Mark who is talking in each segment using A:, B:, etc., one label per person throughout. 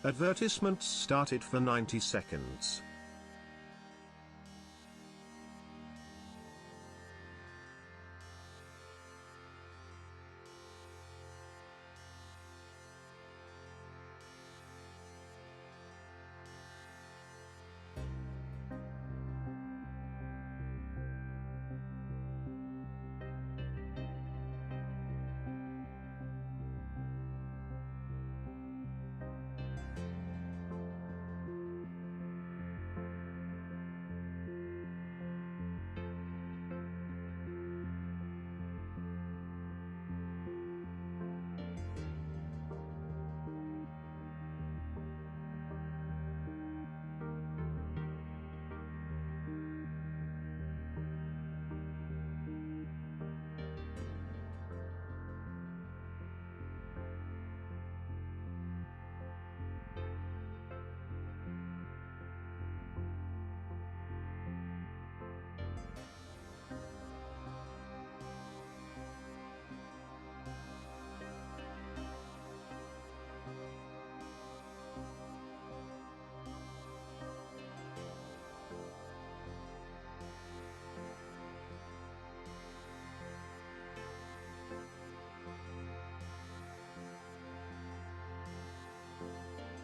A: Advertisements started for 90 seconds.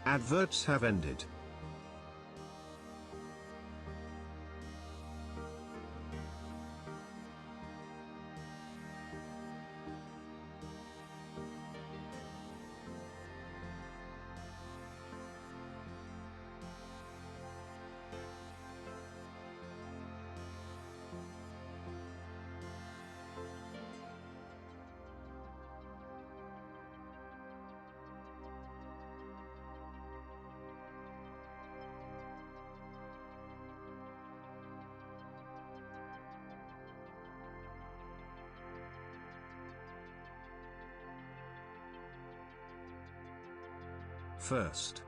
A: Adverts have ended. First.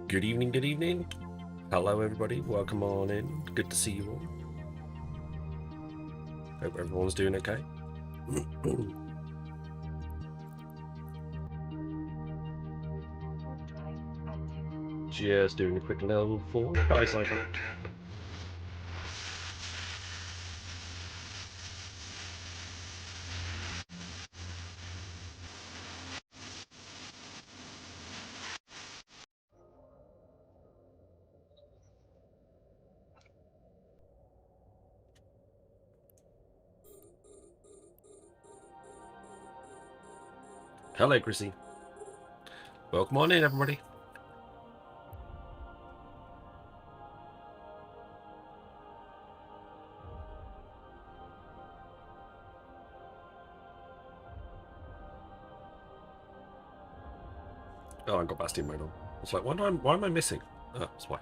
B: Good evening, good evening. Hello, everybody. Welcome on in. Good to see you all. Hope everyone's doing okay. Just doing a quick level 4. Hi, Cycle. Hello, Chrissy. Welcome on in, everybody. Oh, I got Bastion mode on. It's like, why am I missing? Oh, that's why.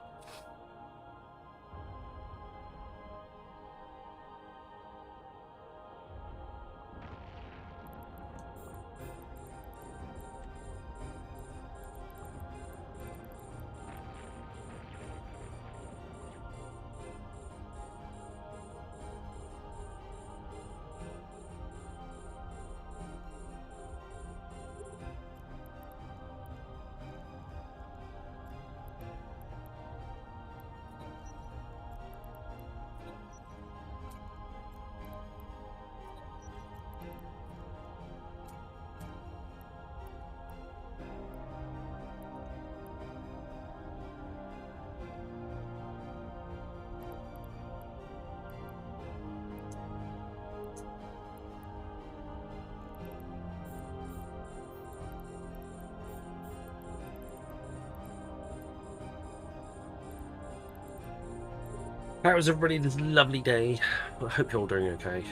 B: How is everybody this lovely day? I hope you're all doing okay.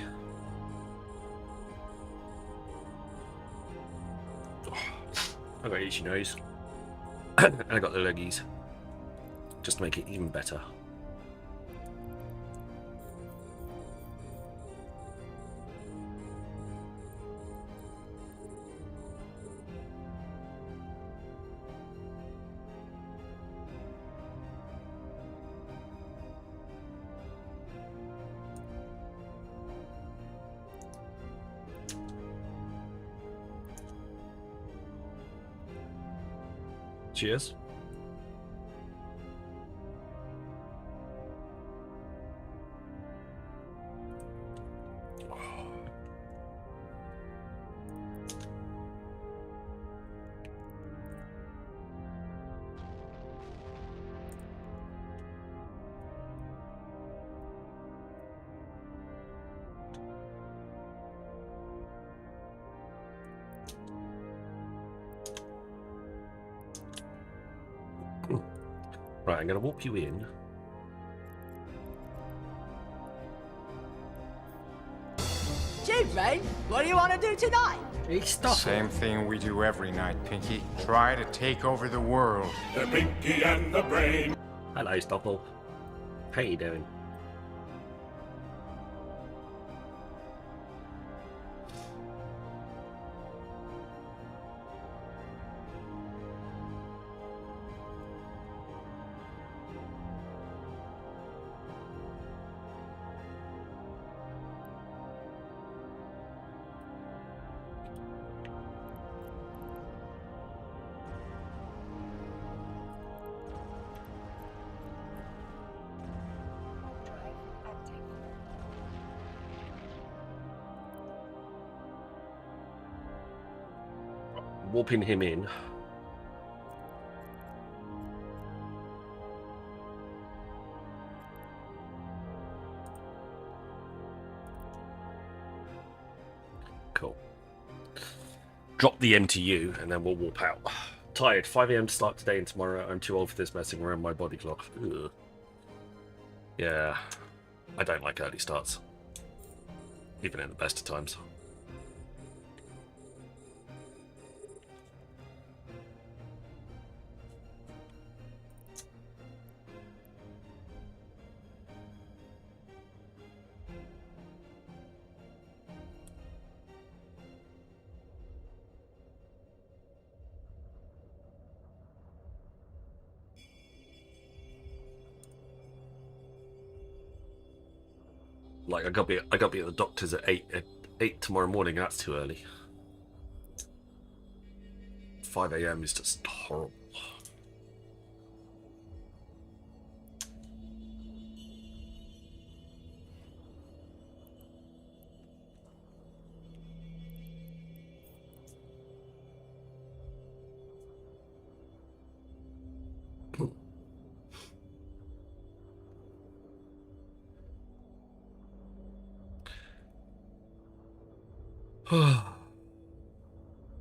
B: I got itchy nose. And I got the leggies. Just to make it even better. Cheers. Right, I'm going to warp you in.
C: Gee, mate, what do you want to do tonight?
D: Same thing we do every night, Pinky. Try to take over the world.
E: The Pinky and the Brain.
B: Hello, Stopple. How you doing? Warping him in. Cool. Drop the MTU and then we'll warp out. Tired. 5 AM to start today and tomorrow. I'm too old for this messing around my body clock. Ugh. Yeah. I don't like early starts. Even in the best of times. Like I gotta be at the doctor's at 8 tomorrow morning. That's too early. 5 AM is just horrible.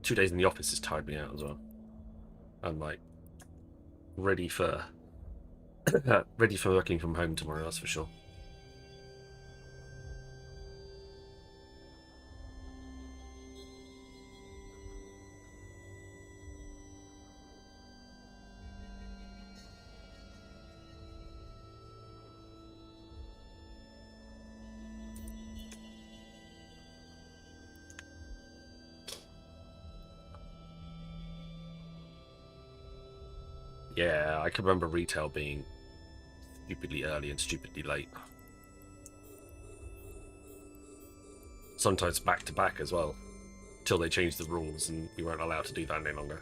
B: Two days in the office has tired me out as well. I'm like ready for ready for working from home tomorrow, that's for sure. Yeah, I can remember retail being stupidly early and stupidly late. Sometimes back to back as well, till they changed the rules and we weren't allowed to do that any longer.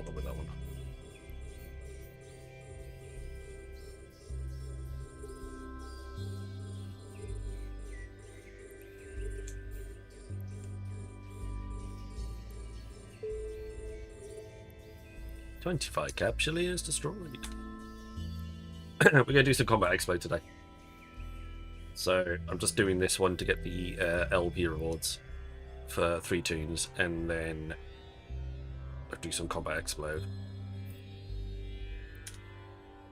B: bother with that one. "25 Capsuleers destroyed." We're going to do some Combat Expo today. So I'm just doing this one to get the LP rewards for 3 tunes, and then I'll do some Combat Expo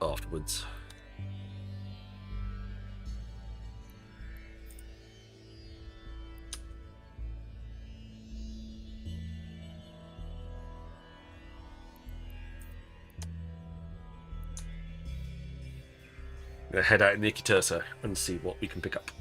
B: afterwards. I'm going to head out in the Ikitursa and see what we can pick up.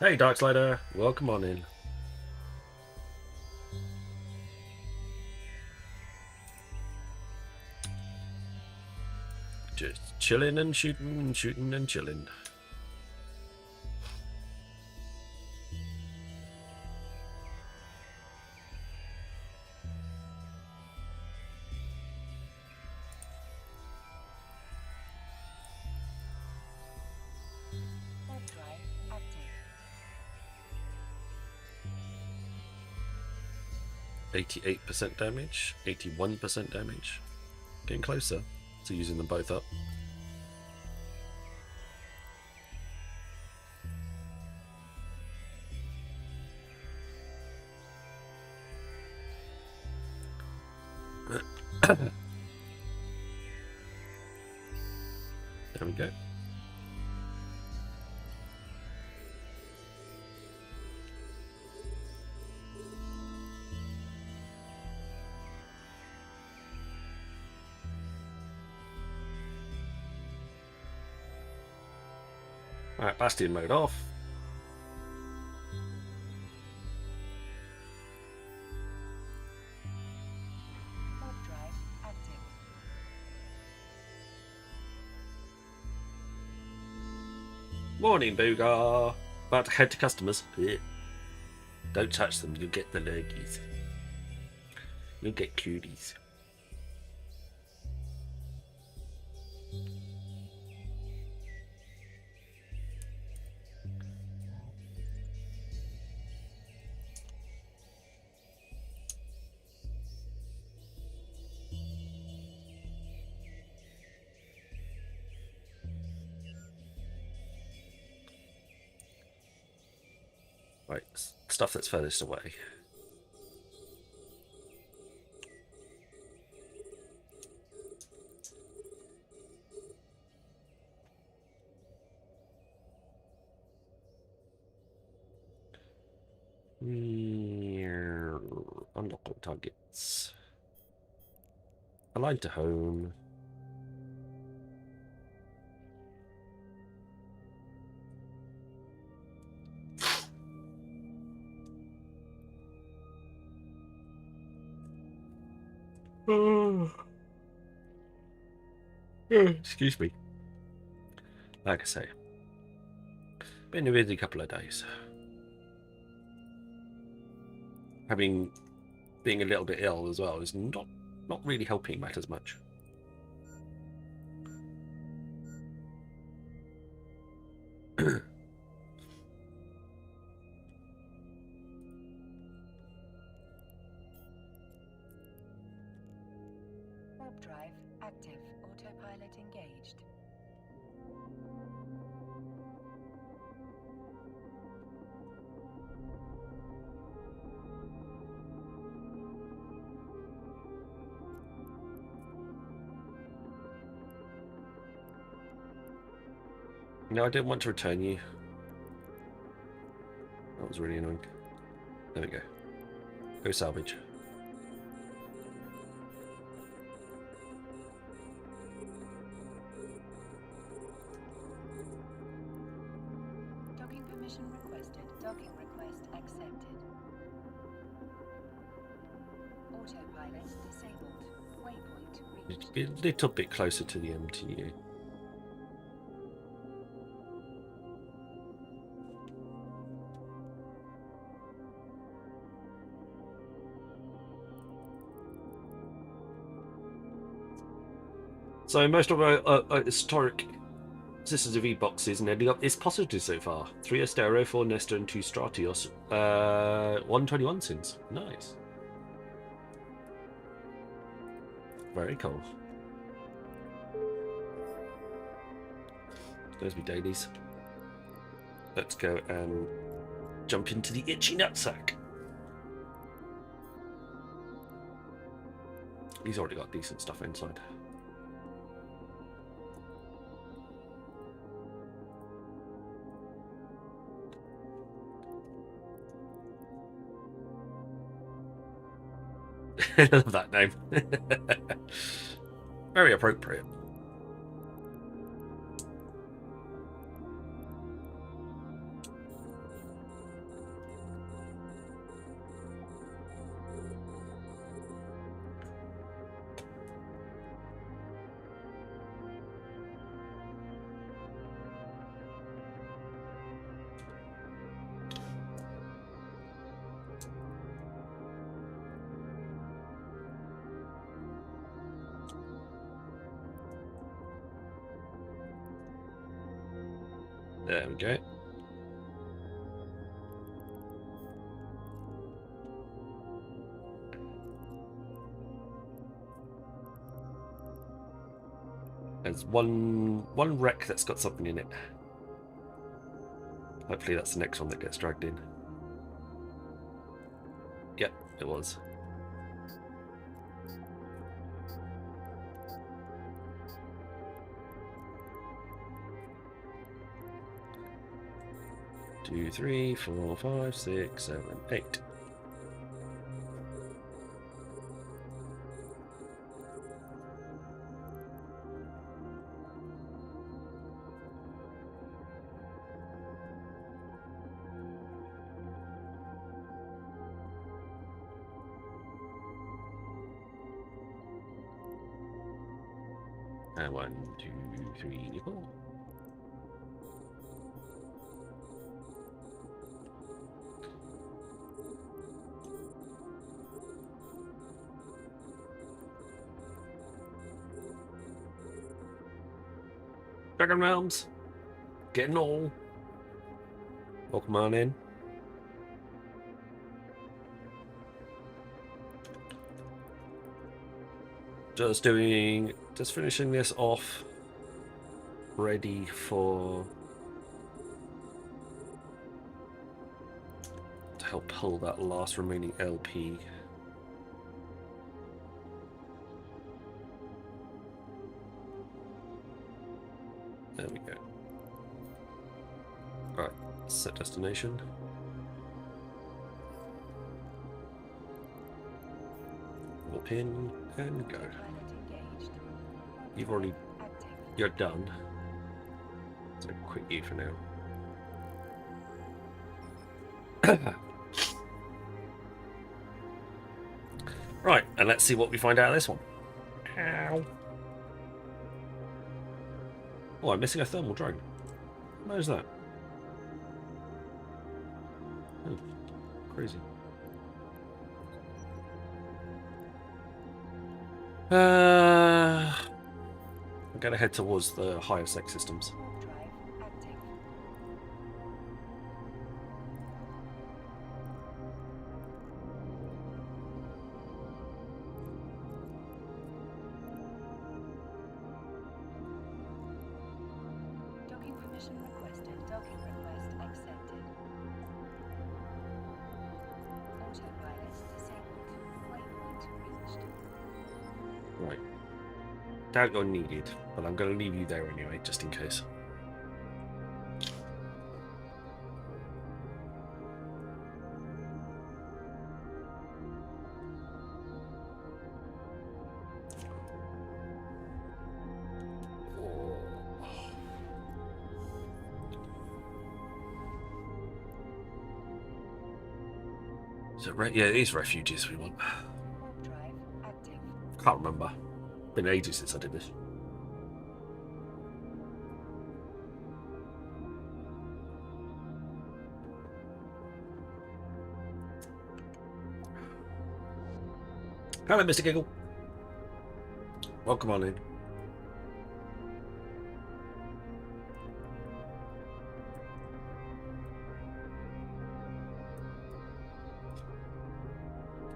B: Hey Darkslider, welcome on in. Just chilling and shooting and shooting and chilling.
F: Warp drive active.
B: 88% damage, 81% damage. Getting closer to using them both up. There we go. Alright, Bastion mode off.
F: Warp drive active.
B: Morning, Boogar. About to head to customers. Blech. Don't touch them, you'll get the lurgies. You'll get cuties. Right, stuff that's furthest away. Unlock all targets. Align to home. Excuse me. Like I say, been a busy couple of days. Being a little bit ill as well is not really helping matters much.
F: Warp drive active. Autopilot engaged.
B: No, I didn't want to return you. That was really annoying. There we go. Go salvage.
F: Docking permission requested. Docking Autopilot disabled. Waypoint
B: Need to
F: reached.
B: be a little bit closer to the MTU. So most of our historic Sisters of E boxes and ending up is positive so far. 3 Astero, 4 Nesta, and 2 Stratios. 121 sins. Nice. Very cool. There's me dailies. Let's go and jump into the itchy nutsack. He's already got decent stuff inside. I love that name. Very appropriate. There we go. There's one wreck that's got something in it. Hopefully that's the next one that gets dragged in. Yep, it was. Two, 3, 4, 5, 6, 7, 8. And 1, 2, 3, 4. Dragon Realms, getting all. Welcome on in. Just finishing this off, ready for to help pull that last remaining LP. There we go. Alright, set destination. Warp in and go. You've already... You're done. So quit you for now. Right, and let's see what we find out of this one. Ow. Oh, I'm missing a thermal drone. Where's that? Oh, crazy. I'm gonna head towards the higher sec systems.
F: Drive active. Docking permission requested. Docking request accepted. Autopilot disabled. Waypoint reached.
B: Right. Doubt you're needed, but I'm going to leave you there anyway, just in case. Is it yeah, it is refugees we want.
F: Warp drive
B: Can't remember. Been ages since I did this. Hello, Mr. Giggle. Welcome on in.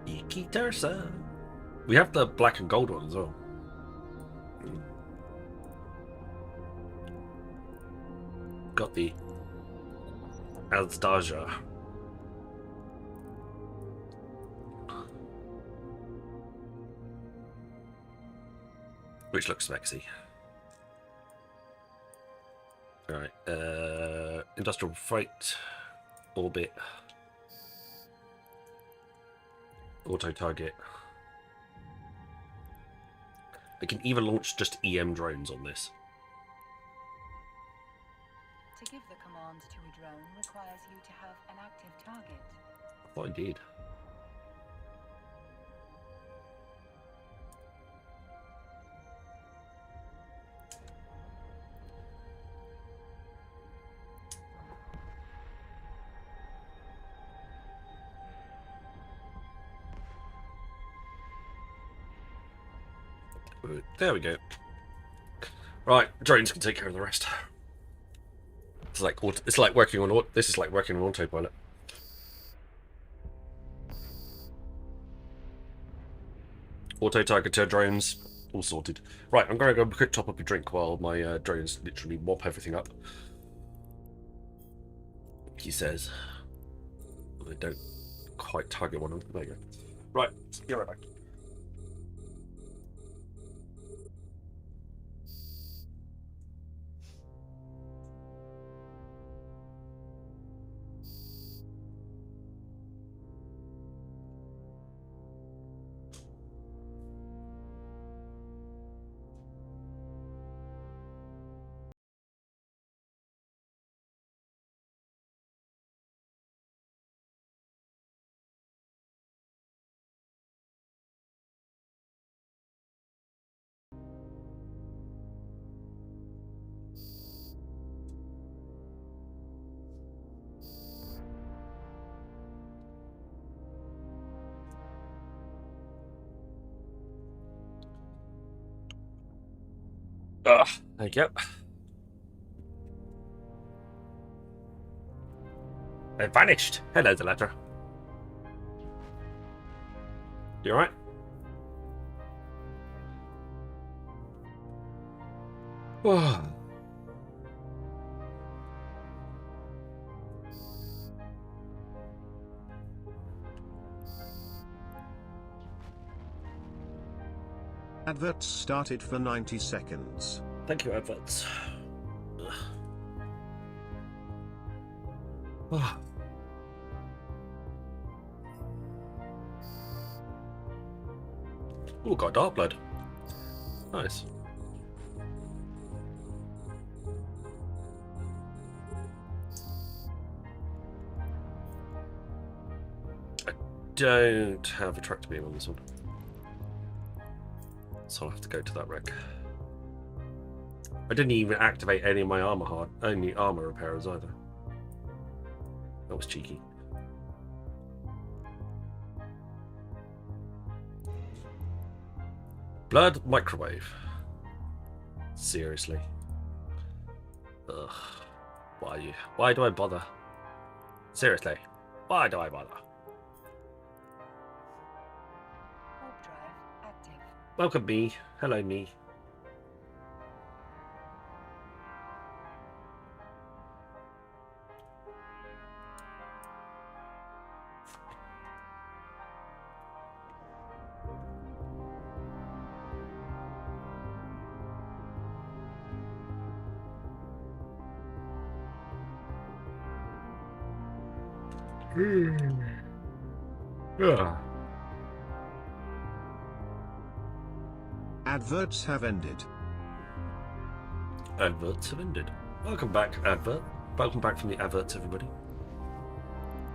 B: Iki Tersa. We have the black and gold one as well. Got the Azdaja. Which looks sexy. Alright, industrial freight, orbit, auto target. I can even launch just EM drones on this.
F: To give the command to a drone requires you to have an active target.
B: I thought I did. There we go. Right, drones can take care of the rest. It's like working on this is like working on autopilot. Auto targeter drones, all sorted. Right, I'm going to go quick top up a drink while my drones literally mop everything up. He says. They don't quite target one of them. There you go. Right, be right back. There you go. It vanished. Hello, the letter. You alright? Oh.
A: Adverts started for 90 seconds.
B: Thank you, adverts. Oh. Oh, got dark blood. Nice. I don't have a tractor beam on this one, so I'll have to go to that wreck. I didn't even activate any of my armor repairers either. That was cheeky. Blood microwave. Seriously. Ugh. Why do I bother? Seriously. Why do I bother?
F: Warp drive active.
B: Welcome me. Hello me. Yeah.
A: Adverts have ended.
B: Adverts have ended. Welcome back, advert. Welcome back from the adverts, everybody.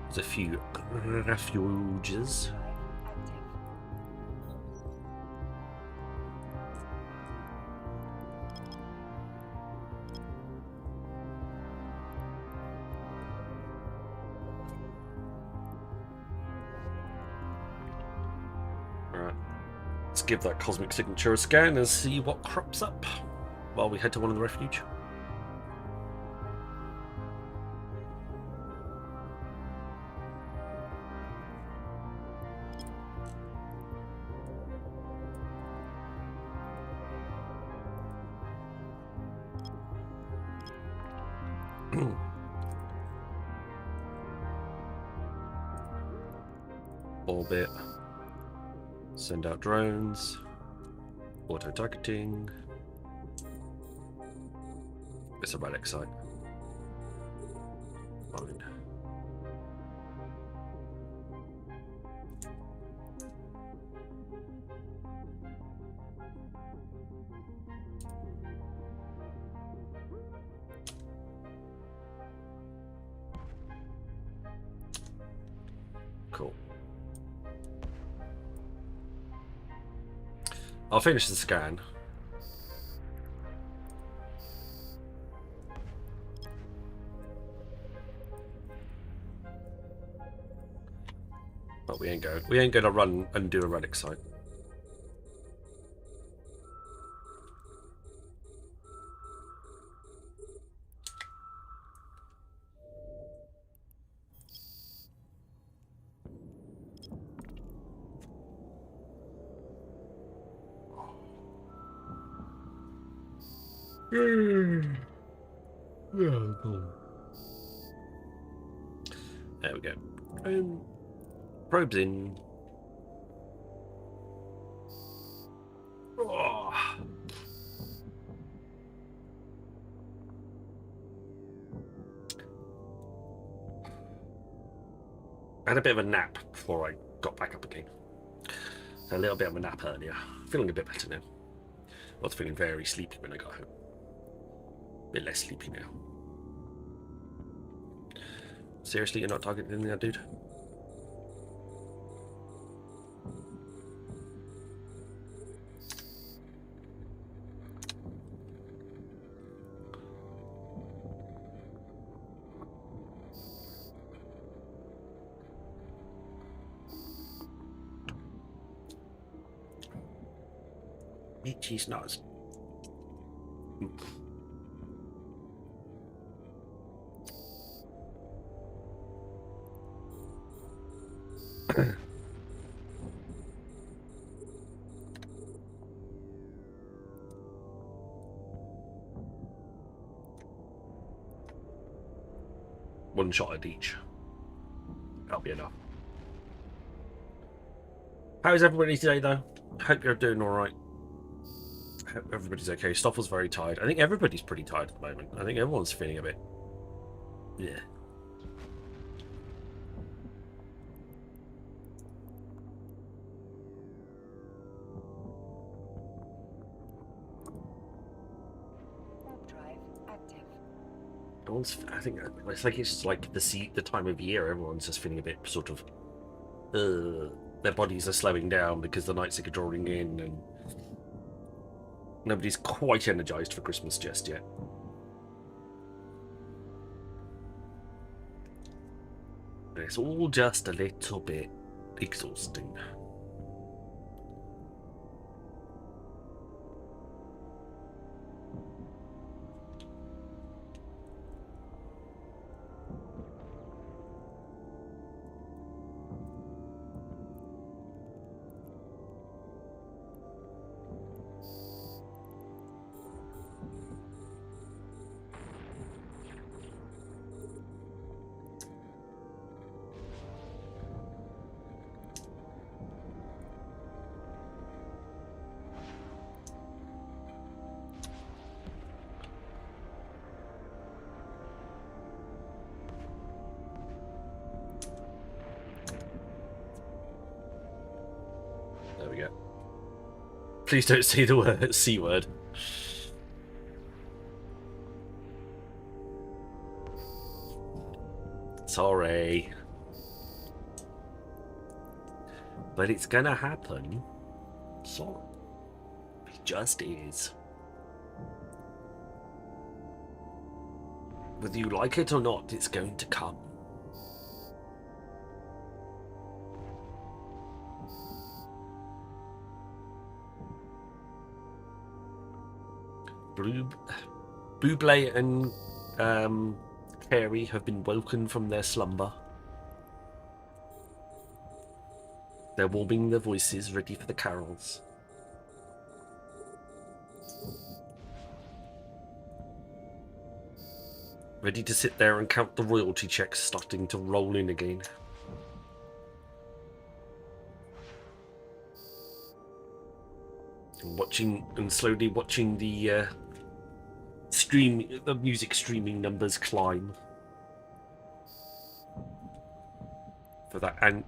B: There's a few refuges.
F: Drive active.
B: Let's give that cosmic signature a scan and see what crops up while we head to one of the refuge. Orbit. Send out drones. Auto targeting. It's a relic site. Fine. Cool. I'll finish the scan. But we ain't gonna run and do a relic site. There we go. Probes in. Oh. I had a bit of a nap before I got back up again. A little bit of a nap earlier. Feeling a bit better now. I was feeling very sleepy when I got home. A bit less sleepy now. Seriously, you're not targeting that dude? Itchy snaz. One shot at each. That'll be enough. How is everybody today, though? Hope you're doing all right. Hope everybody's okay. Stoffel's very tired. I think everybody's pretty tired at the moment. I think everyone's feeling a bit. Yeah. I think it's like the time of year. Everyone's just feeling a bit sort of. Their bodies are slowing down because the nights are drawing in, and nobody's quite energized for Christmas just yet. It's all just a little bit exhausting. There we go. Please don't say the word C word. Sorry. But it's gonna happen. Sorry. It just is. Whether you like it or not, it's going to come. Buble and Carey have been woken from their slumber. They're warming their voices, ready for the carols. Ready to sit there and count the royalty checks starting to roll in again. And slowly watching the music streaming numbers climb for that. And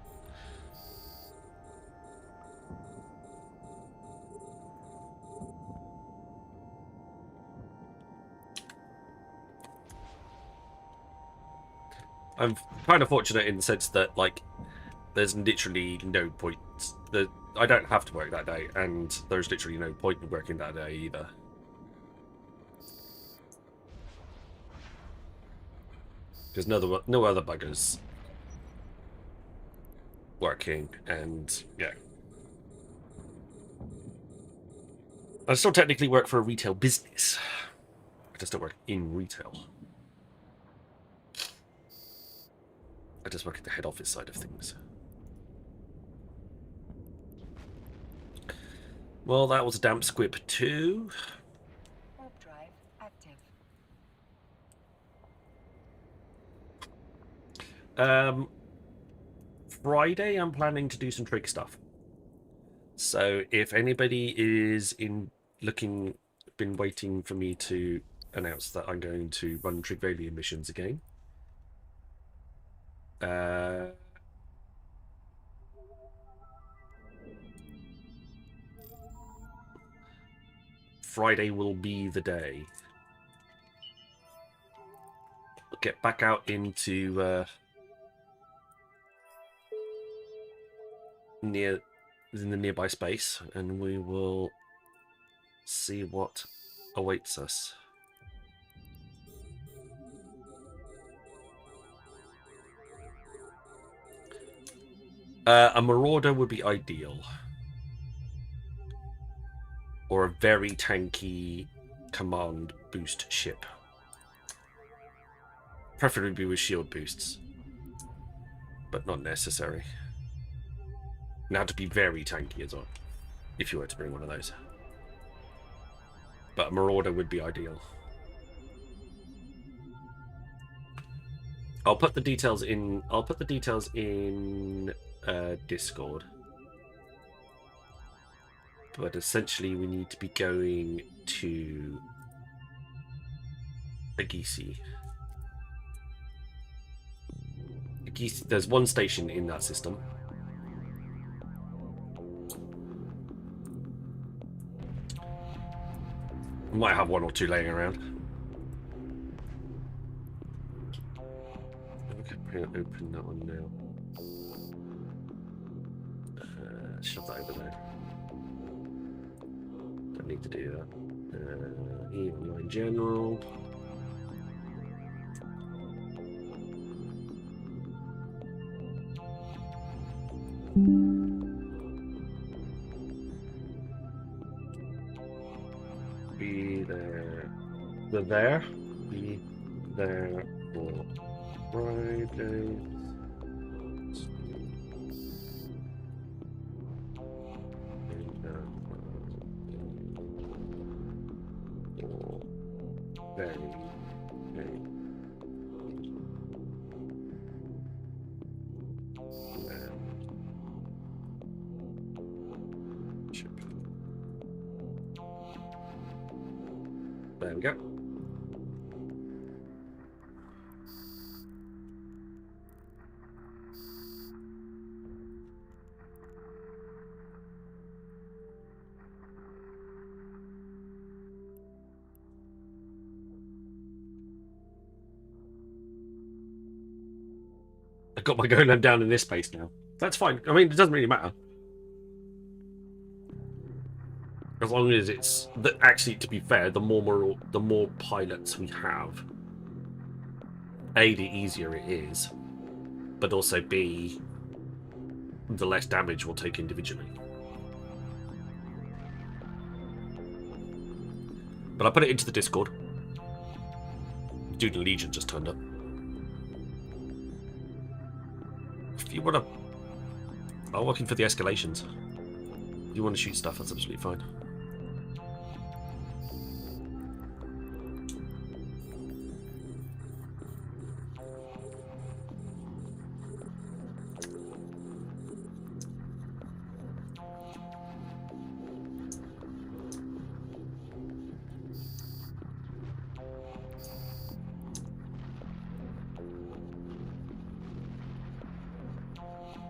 B: I'm kind of fortunate in the sense that, like, there's literally no point. I don't have to work that day, and there's literally no point in working that day either. Because no other buggers working, and yeah. I still technically work for a retail business. I just don't work in retail. I just work at the head office side of things. Well, that was a damp squib too.
F: Warp drive active.
B: Friday, I'm planning to do some trig stuff. So if anybody is been waiting for me to announce that I'm going to run Trigvalian missions again. Friday will be the day. Get back out into in the nearby space, and we will see what awaits us. A Marauder would be ideal. Or a very tanky command boost ship. Preferably with shield boosts. But not necessary. Now to be very tanky as well, if you were to bring one of those. But a Marauder would be ideal. I'll put the details in Discord. But essentially we need to be going to Agisi. There's one station in that system. We might have one or two laying around. Okay, open that one now. Shove that over there. Don't need to do that. In general. Be there. They're there. Be there for Friday. Very. There we go. I've got my golem down in this space now. That's fine. I mean, it doesn't really matter. As long as it's actually, to be fair, the more pilots we have, A, the easier it is, but also B, the less damage we'll take individually. But I put it into the Discord. Student Legion just turned up. If you want to... I'm looking for the escalations. If you want to shoot stuff, that's absolutely fine.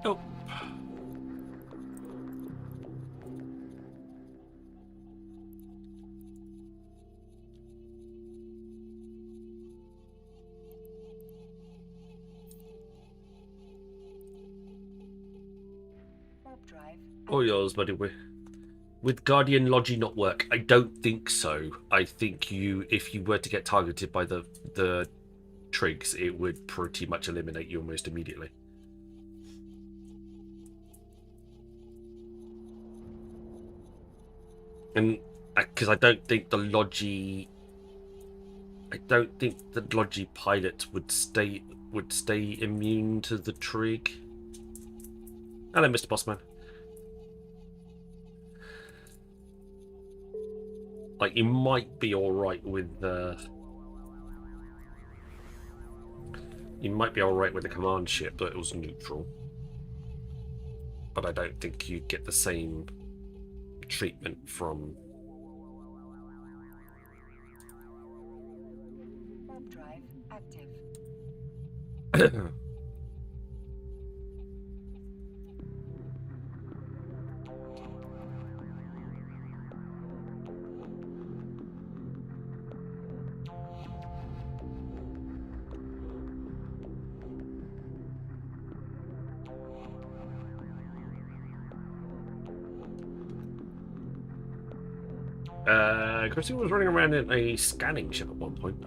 B: Nope.
F: Warp drive.
B: All yours, buddy. With Guardian Logi not work? I don't think so. I think if you were to get targeted by the trigs, it would pretty much eliminate you almost immediately. And because I don't think the Logi pilot would stay immune to the trig. Hello, Mr. Bossman. Like, you might be all right with the command ship, but it was neutral. But I don't think you'd get the same treatment from.
F: Warp drive active.
B: Christine was running around in a scanning ship at one point.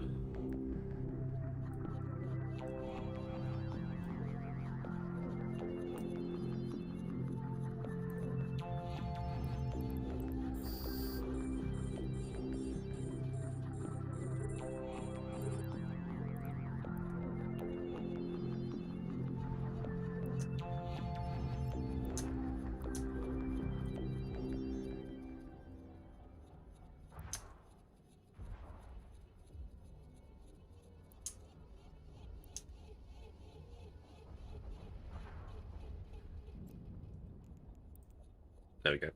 B: There we go.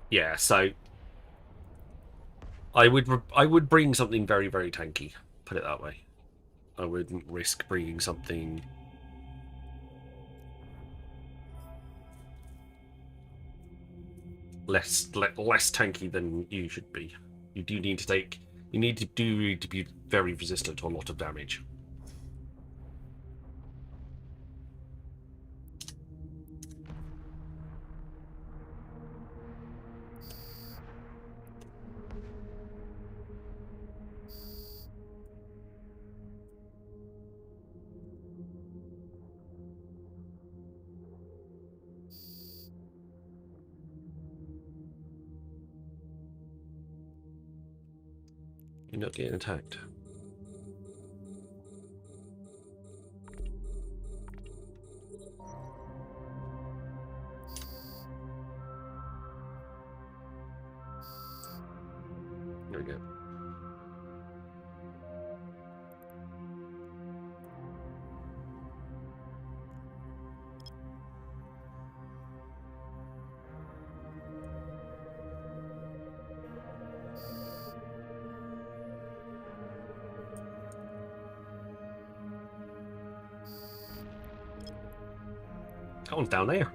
B: Yeah, so I would bring something very, very tanky. Put it that way. I wouldn't risk bringing something less tanky than you should be. You need to be very resistant to a lot of damage. You're not getting attacked. There we go. That one's down there.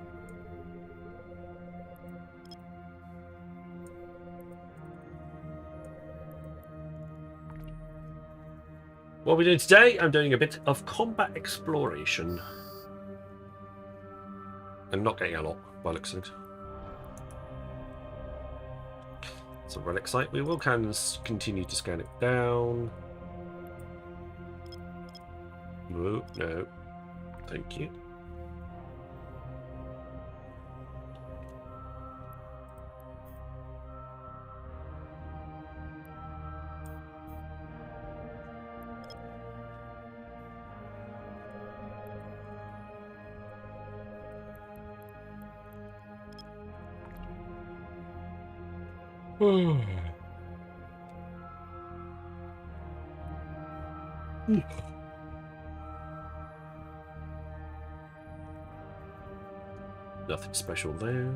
B: What are we doing today? I'm doing a bit of combat exploration. And not getting a lot, by looks of it. It's a relic site. We will continue to scan it down. No, no. Thank you. Nothing special there.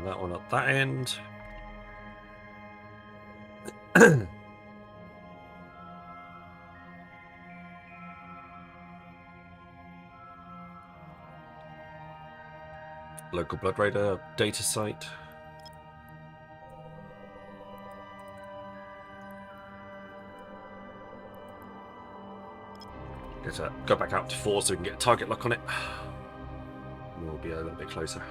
B: That one at that end. Local Blood Raider data site. Go back out to 4 so we can get a target lock on it. We'll be a little bit closer.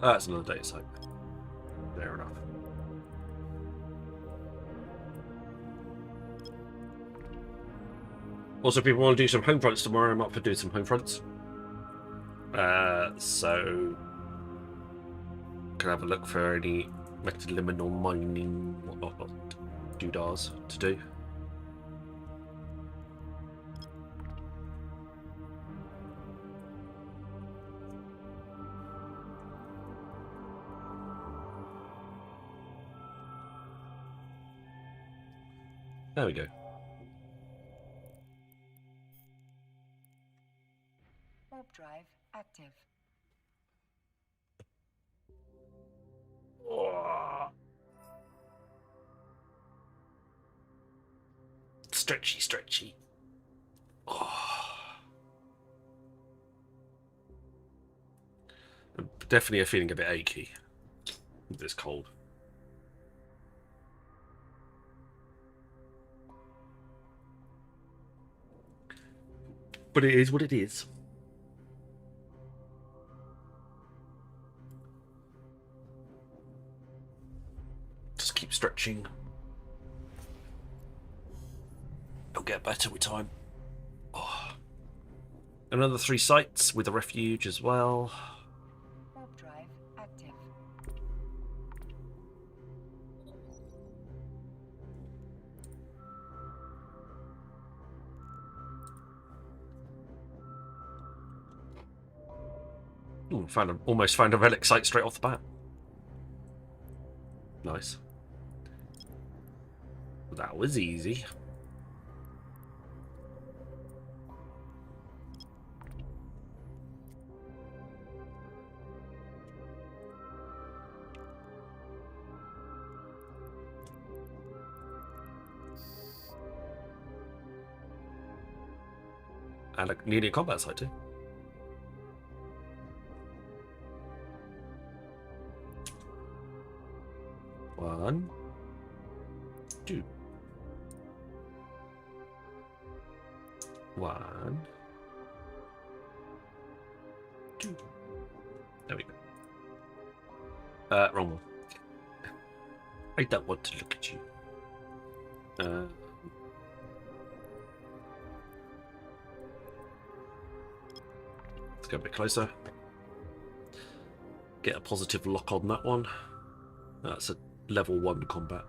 B: That's another data site. Fair enough. Also, if people want to do some home fronts tomorrow, I'm up for doing some home fronts. So can have a look for any metaliminal mining, whatnot, doodahs to do. There we go.
F: Warp drive active.
B: Stretchy, stretchy. I'm definitely feeling a bit achy with this cold. But it is what it is. Just keep stretching. It'll get better with time. Oh. Another 3 sites with a refuge as well.
F: Warp drive active.
B: Ooh, almost found a relic site straight off the bat. Nice. That was easy. And nearly a combat site too. One, 2. 1, 2. There we go. Wrong one. I don't want to look at you. Let's go a bit closer. Get a positive lock on that one. That's a level 1 combat.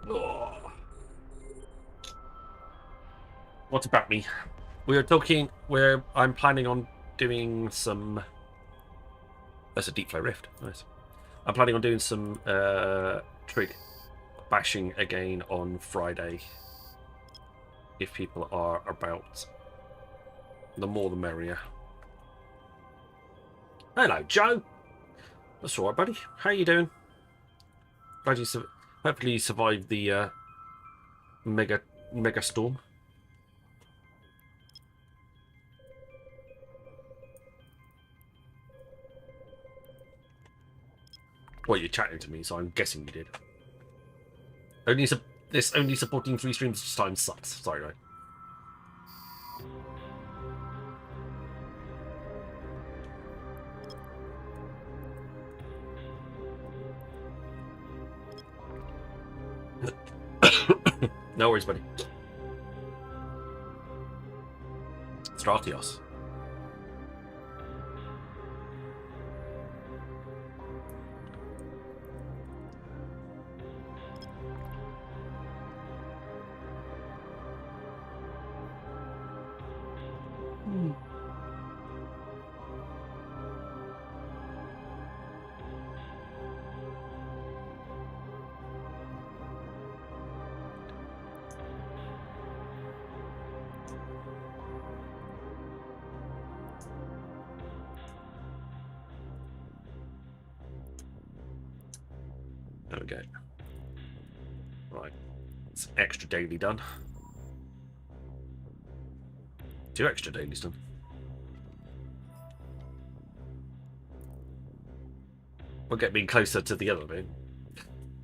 B: Oh. What about me? We were talking where I'm planning on doing some. That's a deep flow rift. Nice. I'm planning on doing some trig bashing again on Friday. If people are about, the more the merrier. Hello, Joe. That's all right, buddy. How you doing? Glad you hopefully you survived the mega storm. Well, you're chatting to me, so I'm guessing you did. Only supporting 3 streams this time sucks. Sorry, right? No worries, buddy. Stratios. There we go. Right. It's extra daily done. 2 extra dailies done. We'll get me closer to the other bit.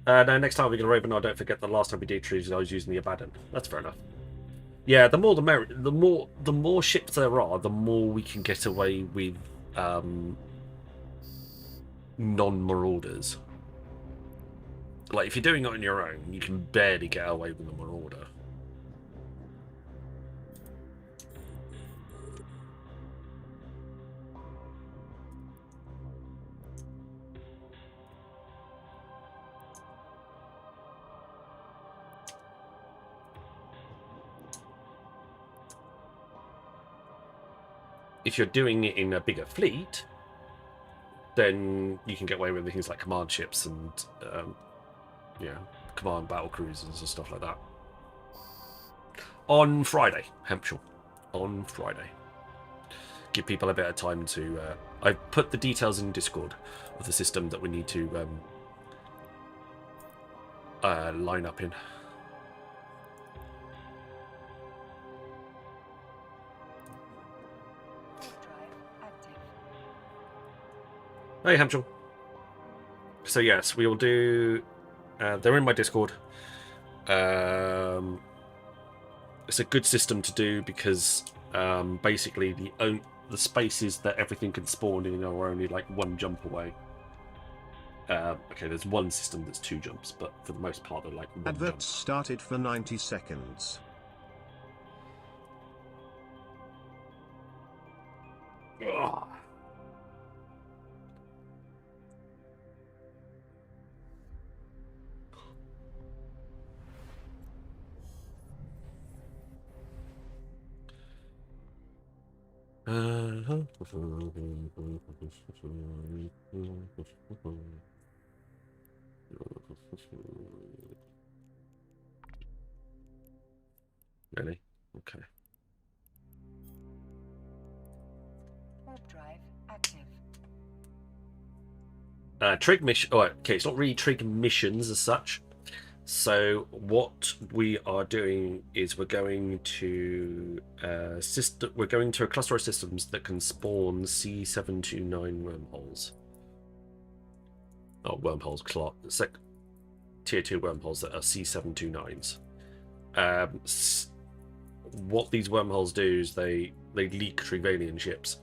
B: No, next time we're going to raid, but no, don't forget the last time we did trees, I was using the abandoned. That's fair enough. Yeah, the more the merrier. The more ships there are, the more we can get away with non-marauders. Like, if you're doing it on your own, you can barely get away with a marauder. If you're doing it in a bigger fleet, then you can get away with things like command ships and yeah, command battle cruisers and stuff like that. On Friday, Hampshire. On Friday. Give people a bit of time to... I put the details in Discord of the system that we need to line up in. Hey, Hampshire. So yes, we will do... they're in my Discord. It's a good system to do because basically the spaces that everything can spawn in are only like 1 jump away. Okay, there's one system that's 2 jumps, but for the most part they're like 1
A: Adverts
B: jump.
A: started for 90 seconds.
B: Ugh. Really? Okay.
F: Warp drive active.
B: Trig mission. Oh, okay, it's not really trig missions as such. So what we are doing is we're going to We're going to a cluster of systems that can spawn C729 wormholes. Oh, wormholes. Tier 2 wormholes that are C729s. What these wormholes do is they leak Trigvalian ships.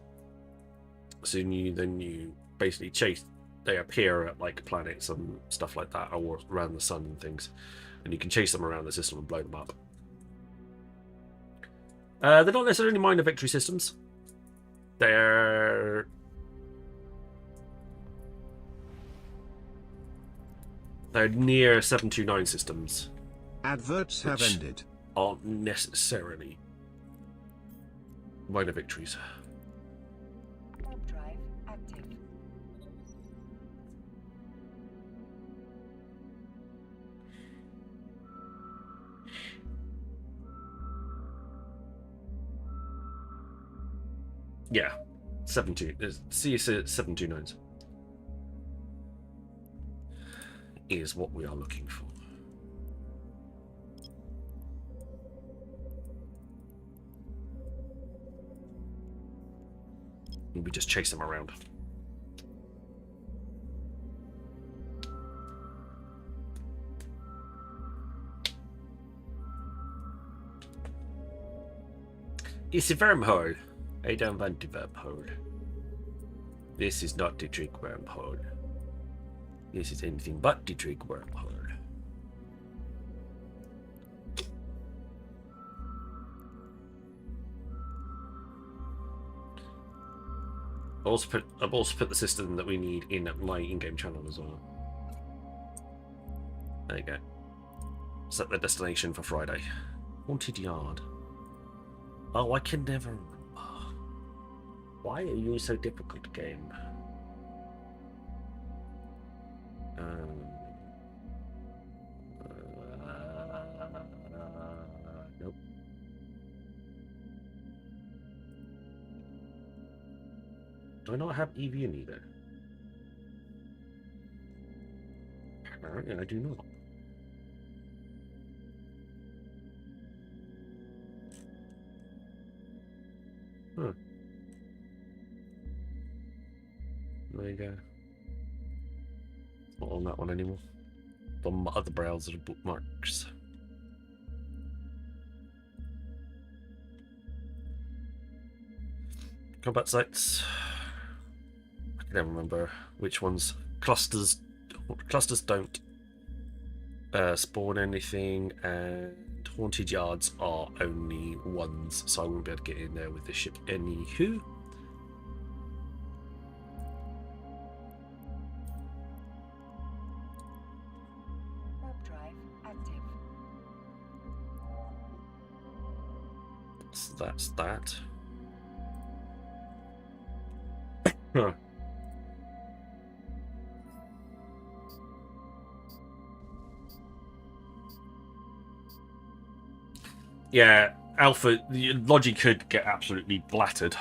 B: So you basically chase. They appear at like planets and stuff like that, or around the sun and things, and you can chase them around the system and blow them up. They're not necessarily minor victory systems. They're near 729 systems.
A: Adverts have
B: Which-
A: ended.
B: aren't necessarily minor victories.
F: Warp drive active.
B: Yeah, 72. CS 729s is what we are looking for. And we just chase them around. Is it wormhole? I don't want the wormhole. This is not the trick wormhole. This is anything but the trick wormhole. I've also put the system that we need in my in-game channel as well. There you go. Set the destination for Friday. Haunted Yard. Oh, I can never remember. Why are you so difficult, game? Nope. Do I not have EV either? Apparently I do not. Huh. There you go. It's not on that one anymore. The other browser bookmarks. Combat sites. I can never remember which ones. Clusters don't spawn anything, and haunted yards are only ones, so I won't be able to get in there with the ship anywho.
F: Warp drive active.
B: So that's that. Huh. Yeah, Alpha, the Logi could get absolutely blattered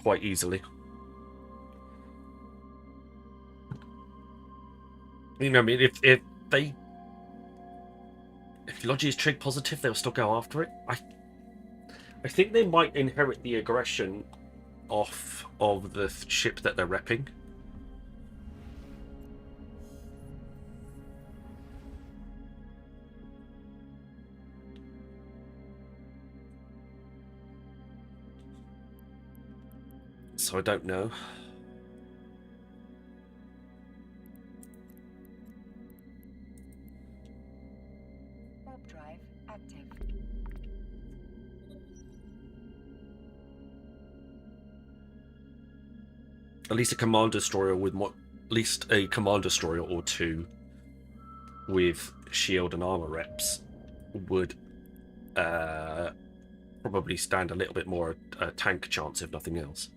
B: quite easily. You know, I mean, if Logi is trig positive, they'll still go after it. I think they might inherit the aggression off of the ship that they're repping. So I don't know.
F: Warp drive active.
B: At least a command destroyer with at least a command destroyer or two with shield and armor reps would probably stand a little bit more tank chance, if nothing else.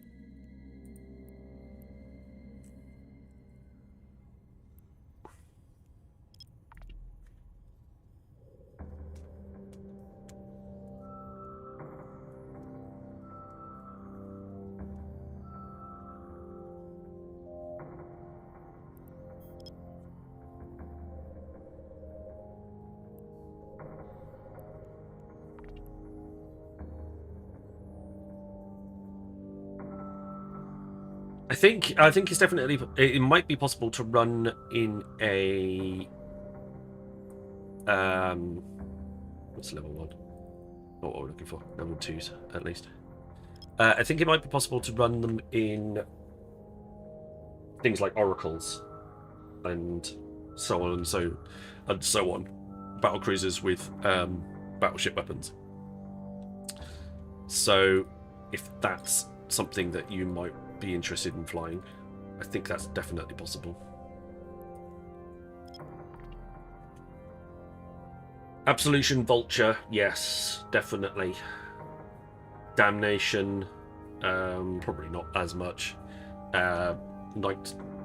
B: I think it's definitely, it might be possible to run in a what's level 1? Not what we're looking for. Level 2s at least. I think it might be possible to run them in things like oracles and so on and so on. Battle cruisers with battleship weapons. So if that's something that you might be interested in flying, I think that's definitely possible. Absolution, Vulture, yes, definitely. Damnation, probably not as much.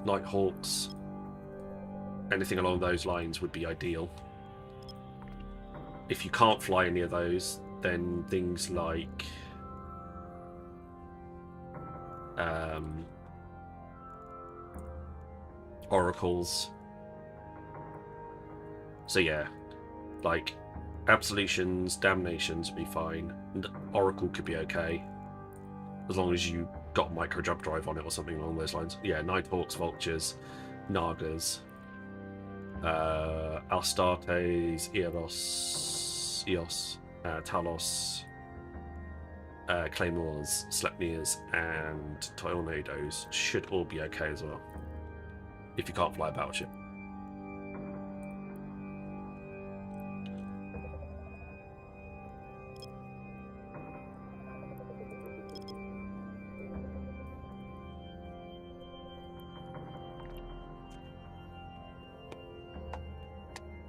B: Nighthawks, anything along those lines would be ideal. If you can't fly any of those, then things like oracles. So yeah, like absolutions, damnations would be fine. And oracle could be okay, as long as you got micro jump drive on it or something along those lines. Yeah, Nighthawks, Vultures, Nagas, Astartes, Eos, Talos, Claymores, Sleipnirs, and Tornadoes should all be okay as well, if you can't fly a battleship.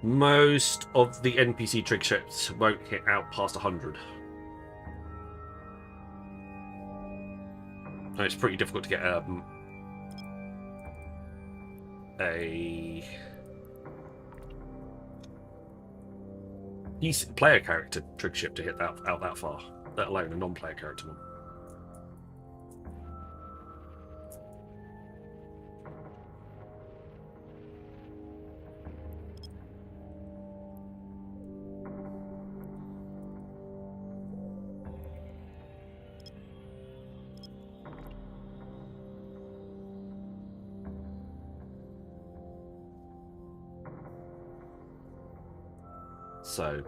B: Most of the NPC trig ships won't hit out past 100. And it's pretty difficult to get a decent player character trig ship to hit that out that far, let alone a non-player character one. So,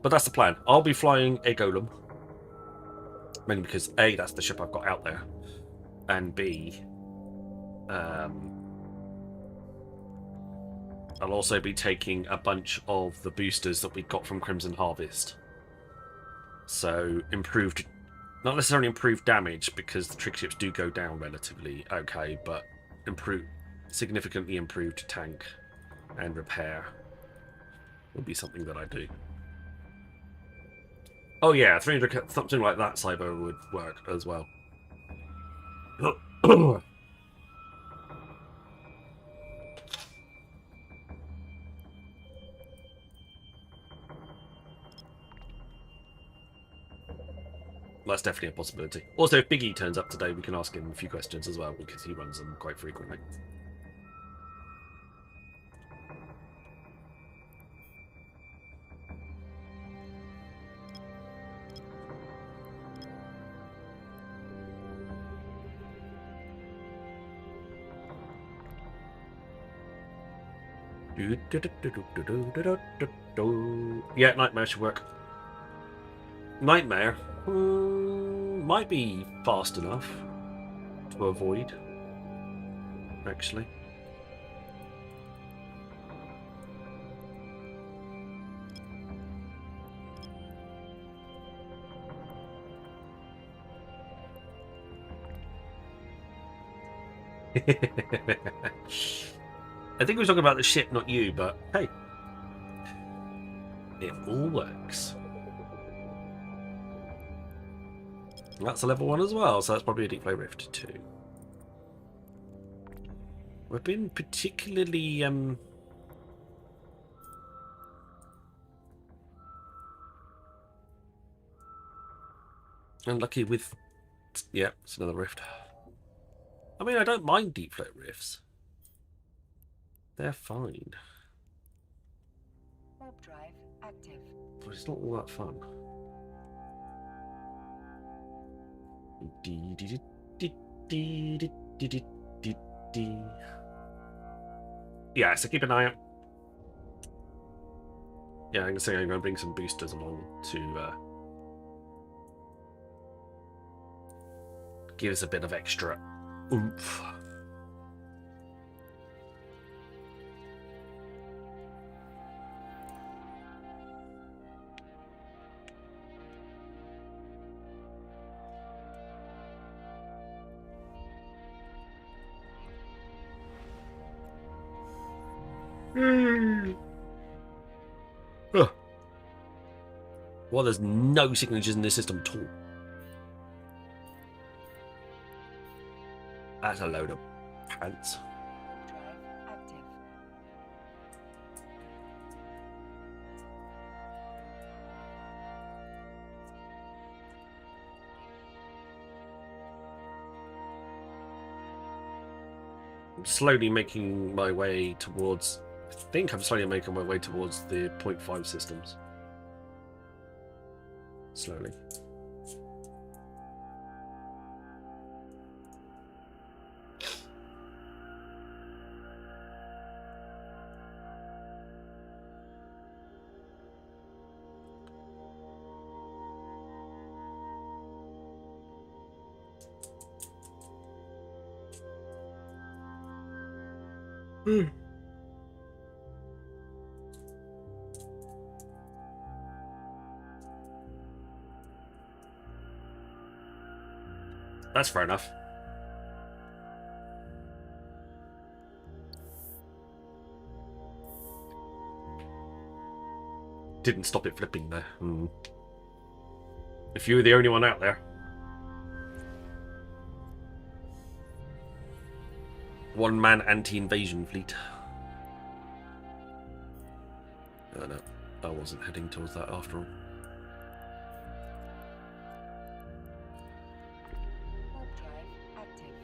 B: but that's the plan. I'll be flying a Golem, mainly because A, that's the ship I've got out there, and B, I'll also be taking a bunch of the boosters that we got from Crimson Harvest. So improved, not necessarily improved damage, because the trig ships do go down relatively okay, but significantly improved tank and repair will be something that I do. Oh yeah, 300, something like that cyber would work as well. That's definitely a possibility. Also, if Big E turns up today, we can ask him a few questions as well, because he runs them quite frequently. Yeah, Nightmare should work. Nightmare might be fast enough to avoid, actually. I think we were talking about the ship, not you, but hey, it all works. That's a level 1 as well, so that's probably a Deep Flow Rift too. We've been particularly unlucky with... Yeah, it's another rift. I mean, I don't mind Deep Flow Rifts. They're fine.
F: Warp drive active.
B: But it's not all that fun. Yeah, so keep an eye out. Yeah, I'm going to say I'm going to bring some boosters along to give us a bit of extra oomph. Well, there's no signatures in this system at all. That's a load of pants.
F: Drive active.
B: I'm slowly making my way towards... I think I'm slowly making my way towards the 0.5 systems. Slowly. That's fair enough. Didn't stop it flipping there. If you were the only one out there. One-man anti-invasion fleet. Oh no, I wasn't heading towards that after all.
F: Warp drive active.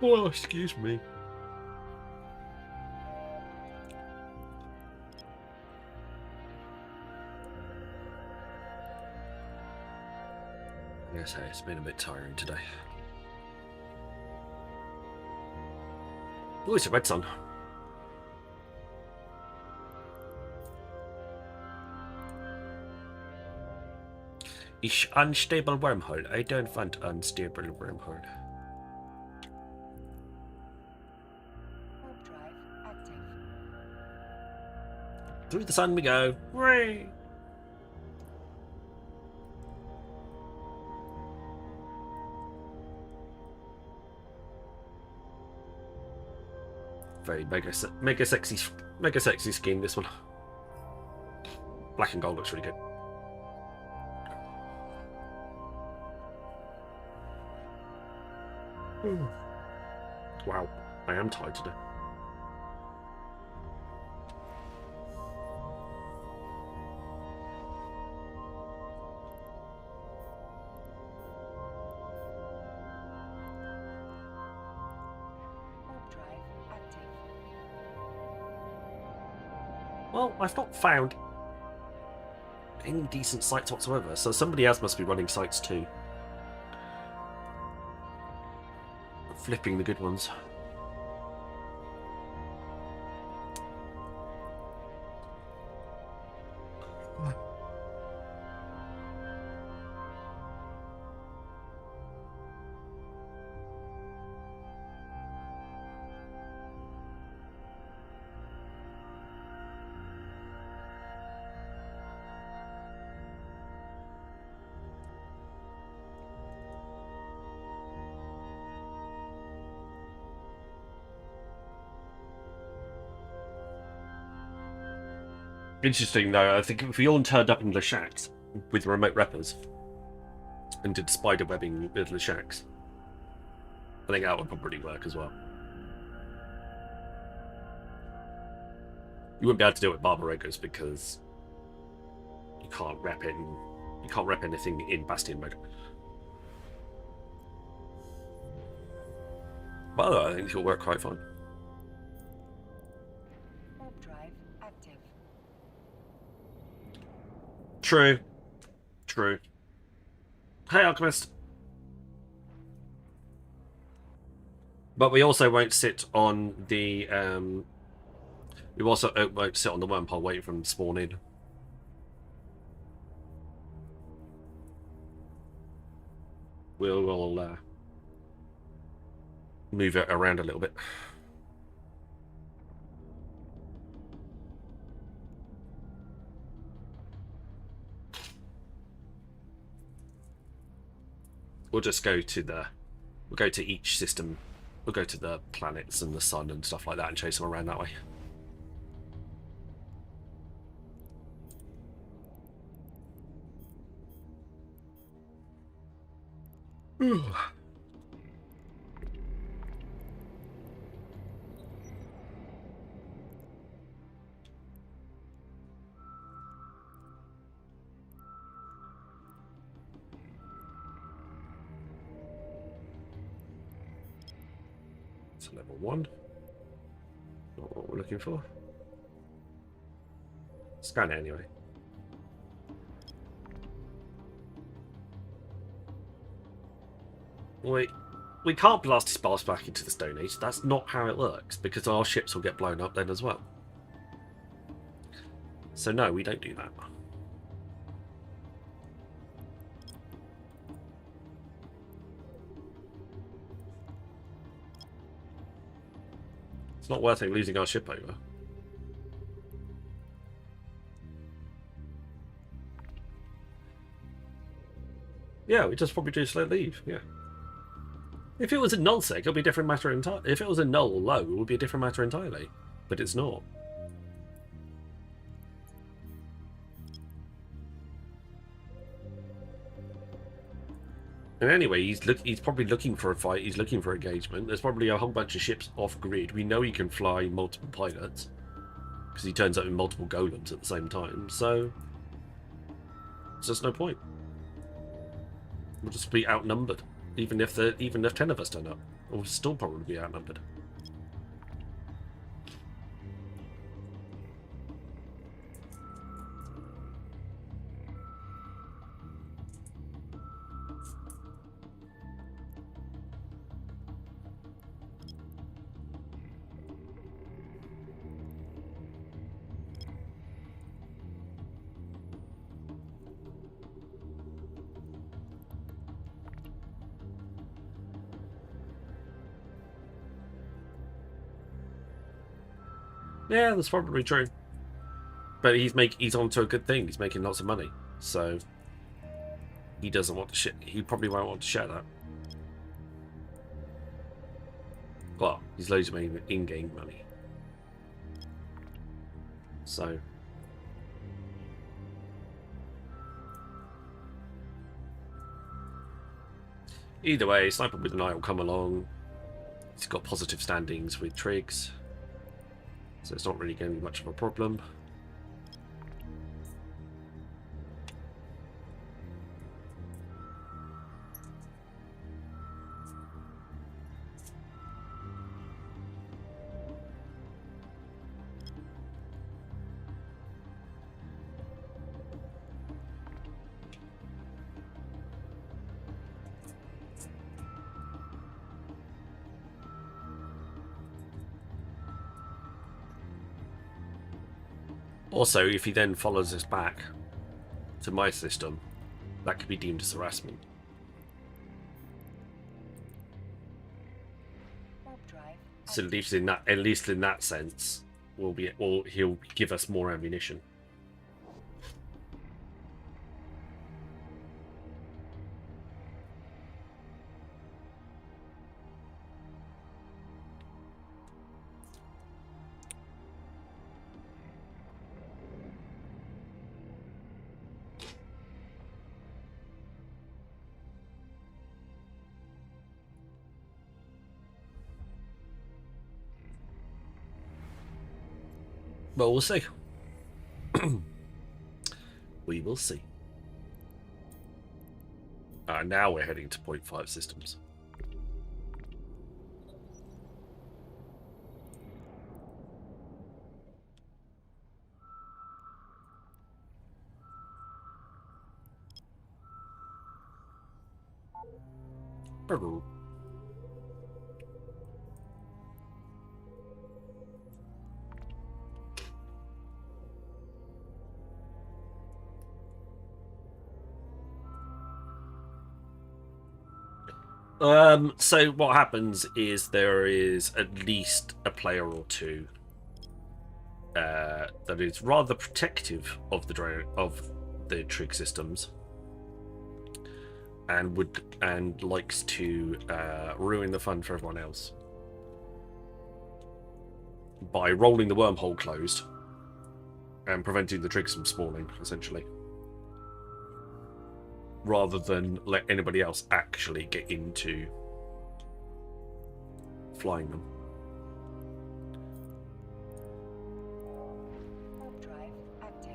B: Oh, excuse me. Yes, it's been a bit tiring today. Oh, it's a red sun. Ish unstable wormhole. I don't want unstable wormhole.
F: Warp drive active.
B: Through the sun we go. Hooray! Very mega sexy scheme, this one. Black and gold looks really good. Wow, I am tired today.
F: Warp drive active.
B: Well, I've not found any decent sites whatsoever, so somebody else must be running sites too. Flipping the good ones. Interesting though, I think if we all turned up in the shacks with remote reppers and did spider webbing with the shacks, I think that would probably work as well. You wouldn't be able to do it with Barbarogas because you can't rep anything in Bastion mode. But I think it'll work quite fine.
F: Warp drive active.
B: True. True. Hey, Alchemist. But we also won't sit on the we also won't sit on the wormhole waiting for them to spawn in. We'll move it around a little bit. We'll just go to the... We'll go to each system. We'll go to the planets and the sun and stuff like that and chase them around that way. It's level 1. Not what we're looking for. Scan it anyway. We can't blast his bars back into the Stone Age. That's not how it works, because our ships will get blown up then as well. So no, we don't do that. It's not worth it losing our ship over. Yeah, we just probably do slow leave, yeah. If it was a null sec, it'll be a different matter entirely. If it was a null or low, it would be a different matter entirely. But it's not. And anyway, he's probably looking for a fight. He's looking for engagement. There's probably a whole bunch of ships off grid. We know he can fly multiple pilots because he turns up in multiple golems at the same time. So there's just no point. We'll just be outnumbered. Even if 10 of us turn up, we'll still probably be outnumbered. Yeah, that's probably true. But he's onto a good thing. He's making lots of money, so he doesn't want to share. He probably won't want to share that. Well, he's loads of in-game money. So either way, Sniper with an Eye will come along. He's got positive standings with Triggs. So it's not really going to be much of a problem. Also, if he then follows us back to my system, that could be deemed as harassment. So at least in that sense, he'll give us more ammunition. But we'll see. We will see. Now we're heading to 0.5 systems. So what happens is there is at least a player or two that is rather protective of the Trig systems, and likes to ruin the fun for everyone else by rolling the wormhole closed and preventing the trigs from spawning, essentially, rather than let anybody else actually get into flying them.
F: Warp drive active.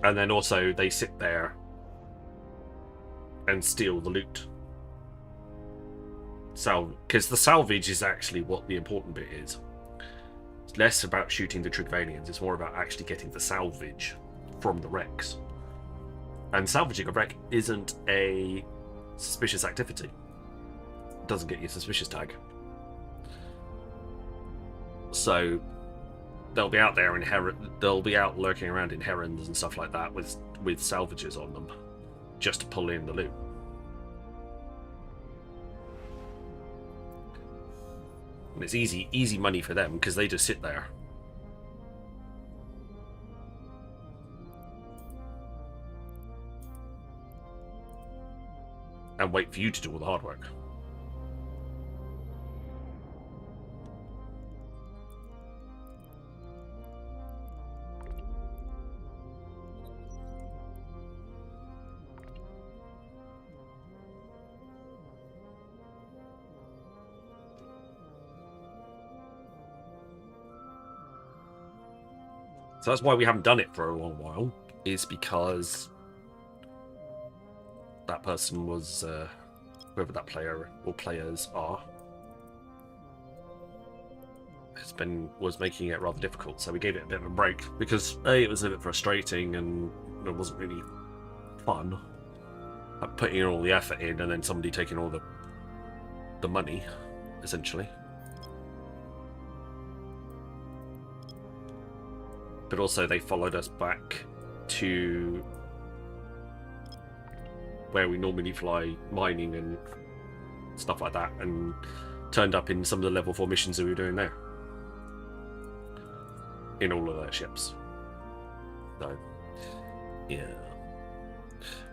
B: And then also they sit there and steal the loot. Because the salvage is actually what the important bit is. It's less about shooting the Trigvanians, it's more about actually getting the salvage from the wrecks. And salvaging a wreck isn't a suspicious activity. It doesn't get you a suspicious tag. So they'll be out there they'll be out lurking around in herons and stuff like that with salvages on them, just to pull in the loot. And it's easy money for them because they just sit there. And wait for you to do all the hard work. So that's why we haven't done it for a long while, is because that person was, whoever that player or players are, was making it rather difficult. So we gave it a bit of a break because A, it was a bit frustrating and it wasn't really fun. Like putting in all the effort in and then somebody taking all the money, essentially. But also they followed us back to where we normally fly mining and stuff like that, and turned up in some of the level 4 missions that we were doing there. In all of their ships. So, yeah.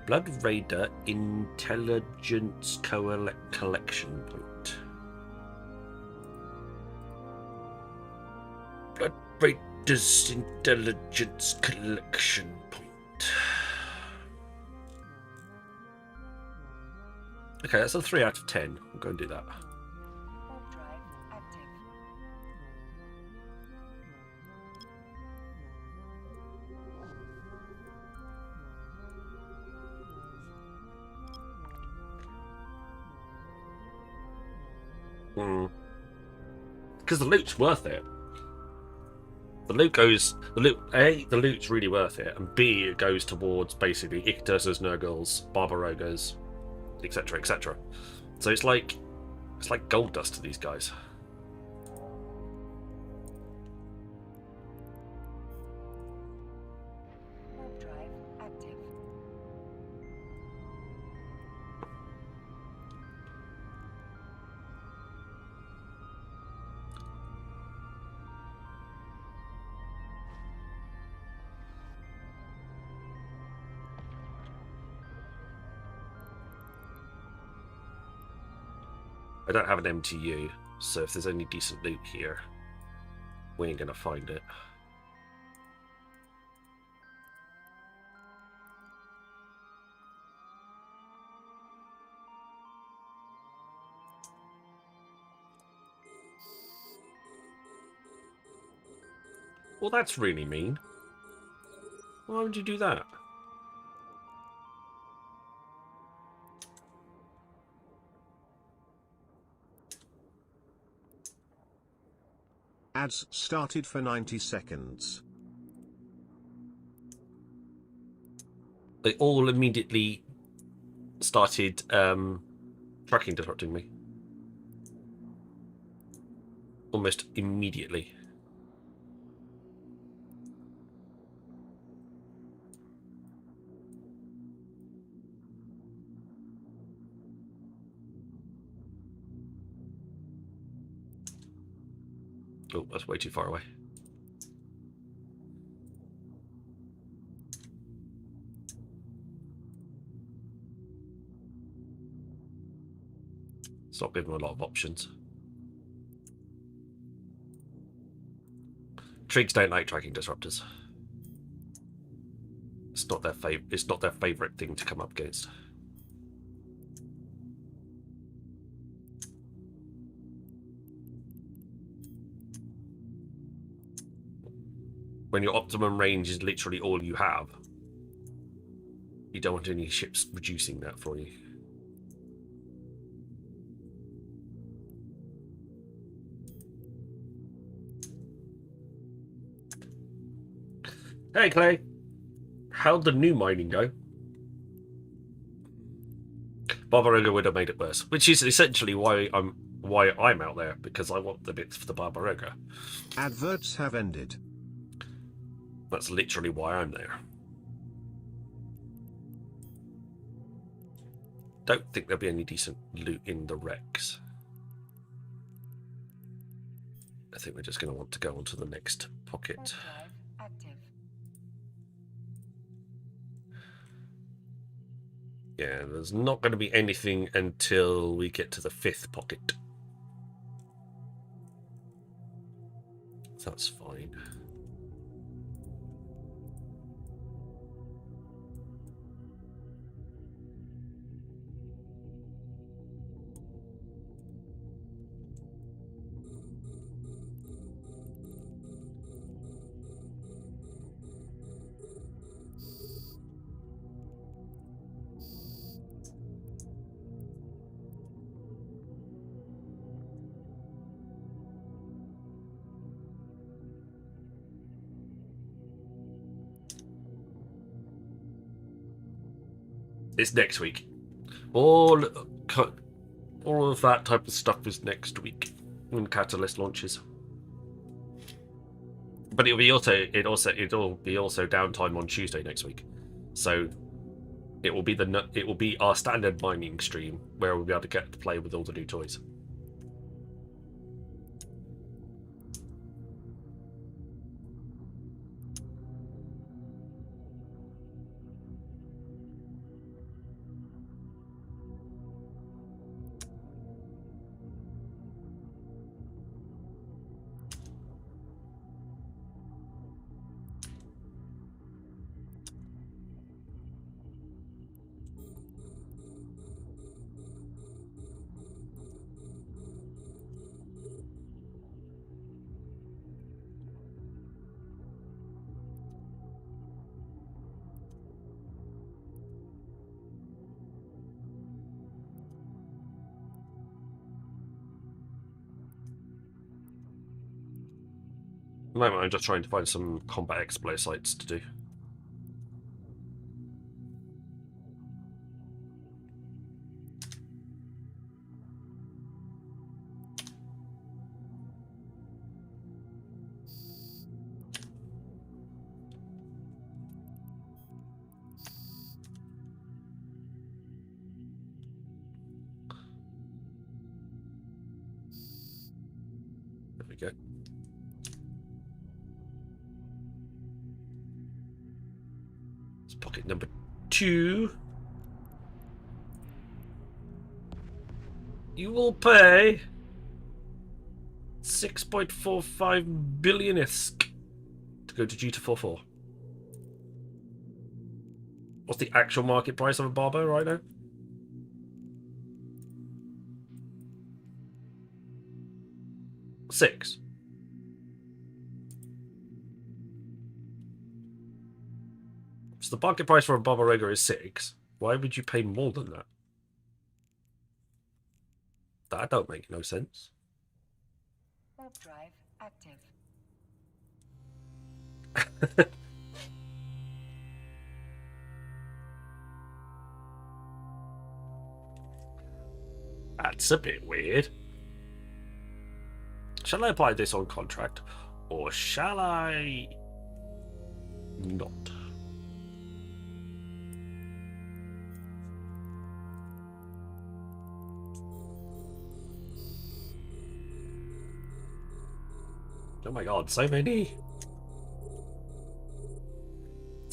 B: Blood Raider Intelligence Collection Point. Blood Raiders Intelligence Collection Point. Okay, that's a 3 out of 10. I'll go and do that.
F: Warp drive active.
B: Because the loot's worth it. The loot's really worth it, and B, it goes towards basically Ictus, Nurgles, Barbarogas, etc., etc. So it's like gold dust to these guys.
F: Warp drive active.
B: I don't have an MTU, so if there's any decent loot here, we ain't gonna find it. Well, that's really mean. Why would you do that?
A: Ads started for 90 seconds.
B: They all immediately started tracking disrupting me. Almost immediately. Oh, that's way too far away. It's not giving them a lot of options. Trigs don't like tracking disruptors. It's not their favorite thing to come up against. When your optimum range is literally all you have, you don't want any ships reducing that for you. Hey Clay, how'd the new mining go? Barbaroga would have made it worse, which is essentially why I'm out there, because I want the bits for the Barbaroga.
A: Adverts have ended.
B: That's literally why I'm there. Don't think there'll be any decent loot in the wrecks. I think we're just going to want to go on to the next pocket.
F: Drive active.
B: Yeah, there's not going to be anything until we get to the 5th pocket. That's fine. It's next week. All of that type of stuff is next week when Catalyst launches. But it'll be also downtime on Tuesday next week, so it will be our standard mining stream where we'll be able to get to play with all the new toys. At the moment, I'm just trying to find some combat exploit sites to do. There we go. It's pocket number 2. You will pay 6.45 billion-isk to go to G244. What's the actual market price of a Barbo right now? $6. So the market price for a Barbarega is $6. Why would you pay more than that? That don't make no sense.
F: Warp drive active.
B: That's a bit weird. Shall I apply this on contract, or shall I not? Oh my god, so many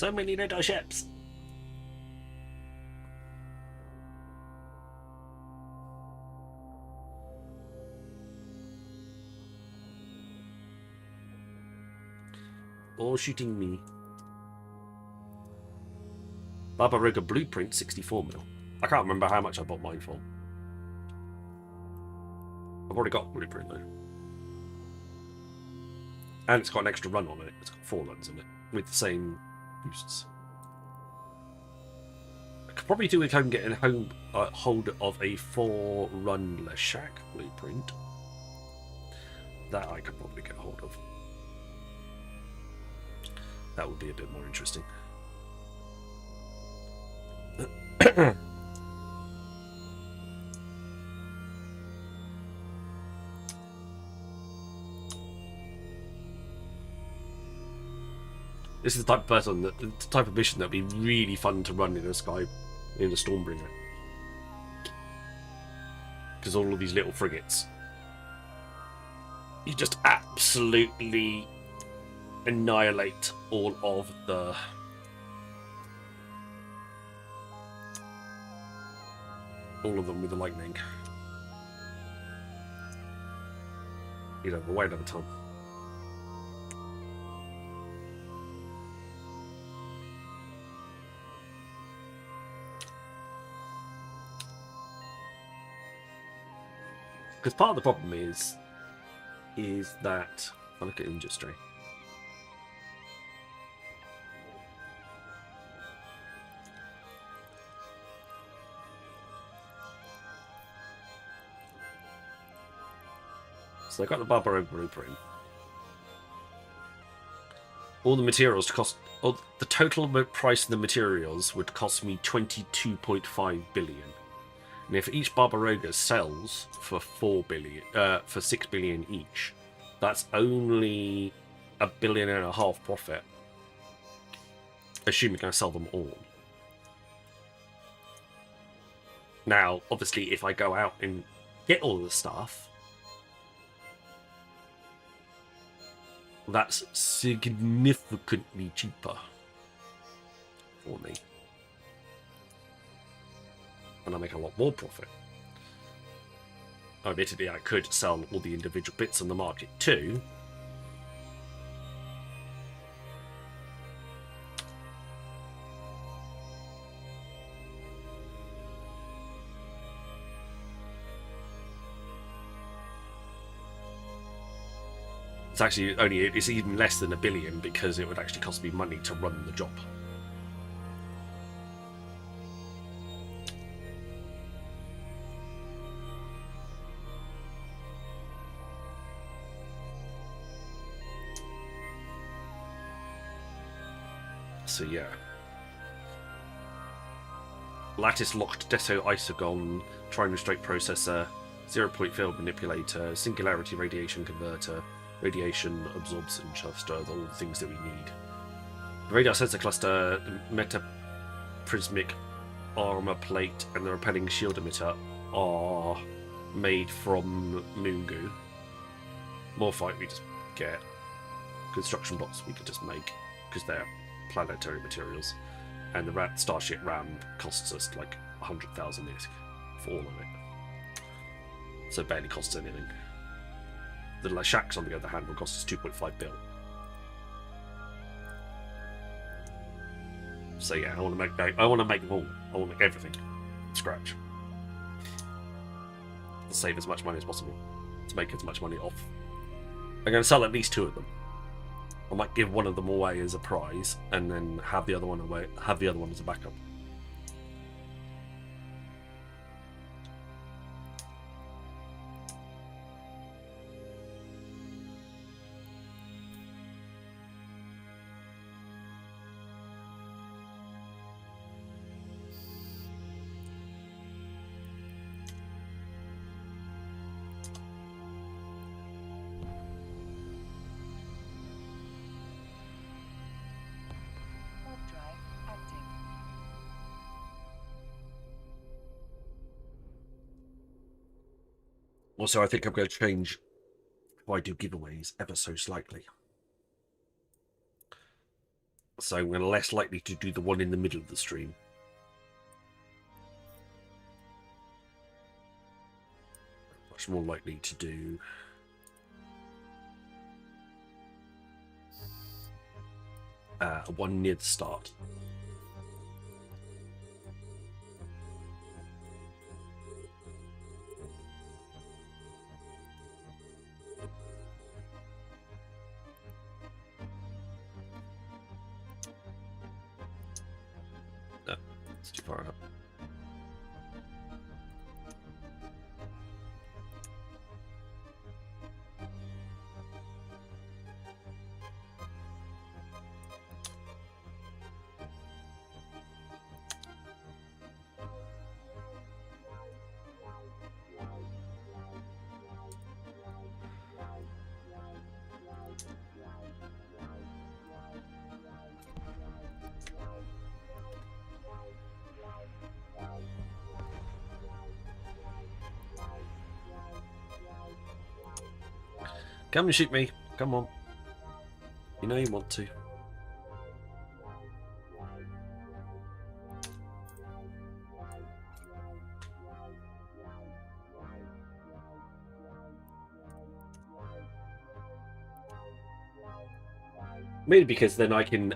B: little ships. or shooting me. Barbaroga Blueprint, 64 mil. I can't remember how much I bought mine for. I've already got Blueprint though. And it's got an extra run on it. It's got 4 runs in it, with the same boosts. I could probably do with home getting hold of a 4-run Leshak Blueprint. That I could probably get hold of. That would be a bit more interesting. This is the type of person the type of mission that'd be really fun to run in a Stormbringer. Because all of these little frigates, you just absolutely annihilate all of the them with the lightning. You know, way another time. Because part of the problem is that I look at industry. So I got the Barbaroga Blueprint. All the materials the total price of the materials would cost me 22.5 billion. And if each Barbaroga sells for 6 billion each, that's only $1.5 billion profit. Assuming I sell them all. Now, obviously, if I go out and get all the stuff, that's significantly cheaper for me. And I make a lot more profit. Admittedly, I could sell all the individual bits on the market too. It's even less than $1 billion because it would actually cost me money to run the job. So yeah. Lattice locked Deso Isogon, Trinal Straight Processor, 0-point field manipulator, singularity radiation converter, radiation absorption cluster, all the things that we need. The radar sensor cluster, the metaprismic armor plate, and the repelling shield emitter are made from Moongu. Morphite we just get. Construction blocks we can just make because they're planetary materials. And the Starship RAM costs us like 100,000 ISK for all of it. So it barely costs anything. The Leshaks, on the other hand, will cost us 2.5 bill. So yeah, I want to make them all. I want to make everything scratch. To save as much money as possible. To make as much money off. I'm going to sell at least 2 of them. I might give one of them away as a prize, and then have the other one away. Have the other one as a backup. Also, I think I'm going to change how I do giveaways ever so slightly. So I'm less likely to do the one in the middle of the stream. Much more likely to do one near the start. No, it's too far up. Come and shoot me. Come on. You know you want to. Mainly because then I can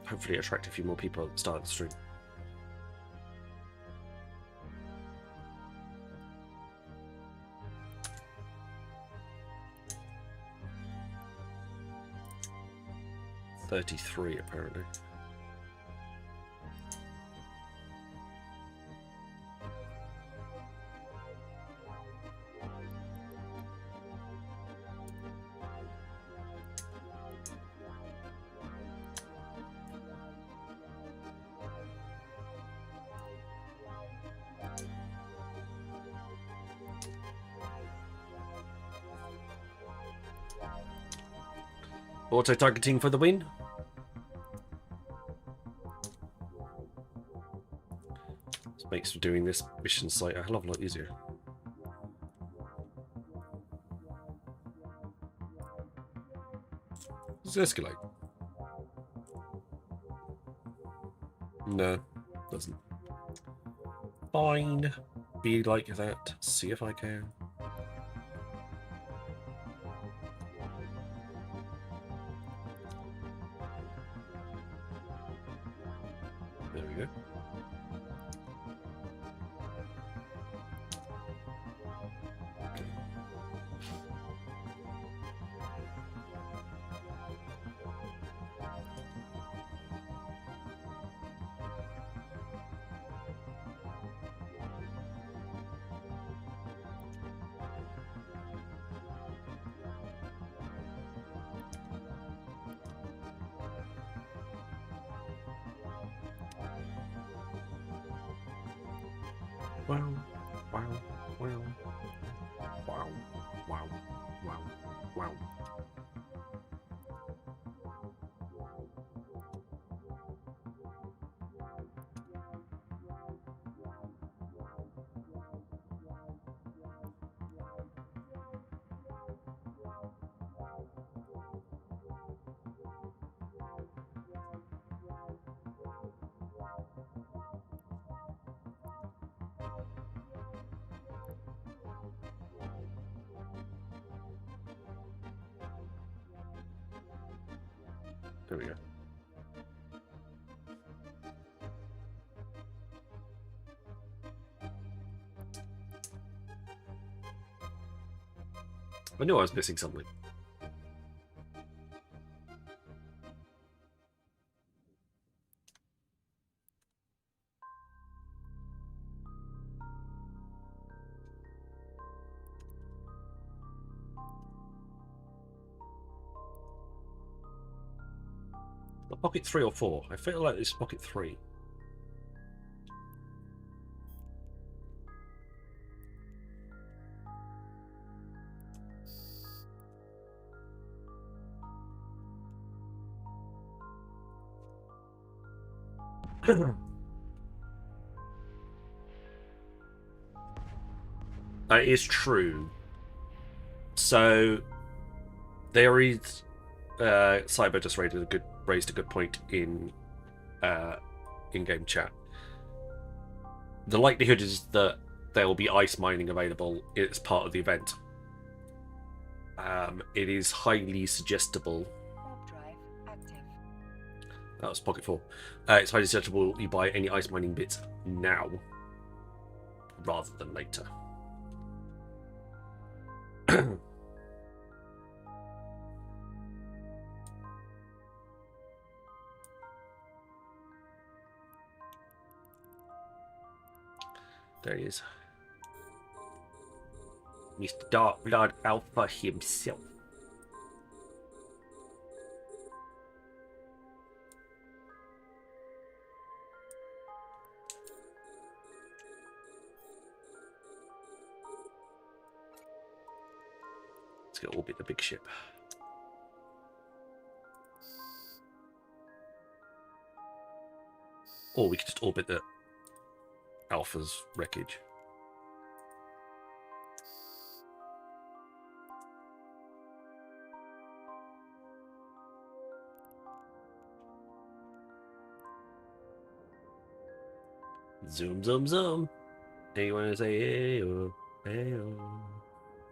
B: hopefully attract a few more people at the start of the stream. $33 apparently. Auto-targeting for the win. This makes doing this mission site a hell of a lot easier. Does it escalate? No, doesn't. Fine. Be like that. See if I can. There we go. Wow, wow, wow, wow, wow, wow, wow. There we go. I knew I was missing something. Pocket 3 or 4? I feel like it's pocket 3. That is true. So there is Cyber just raised a good point in in-game chat. The likelihood is that there will be ice mining available as part of the event. It is highly suggestible.
F: Warp drive active.
B: That was pocket 4. It's highly suggestible you buy any ice mining bits now rather than later. There he is. Mr. Dark Blood Alpha himself. Let's go orbit the big ship. Or we could just orbit the Alpha's wreckage. Zoom, zoom, zoom. Hey, you wanna say hey oh, hey oh.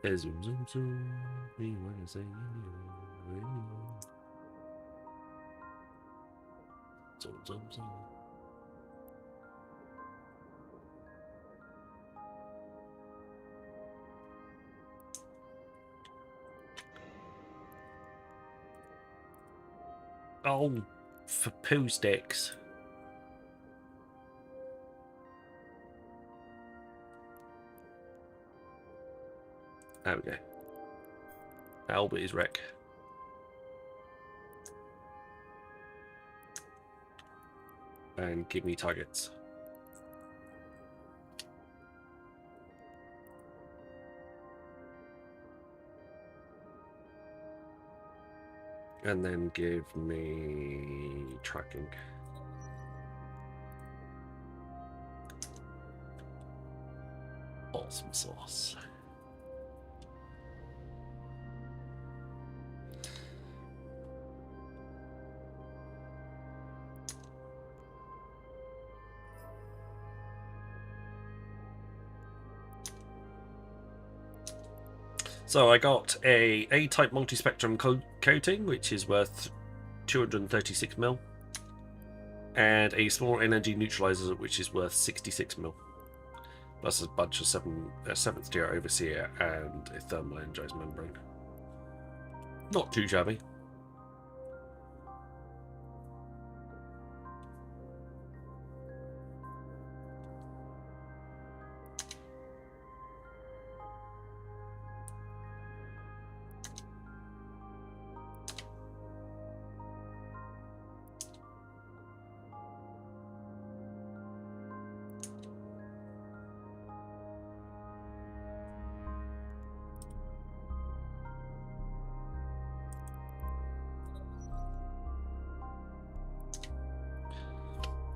B: Hey, zoom, zoom, zoom. Hey, you wanna say hey oh, hey oh. Zoom, zoom, zoom. Oh, for poo sticks. There we go. Albert is wreck. And give me targets. And then give me tracking. Awesome sauce. So I got a A-type multi-spectrum coating, which is worth 236 mil, and a small energy neutralizer, which is worth 66 mil, plus a bunch of 7th tier overseer and a thermal energized membrane. Not too shabby.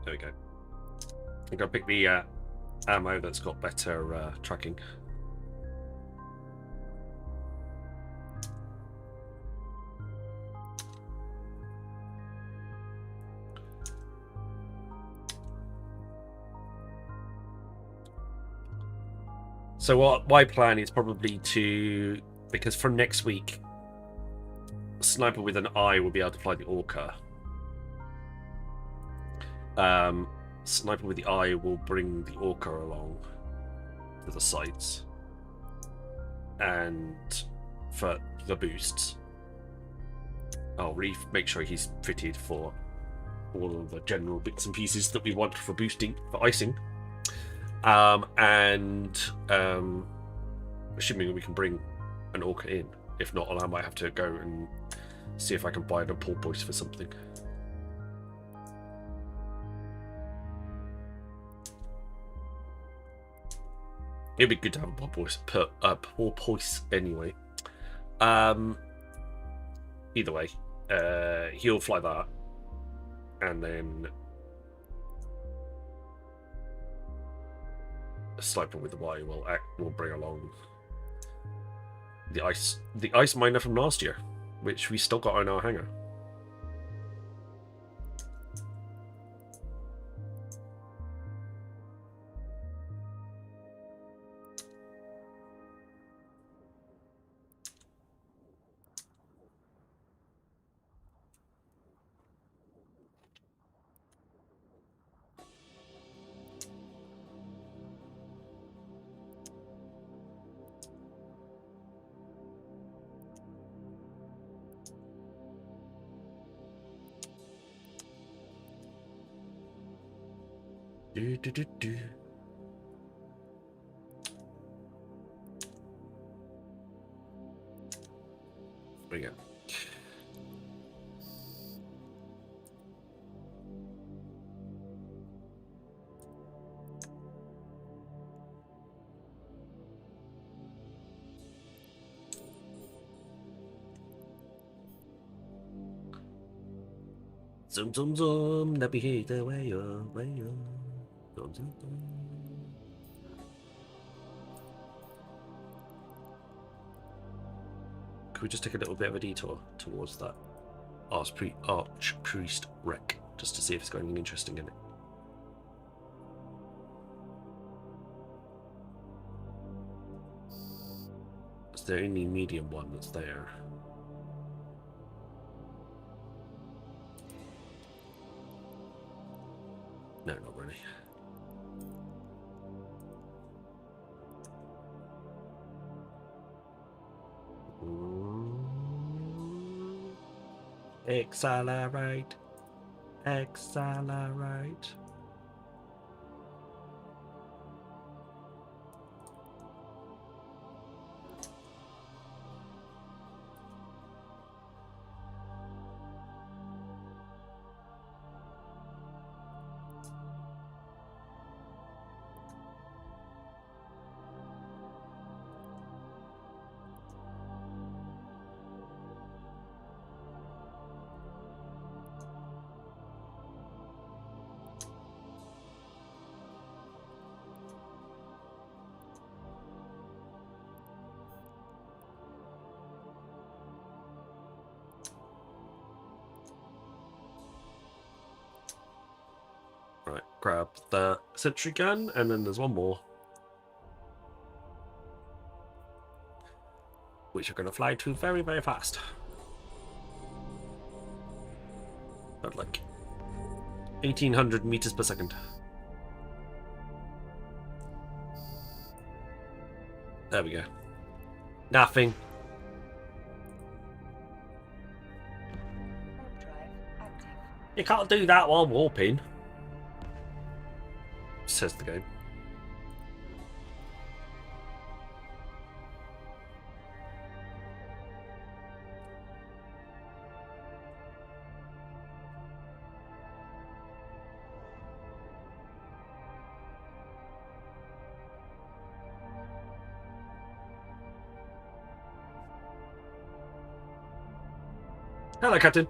B: There we go. I'm going to pick the ammo that's got better tracking. So what my plan is probably to, because from next week, Sniper with an eye will be able to fly the Orca. Sniper with the eye will bring the Orca along to the sites, and for the boosts, I'll make sure he's fitted for all of the general bits and pieces that we want for boosting, for icing, and assuming we can bring an Orca in. If not, I might have to go and see if I can buy a pool boys for something. It'd be good to have a porpoise anyway. Either way, he'll fly that, and then a Sniper with the Y will bring along the ice miner from last year, which we still got in our hangar. Do, do, do, do. There we go. Zoom, zoom, zoom. Navigator, where you are, where you are. Zoom, zoom, zoom. Could we just take a little bit of a detour towards that Archpriest wreck, just to see if it's got anything interesting in it? Is there any medium one that's there? No, not really. Accelerate. Accelerate. Right, grab that sentry gun, and then there's one more, which are going to fly to very, very fast. At like 1800 meters per second. There we go. Nothing.
F: Warp drive active.
B: You can't do that while warping, says the game. Hello, Captain.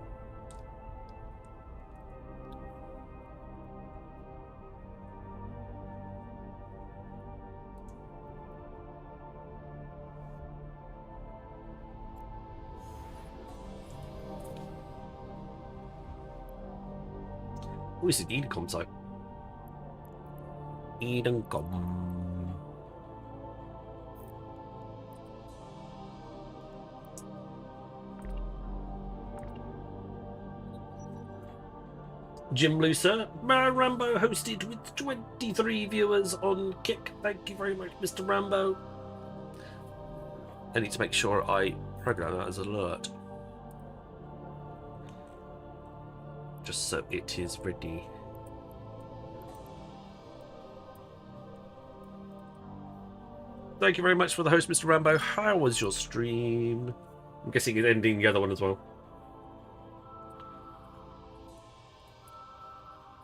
B: Oh, it's an Edencom site. Edencom. Jim Looser, Rambo hosted with 23 viewers on Kick. Thank you very much, Mr. Rambo. I need to make sure I program that as an alert, just so it is ready. Thank you very much for the host, Mr. Rambo. How was your stream? I'm guessing it's ending the other one as well.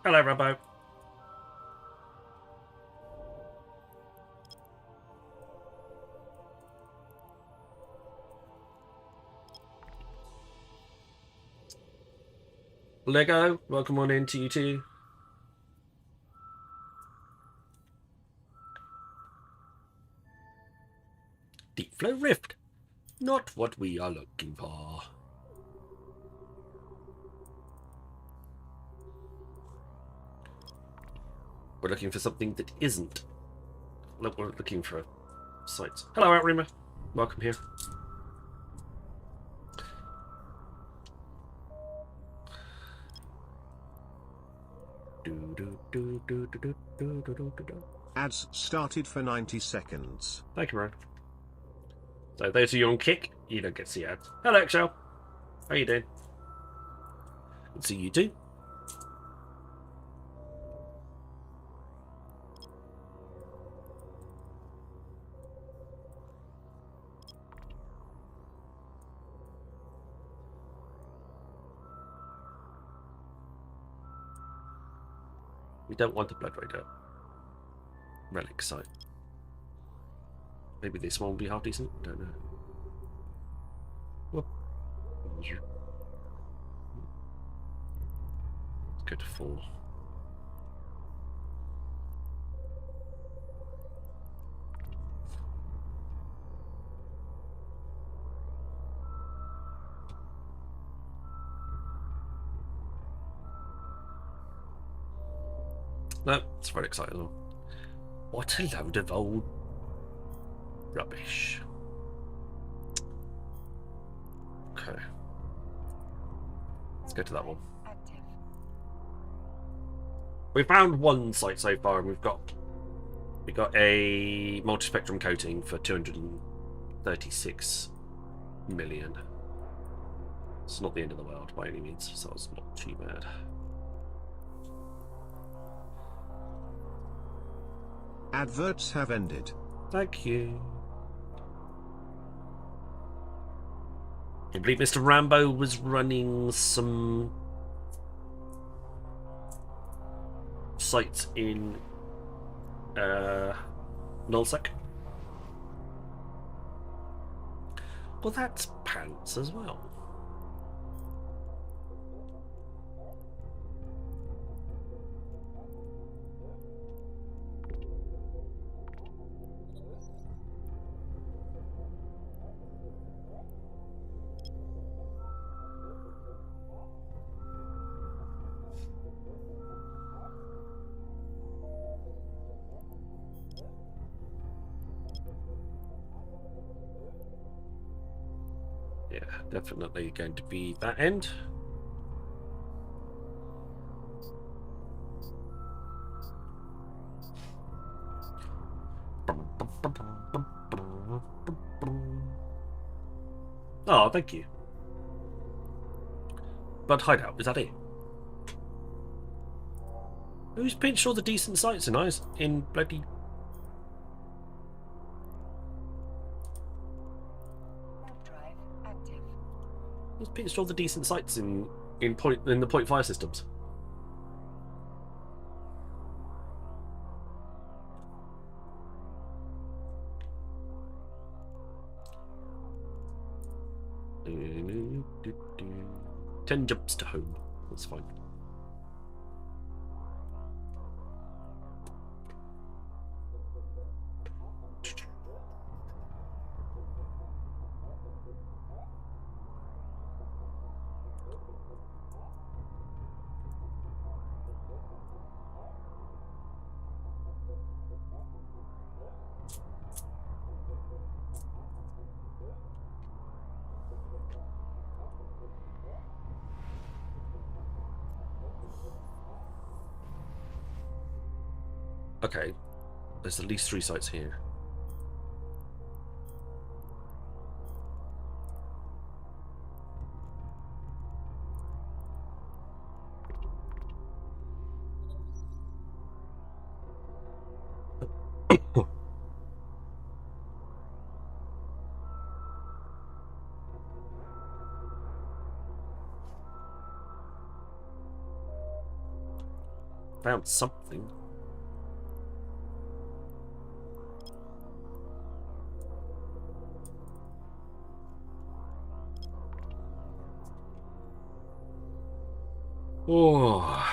B: Hello, Rambo. Lego, welcome on in to you too. Deep Flow Rift. Not what we are looking for. We're looking for something that isn't. Look, we're looking for sites. Hello, Outrima. Welcome here.
A: Ads started for 90 seconds.
B: Thank you, Ryan. So those of you on Kick, you don't get to see ads. Hello, Excel. How you doing? Good to see you too. We don't want a Blood Raider relic site. Maybe this one will be half decent. Don't know. Whoop. Let's go to 4. No, it's very exciting. What a load of old rubbish. Okay. Let's go to that one.
F: Active.
B: We found one site so far, and we got a multispectrum coating for 236 million. It's not the end of the world by any means, so it's not too bad.
A: Adverts have ended.
B: Thank you. I believe Mr. Rambo was running some sites in Nullsec. Well, that's pants as well. Yeah, definitely going to be that end. Oh, thank you. But hideout, is that it? Who's pinched all the decent sites in bloody...
F: Warp drive active.
B: Who's pinched all the decent sites in the point fire systems? Ten jumps to home. That's fine. Okay, there's at least 3 sites here. Found something. Oh,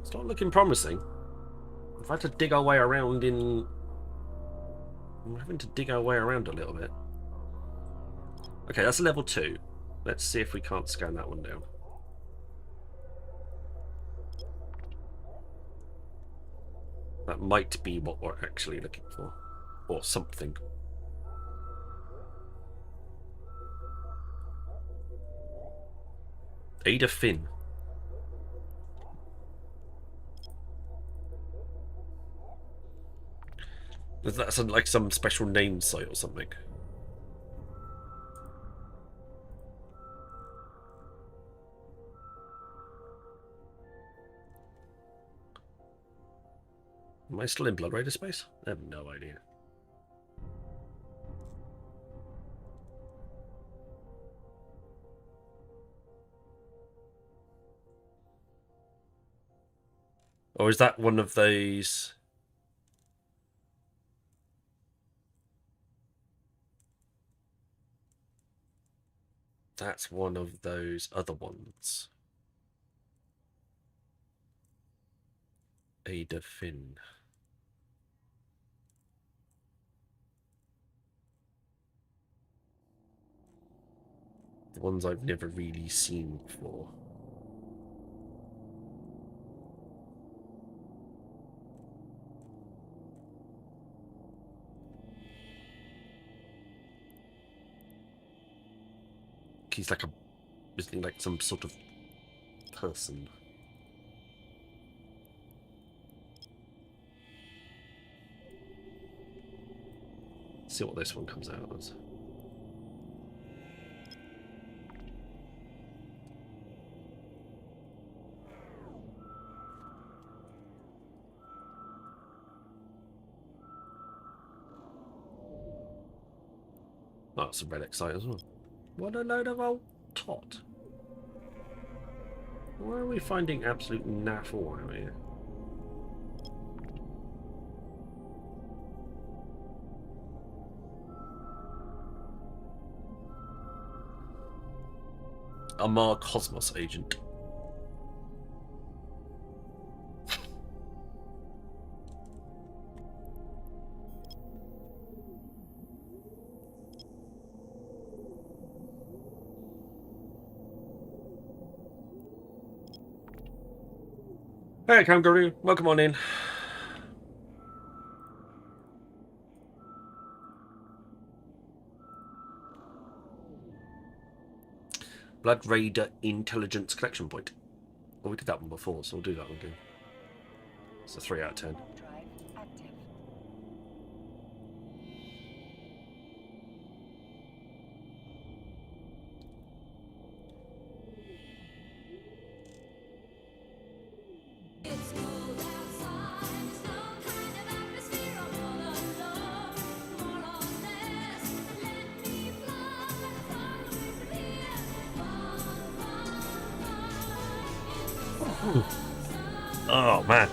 B: it's not looking promising. We've had to dig our way around in... We're having to dig our way around a little bit. Okay, that's level 2. Let's see if we can't scan that one down. That might be what we're actually looking for. Or something. Ada Finn. Is that like some special name site or something? Am I still in Blood Raider space? I have no idea. Or is that one of those? That's one of those other ones. Ada Finn. The ones I've never really seen before. He's like isn't he like some sort of person? Let's see what this one comes out as. Oh, it's a relic site as well. What a load of old tot. Why are we finding absolute naff all out here? Amar Cosmos agent. Hey, Kangaroo, welcome on in. Blood Raider Intelligence Collection Point. Oh, we did that one before, so we'll do that one again. It's a 3 out of 10.
F: Drive active.
B: Oh, man.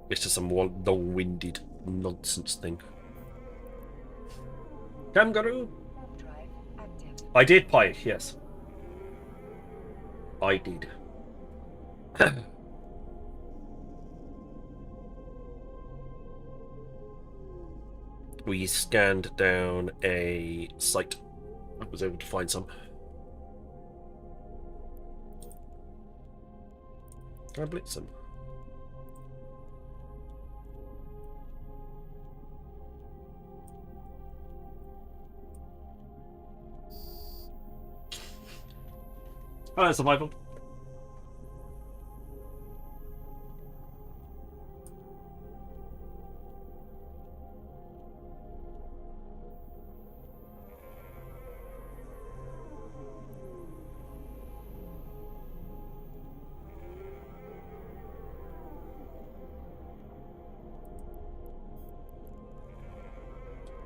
B: It's just some long-winded nonsense thing. Kangaroo!
F: Drive active.
B: I did buy it, yes. I did. We scanned down a site. I was able to find some. Can I blitz them? Hello, survival.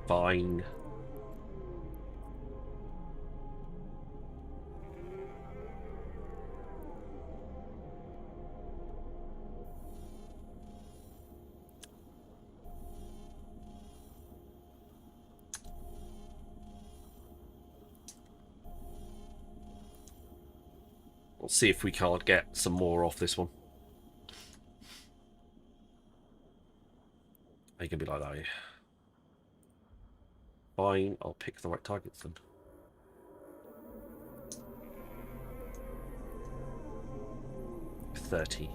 B: Fine. We'll see if we can't get some more off this one. Are you gonna be like that? Fine, I'll pick the right targets then. $30.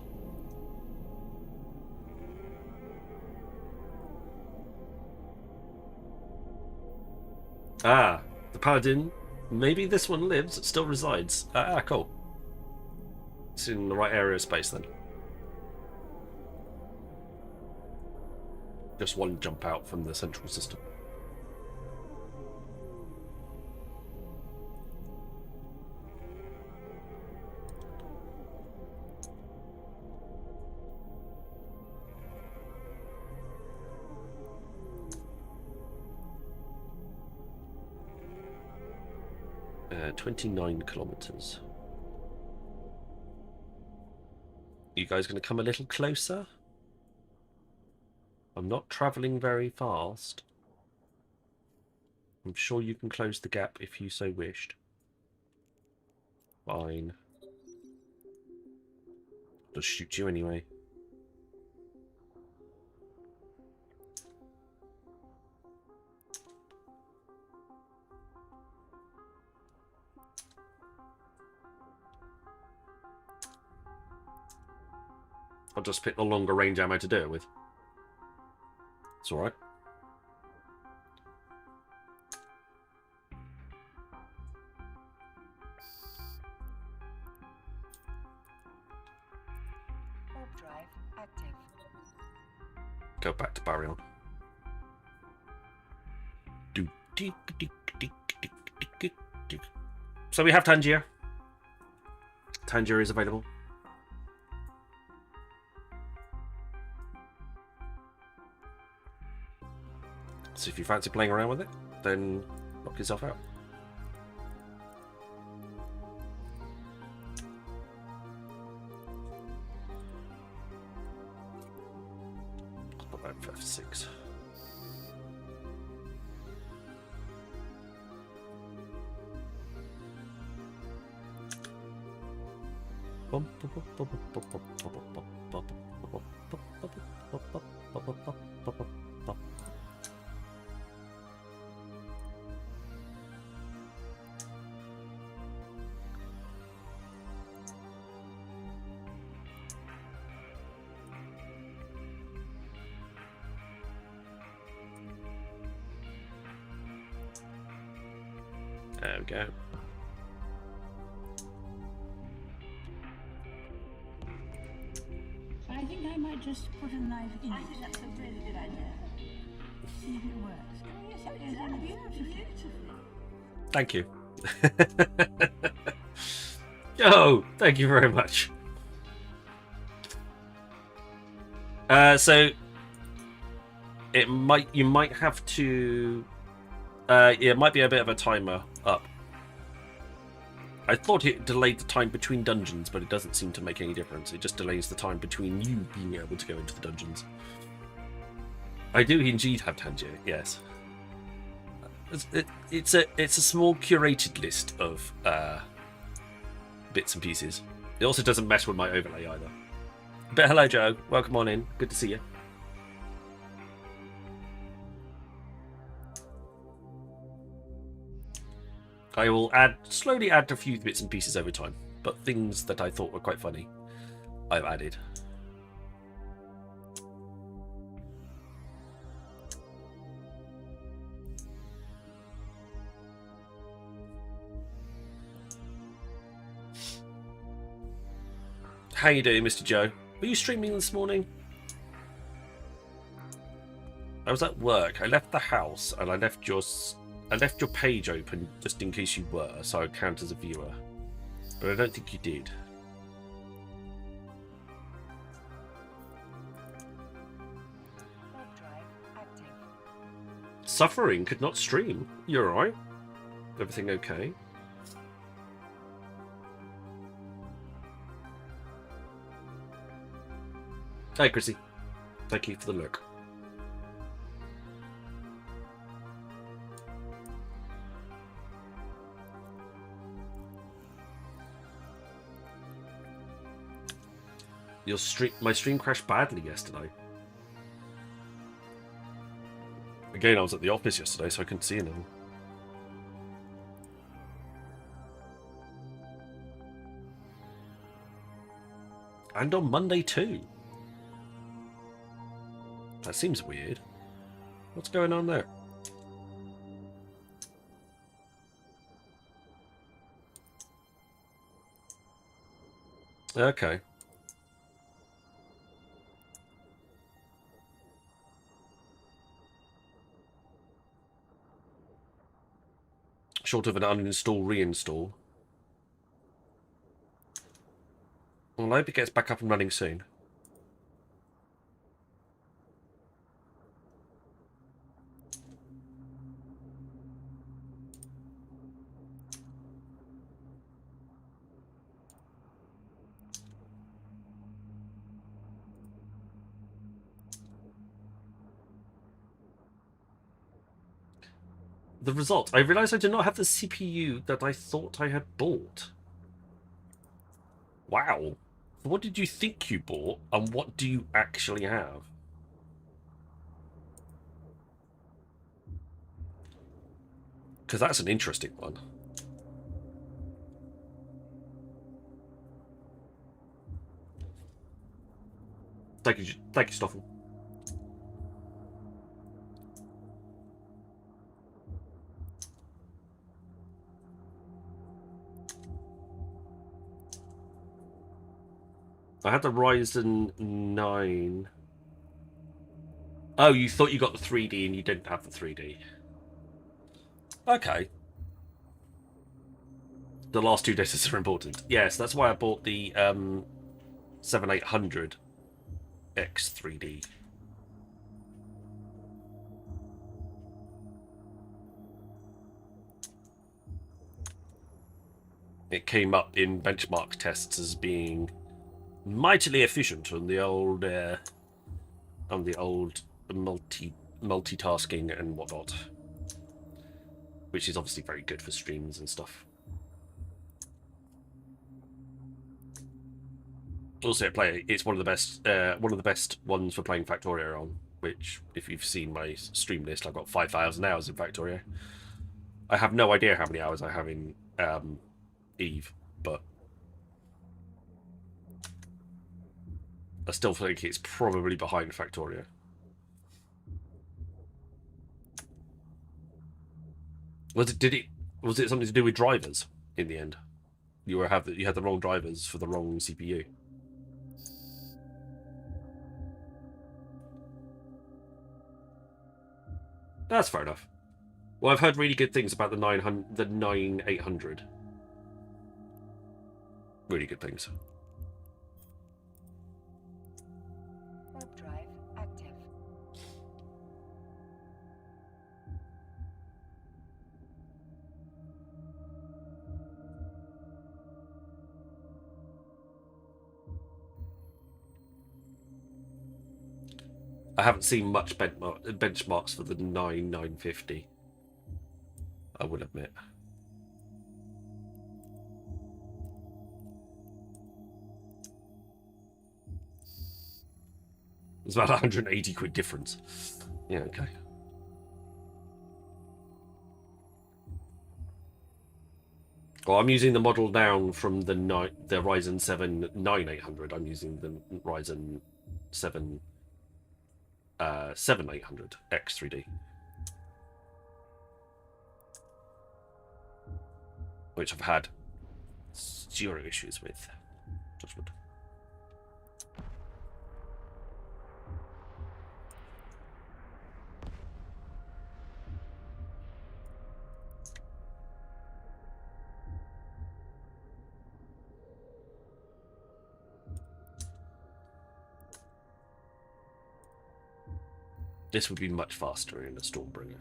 B: Ah, the paladin. Maybe this one lives, it still resides. Ah, cool. It's in the right area of space then. Just one jump out from the central system. 29 kilometers. You guys going to come a little closer? I'm not traveling very fast. I'm sure you can close the gap if you so wished. Fine. I'll shoot you anyway. I'll just pick the longer range ammo to do it with. It's alright.
F: Orb drive active.
B: Go back to Baryon. So we have Tangier. Tangier is available. So if you fancy playing around with it, then knock yourself out. Put that for F6. There we go.
G: I think I might just put a knife in. I think that's a really good idea. See if it works. Oh, yes, it is. Beautiful.
B: Thank you. Oh, thank you very much. So you might have to. It might be a bit of a timer up. I thought it delayed the time between dungeons, but it doesn't seem to make any difference. It just delays the time between you being able to go into the dungeons. I do indeed have Tangier, yes. It's a small curated list of bits and pieces. It also doesn't mess with my overlay either. But hello, Joe. Welcome on in. Good to see you. I will slowly add a few bits and pieces over time, but things that I thought were quite funny, I've added. How you doing, Mr. Joe? Were you streaming this morning? I was at work. I left the house and I left your page open just in case you were, so I'd count as a viewer. But I don't think you did.
F: Orb drive active.
B: Suffering could not stream. You're alright? Everything okay? Hey, Chrissy. Thank you for the look. My stream crashed badly yesterday. Again, I was at the office yesterday, so I couldn't see anything. And on Monday too. That seems weird. What's going on there? Okay. Short of an uninstall, reinstall. Well, I hope it gets back up and running soon. The result. I realized I did not have the CPU that I thought I had bought. Wow. What did you think you bought, and what do you actually have? Because that's an interesting one. Thank you, Stoffel. I had the Ryzen 9. Oh, you thought you got the 3D and you didn't have the 3D. Okay. The last two discs are important. Yes, that's why I bought the 7800 X3D. It came up in benchmark tests as being mightily efficient on the old multitasking and whatnot, which is obviously very good for streams and stuff. Also, it's one of the best ones for playing Factorio on. Which, if you've seen my stream list, I've got 5,000 hours in Factorio. I have no idea how many hours I have in Eve, but I still think it's probably behind Factorio. Was it something to do with drivers in the end? You had the wrong drivers for the wrong CPU. That's fair enough. Well, I've heard really good things about the 9800. Really good things.
F: Warp drive active.
B: I haven't seen much benchmarks for the 950. I will admit. It's about 180 quid difference. Yeah, okay. Well, I'm using the model down from the Ryzen 7 9800. I'm using the Ryzen 7 7800 X3D. Which I've had zero issues with. Judgment. This would be much faster in a Stormbringer.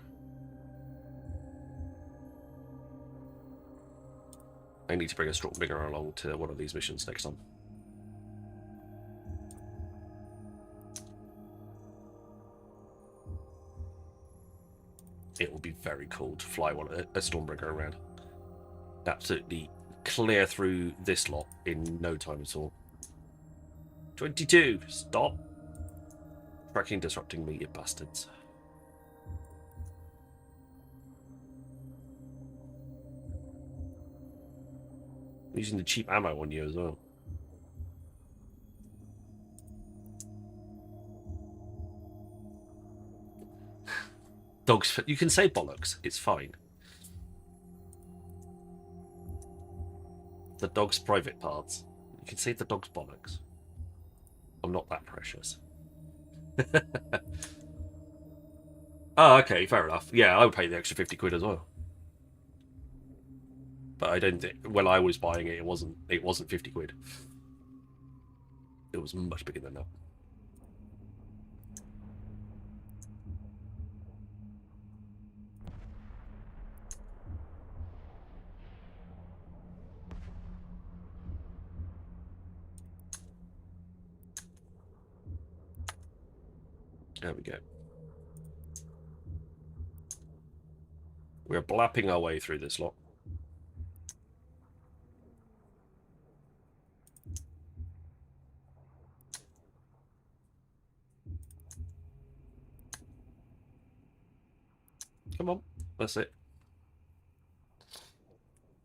B: I need to bring a Stormbringer along to one of these missions next time. It will be very cool to fly a Stormbringer around. Absolutely clear through this lot in no time at all. 22! Stop! Tracking disrupting me, you bastards. I'm using the cheap ammo on you as well. Dogs, you can say bollocks, it's fine. The dog's private parts. You can say the dog's bollocks. I'm not that precious. Oh, okay, fair enough. Yeah, I would pay the extra 50 quid as well. But I don't think when I was buying it, it wasn't 50 quid. It was much bigger than that. There we go. We're blapping our way through this lot. Come on, that's it.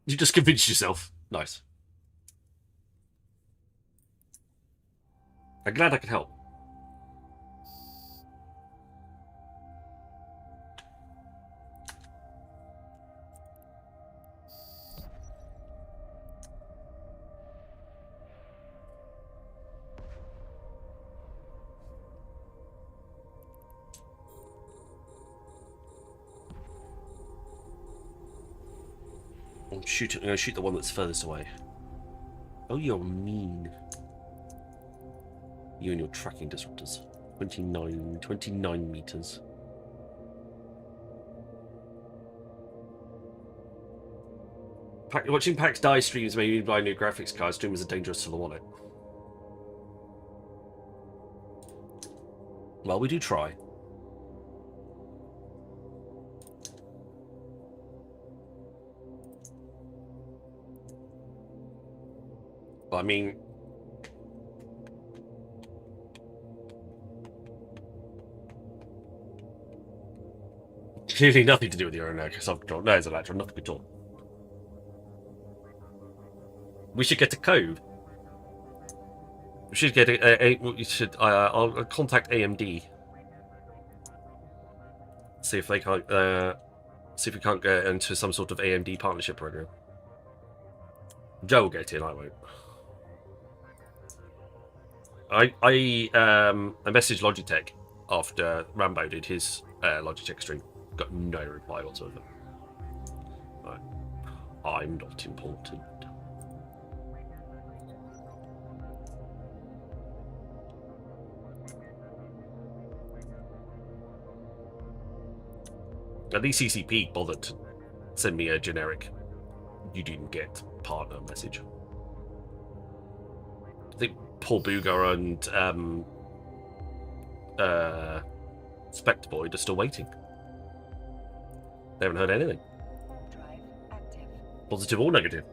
B: You just convinced yourself. Nice. I'm glad I could help. I'm gonna shoot the one that's furthest away. Oh, you're mean. You and your tracking disruptors. 29 meters. Watching Pax die streams made me buy new graphics card. Streamers are dangerous to the wallet. Well, we do try. But I mean, clearly nothing to do with your own self-control. No, it's Electro, nothing at all. We should get a code. We should get we should. I'll contact AMD. See if they can't. See if we can't get into some sort of AMD partnership program. Joe will get in. I won't. I messaged Logitech after Rambo did his Logitech stream. Got no reply whatsoever. Right. I'm not important. At least CCP bothered to send me a generic "you didn't get" partner message. I think Paul Booger and Specteboy are still waiting. They haven't heard anything.
F: Drive active.
B: Positive or negative.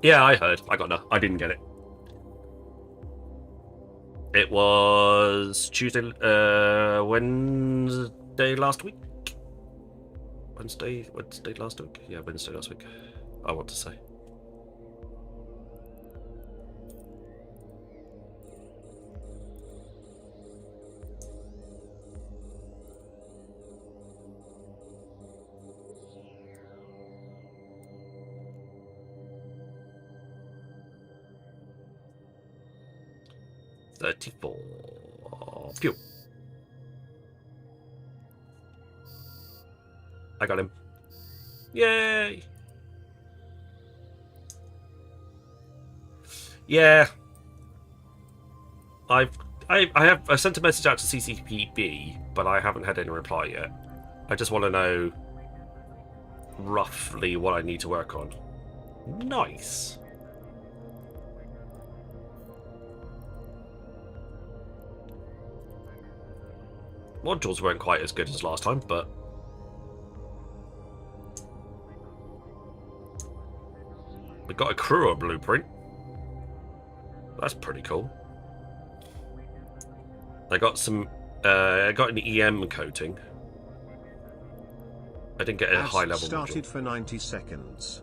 B: Yeah, I heard. I got no. I didn't get it. It was Tuesday, Wednesday last week. Wednesday last week. Yeah, Wednesday last week. I want to say. Pew. I got him. Yay! Yeah. I sent a message out to CCPB, but I haven't had any reply yet. I just want to know roughly what I need to work on. Nice. Modules weren't quite as good as last time, but we got a Crewer blueprint. That's pretty cool. I got some. I got an EM coating. I didn't get a high level.
A: Started for 90 seconds.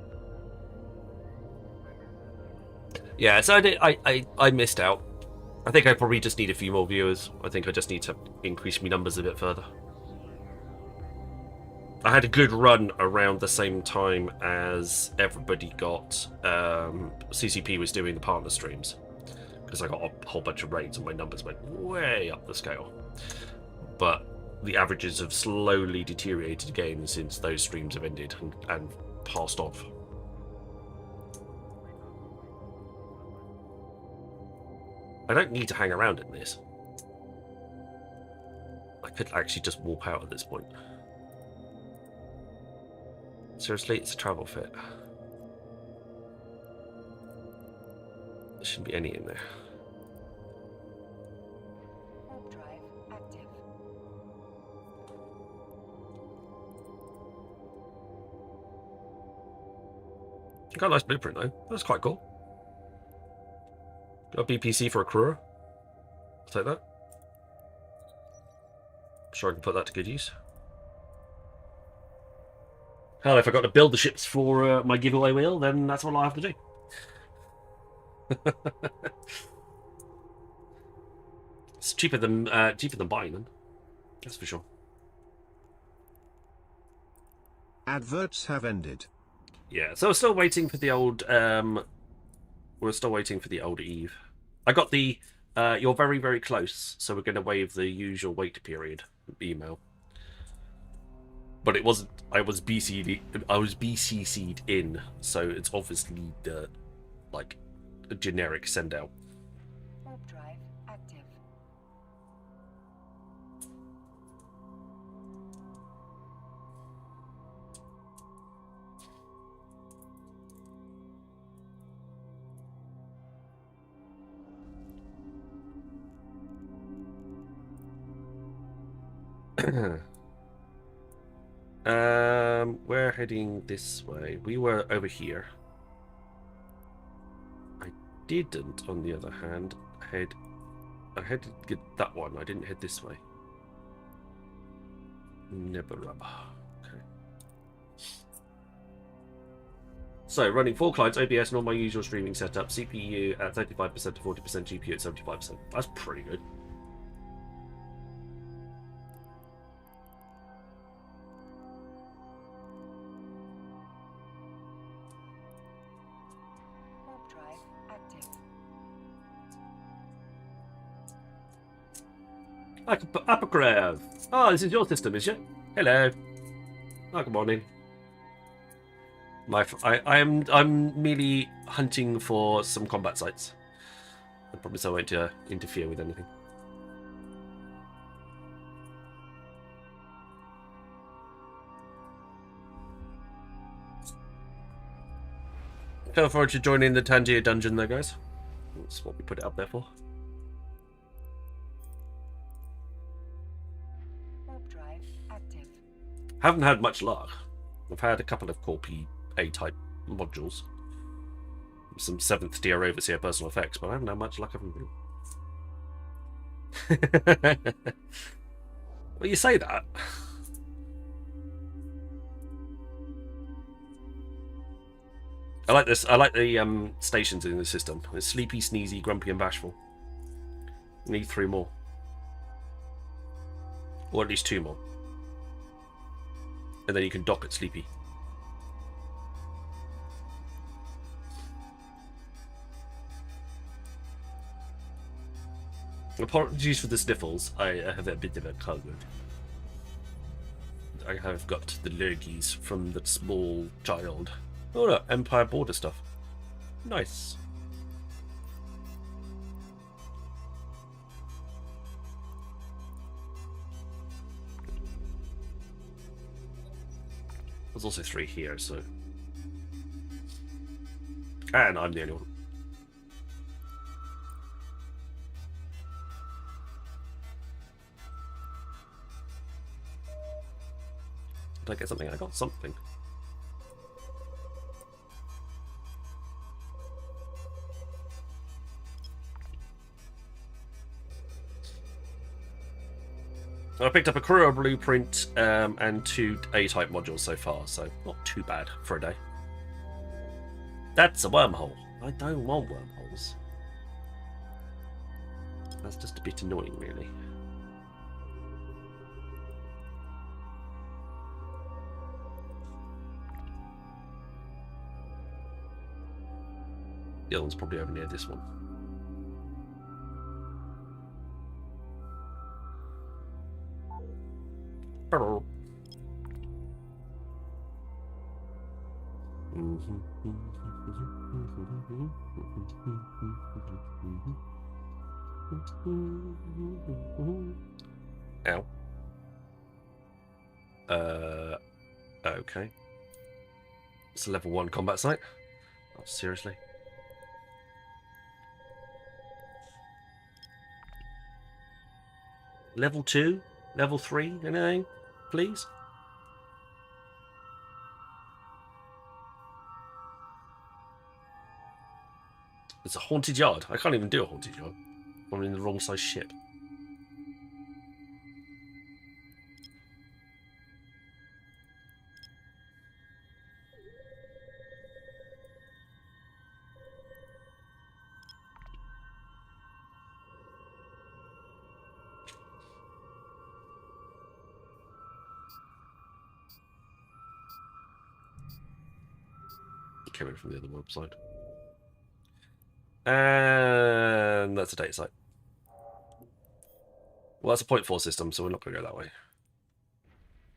B: Yeah, so I missed out. I think I probably just need a few more viewers. I think I just need to increase my numbers a bit further. I had a good run around the same time as everybody got. CCP was doing the partner streams because I got a whole bunch of raids and my numbers went way up the scale. But the averages have slowly deteriorated again since those streams have ended and passed off. I don't need to hang around in this. I could actually just warp out at this point. Seriously, it's a travel fit. There shouldn't be any in there.
F: Warp drive active.
B: Got a nice blueprint though. That's quite cool. Got a BPC for a crew. I'll take that. I'm sure I can put that to good use. Hell, if I got to build the ships for my giveaway wheel, then that's what I'll have to do. It's cheaper than buying them. That's for sure.
A: Adverts have ended.
B: Yeah, so we're still waiting for the old. We're still waiting for the old Eve. I got the. You're very, very close, so we're going to waive the usual wait period email. But it wasn't. I was BCC'd in, so it's obviously like a generic send out.
F: Warp drive active.
B: We're heading this way. We were over here. I didn't, on the other hand, I headed that one. I didn't head this way. Never rubber. Okay. So, running 4 clients, OBS, and all my usual streaming setup. CPU at 35% to 40%, GPU at 75%. That's pretty good.
F: Warp drive active.
B: Apocrev. Oh, this is your system, is it? Hello. Oh, good morning. I'm merely hunting for some combat sites. I promise I won't interfere with anything. Feel forward to joining the Tangier dungeon there, guys. That's what we put it up there for.
F: Warp drive active.
B: Haven't had much luck. I've had a couple of Corp A-type modules. Some 7th tier overseer personal effects, but I haven't had much luck of them. Well, you say that. I like this. I like the stations in the system. It's sleepy, sneezy, grumpy, and bashful. Need 3 more. Or at least 2 more. And then you can dock at sleepy. Apologies for the sniffles. I have a bit of a cold. I have got the lurgies from the small child. Oh look, Empire border stuff. Nice. There's also 3 here, so... And I'm the only one. Did I get something? I got something. I picked up a Crew blueprint and 2 A-type modules so far, so not too bad for a day. That's a wormhole. I don't want wormholes. That's just a bit annoying, really. The other one's probably over near this one. Ow. Okay. It's a level 1 combat site. Oh, seriously? Level 2? Level 3? Anything? Please? It's a haunted yard. I can't even do a haunted yard. I'm in the wrong size ship. Came in from the other website. And that's a data site. Well, that's a point 4 system, so we're not going to go that way.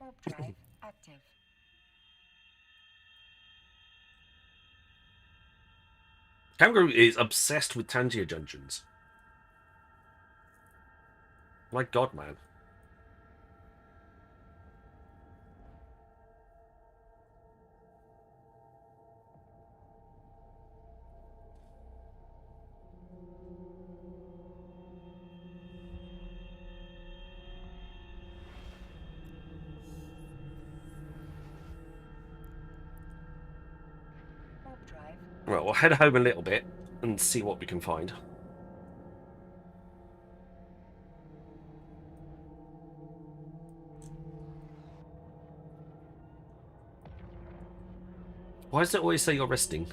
F: Warp drive active.
B: Kangaroo is obsessed with Tangier dungeons. My god, man.
F: Warp drive.
B: Right, we'll head home a little bit and see what we can find. Why does it always say you're resting?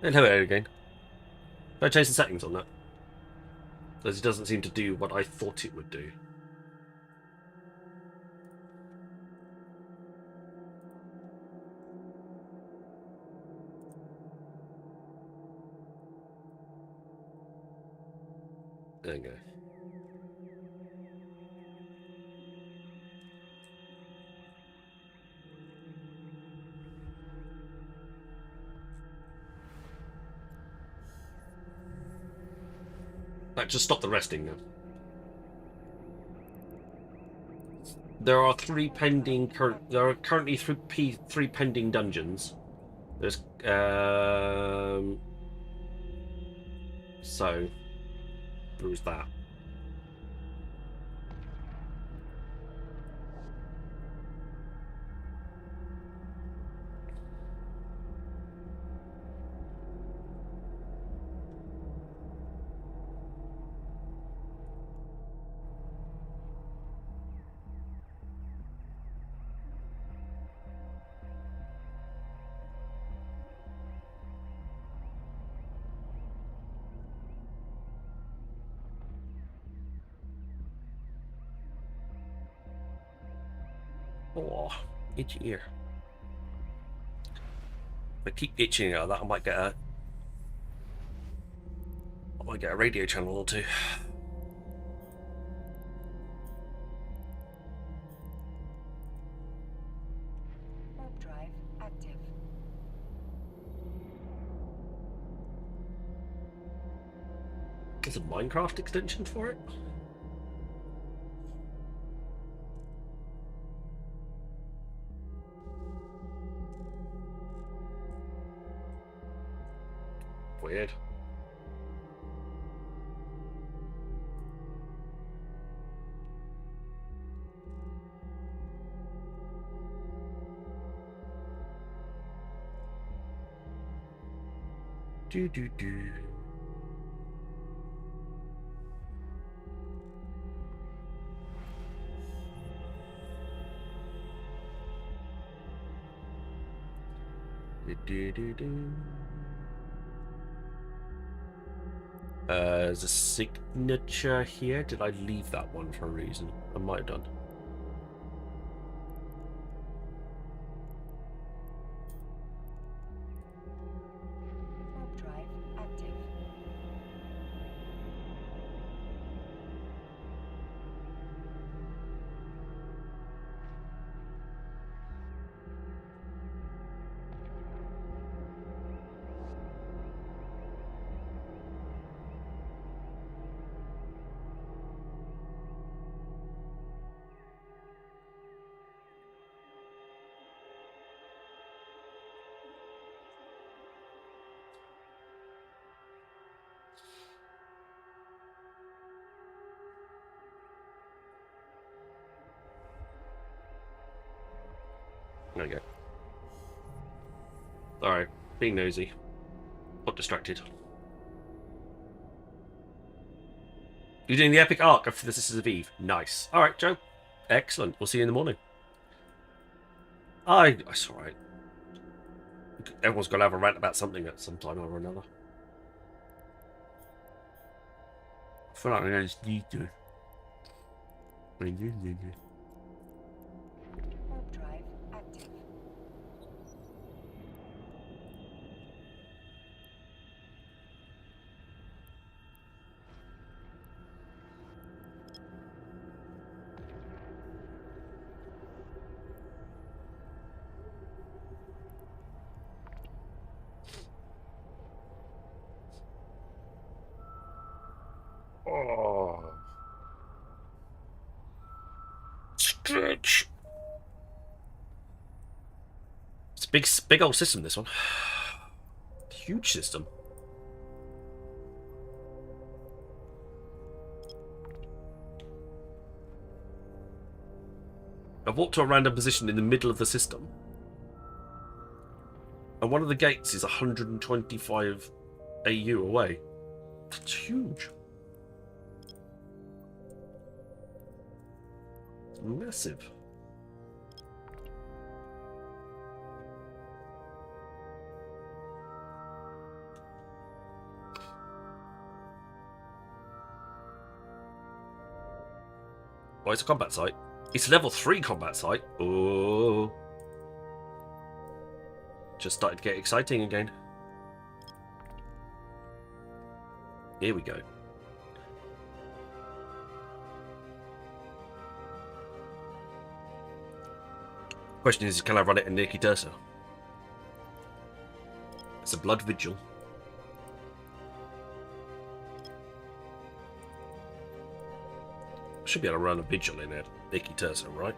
B: And hello again. Did I change the settings on that? As it doesn't seem to do what I thought it would do. There you go. Right, just stop the resting now. There are three pending. There are currently three pending dungeons. There's so there's that. Oh, itchy ear. If I keep itching out of that, I might get a radio channel or two.
F: Warp drive active.
B: There's a Minecraft extension for it. Weird. Do do do. Do do do do. There's a signature here. Did I leave that one for a reason? I might have done.
F: Warp drive active.
B: There we go. Sorry, being nosy. Got distracted. You're doing the epic arc of the Sisters of Eve. Nice. Alright, Joe. Excellent. We'll see you in the morning. That's alright. Everyone's got to have a rant about something at some time or another. I feel like I just need to.
F: Warp drive active.
B: Oh. Stretch. It's a big old system, this one. Huge system. I've walked to a random position in the middle of the system. And one of the gates is 125 AU away. That's huge. Massive. Oh, it's a combat site. It's a level 3 combat site. Oh. Just started to get exciting again. Here we go. Question is, can I run it in Nikki Dursa? It's a blood vigil. Should be able to run a vigil in it, Nikki Dursa, right?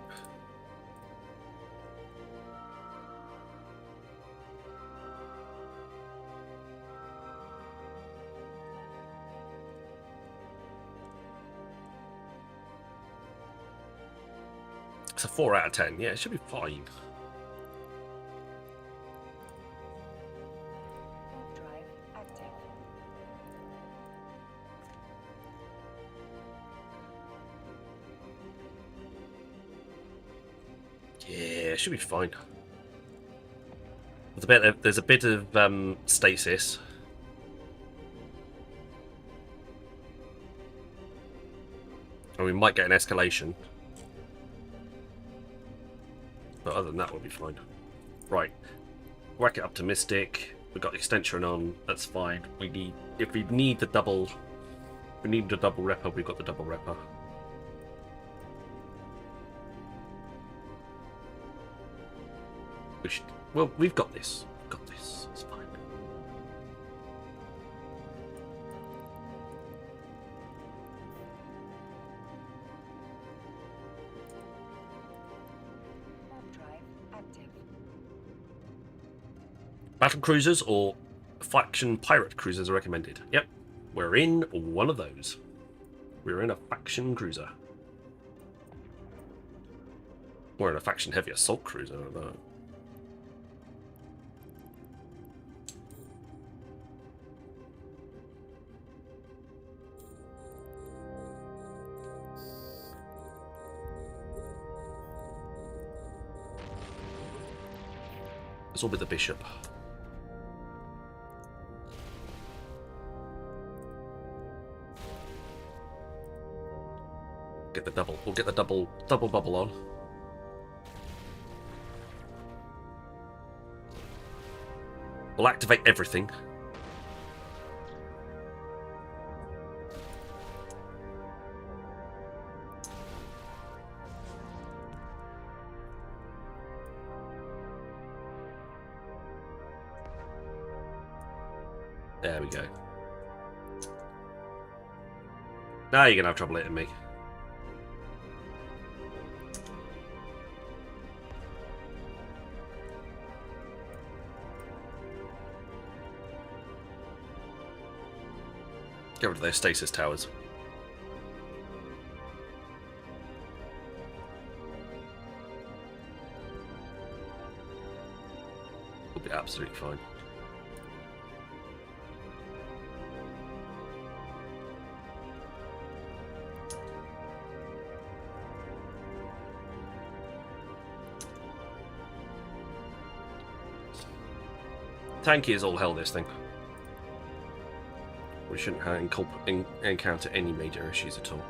B: It's a 4 out of 10. Yeah, it should be fine.
F: Warp drive active.
B: Yeah, it should be fine. There's a bit of stasis. And we might get an escalation. But other than that, we'll be fine. Right. Whack it up to Mystic. We've got extension on. That's fine. If we need the double repper, we've got the double repper. Well, we've got this. We've got this. It's fine.
F: Warp drive active.
B: Battle cruisers or faction pirate cruisers are recommended. Yep, we're in one of those. We're in a faction cruiser. We're in a faction heavy assault cruiser. I don't know. It's all with the bishop. Get the double. We'll get the double bubble on. We'll activate everything. There we go. Now you're gonna have trouble hitting me. Get rid of those stasis towers. absolutely fine. Tanky is all hell, this thing. We shouldn't encounter any major issues at all.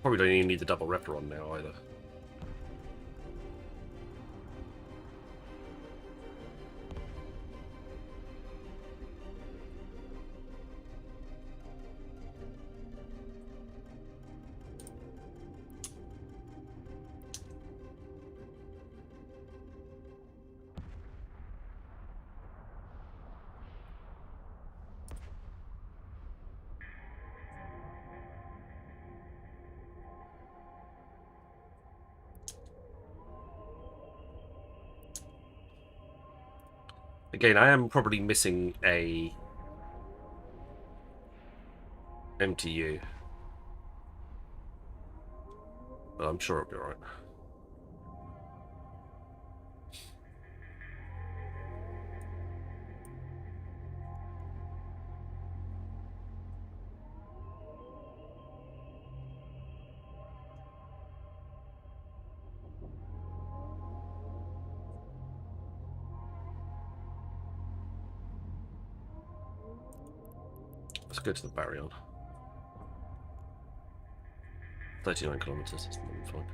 B: Probably don't even need the double repper on now either. Again, I am probably missing a MTU, but I'm sure it'll be alright. Let's go to the Baryon. 39 kilometers, it's more than fine.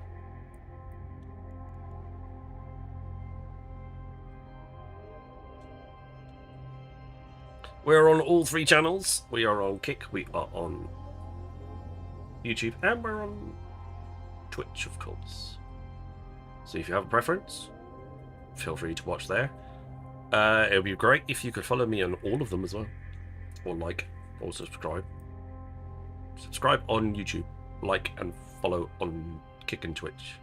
B: We're on all 3 channels. We are on Kick, we are on YouTube, and we're on Twitch, of course. So if you have a preference, feel free to watch there. It would be great if you could follow me on all of them as well. Or like, or subscribe. Subscribe on YouTube, like and follow on Kick and Twitch.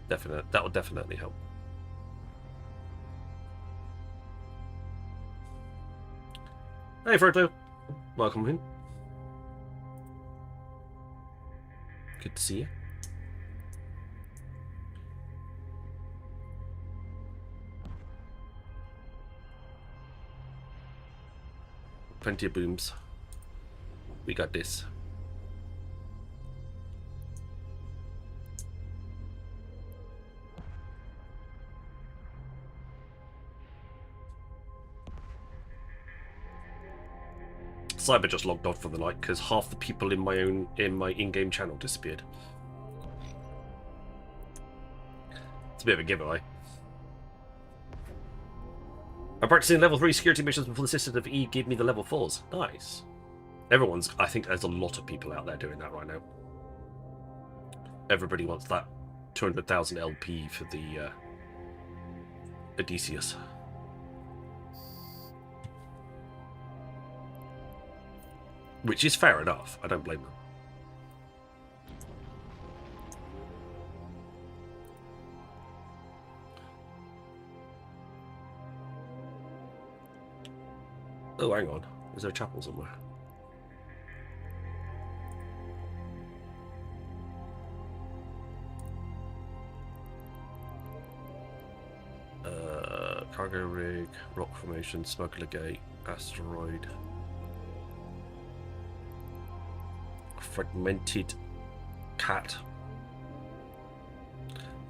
B: That would definitely help. Hey Frodo, welcome in. Good to see you. Plenty of booms. We got this. Cyber just logged off for the night because half the people in my in-game channel disappeared. It's a bit of a giveaway. I'm practicing level 3 security missions before the Sisters of E give me the level 4s. Nice. I think there's a lot of people out there doing that right now. Everybody wants that 200,000 LP for the Odysseus. Which is fair enough. I don't blame them. Oh, hang on. Is there a chapel somewhere? Cargo rig, rock formation, smuggler gate, asteroid. Fragmented cat.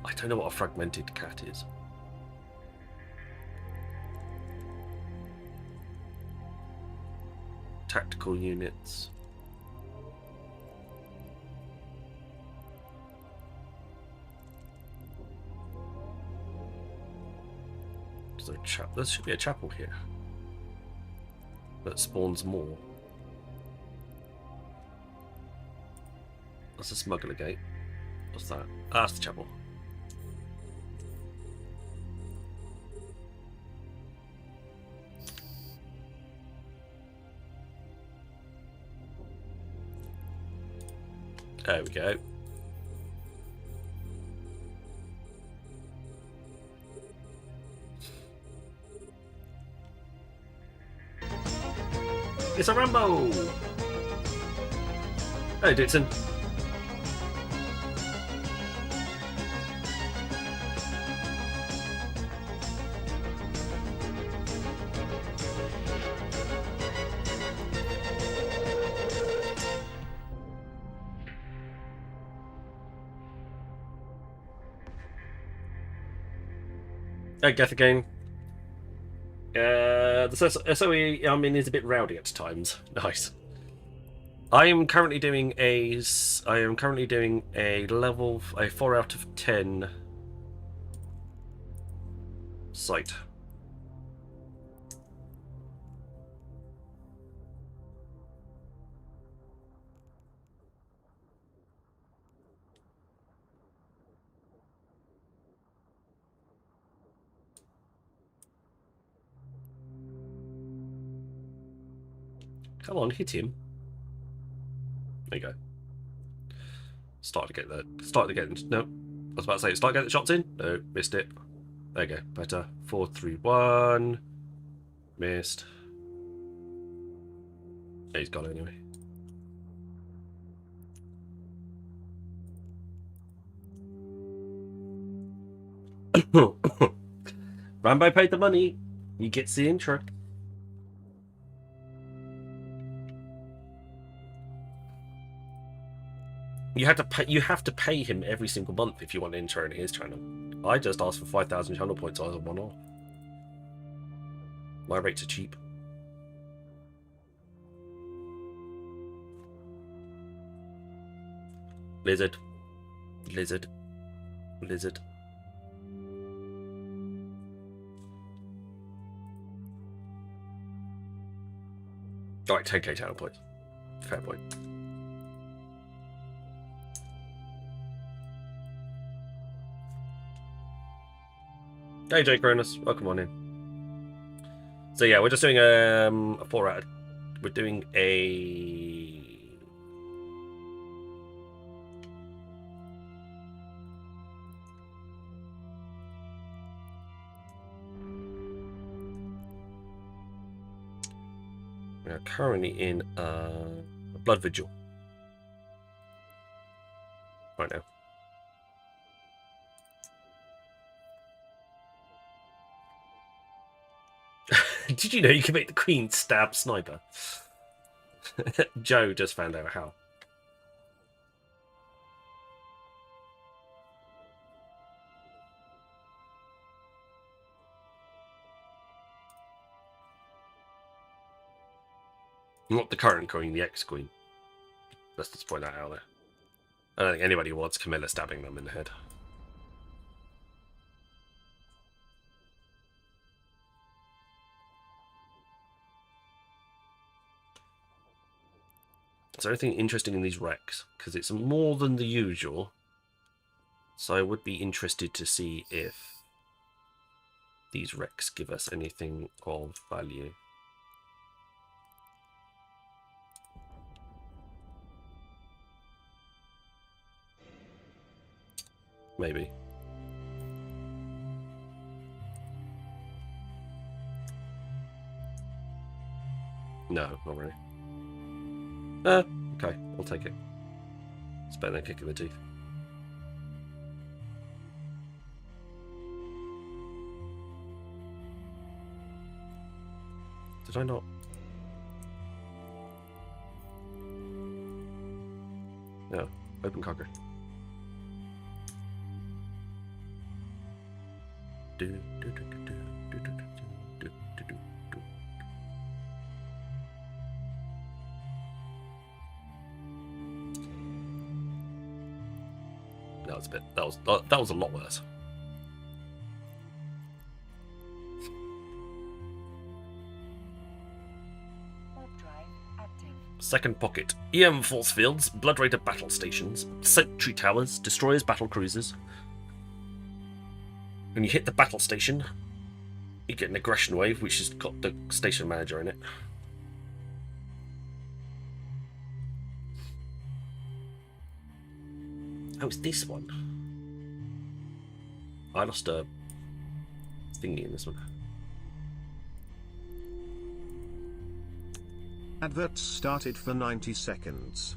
B: I don't know what a fragmented cat is. Tactical units. There should be a chapel here that spawns more. That's a smuggler gate. What's that? Ah, that's the chapel. There we go. It's a Rambo! Hey, Dixon. Hey, Geth again. The SOE I'm in is a bit rowdy at times. Nice. I am currently doing a level 4 out of 10 site. Come on, hit him. There you go. Start to get. No, I was about to say start getting the shots in. No, missed it. There you go. Better. 4, 3, 1. Missed. Yeah, he's gone anyway. Rambo paid the money. He gets the intro. You have to pay him every single month if you want an intro in his channel. I just asked for 5,000 channel points as a one-off. My rates are cheap. Lizard. Lizard. Lizard. Alright, 10k channel points. Fair point. Hey Jay Cronus, welcome on in. So yeah, we're just doing a 4 out. We're doing a we are currently in a blood vigil right now. Did you know you can make the Queen stab sniper? Joe just found out how. Not the current Queen, the ex-Queen. Let's just point that out there. I don't think anybody wants Camilla stabbing them in the head. Is there anything interesting in these wrecks? Because it's more than the usual. So I would be interested to see if these wrecks give us anything of value. Maybe. No, not really. Okay, I'll take it. It's better than kicking the teeth. Did I not? No, open cargo. That was a bit. That was a lot worse. Second pocket. EM force fields, blood raider battle stations, sentry towers, destroyers, battle cruisers. When you hit the battle station, you get an aggression wave, which has got the station manager in it. Oh, it's this one. I lost a thingy in this one.
A: Adverts started for 90 seconds.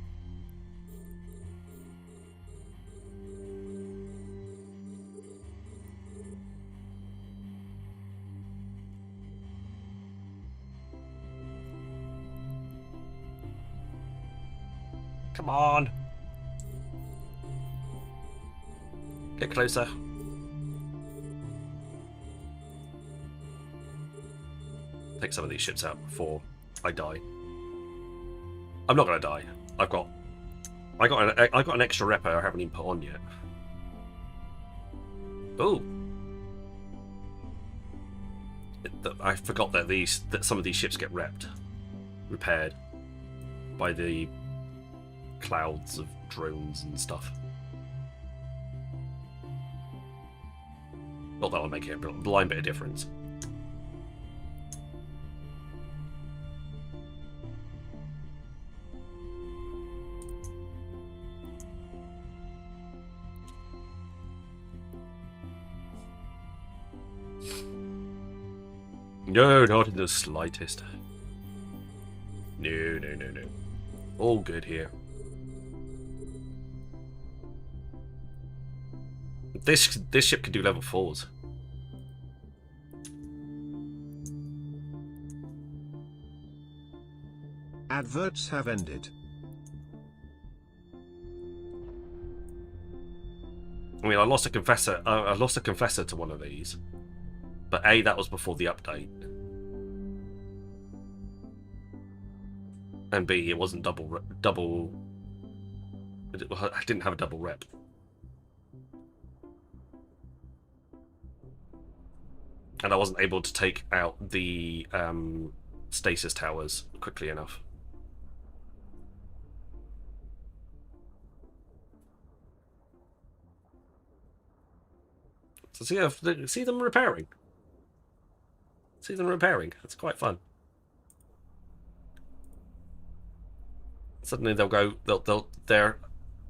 B: Come on. Get closer. Take some of these ships out before I die. I'm not gonna die. I got an extra repo I haven't even put on yet. Oh. I forgot that some of these ships get repaired by the clouds of drones and stuff. Not that I'll make it a blind bit of difference. No, not in the slightest. No. All good here. This ship can do level 4s.
A: Adverts have ended.
B: I mean, I lost a confessor. I lost a confessor to one of these, but A, that was before the update, and B, it wasn't double. I didn't have a double rep. And I wasn't able to take out the stasis towers quickly enough. So see them repairing. See them repairing. That's quite fun. Suddenly their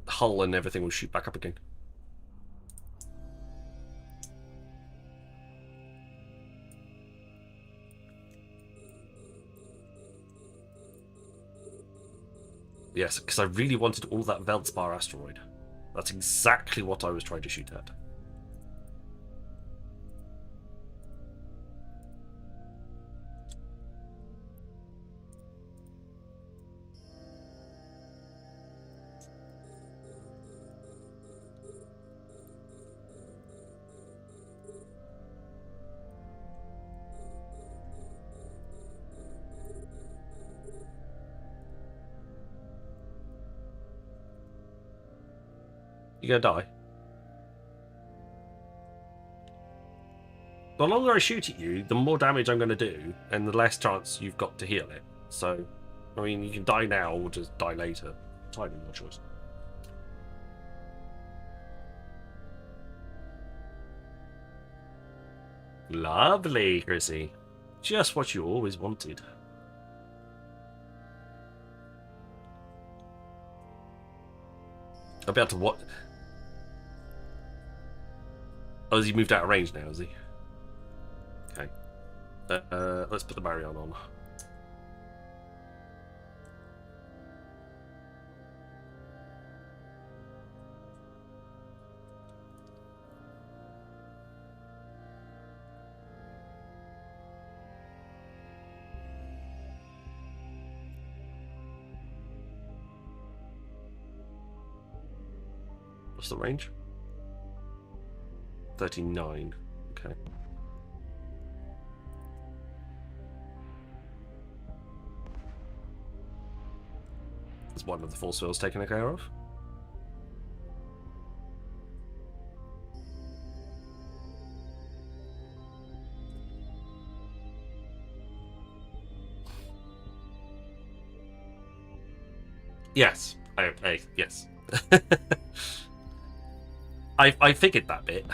B: hull and everything will shoot back up again. Yes, because I really wanted all that Veldspar asteroid. That's exactly what I was trying to shoot at. You're gonna die. The longer I shoot at you, the more damage I'm gonna do, and the less chance you've got to heal it. So, I mean, you can die now or just die later. Entirely your choice. Lovely, Chrissy. Just what you always wanted. I'll be able to what? Oh, has he moved out of range now, has he? Okay. Let's put the Marion on. What's the range? 39. Okay. Is one of the force fields taken care of? Yes. Yes. I figured that bit.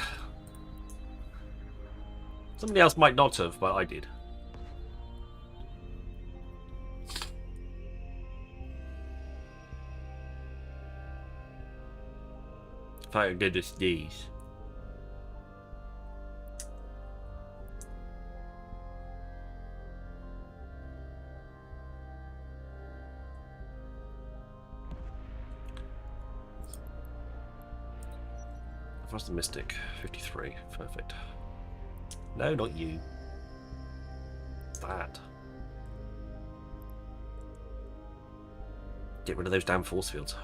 B: Somebody else might not have, but I did. Thank goodness these. What's the Mystic? 53. Perfect. No, not you. That. Get rid of those damn force fields.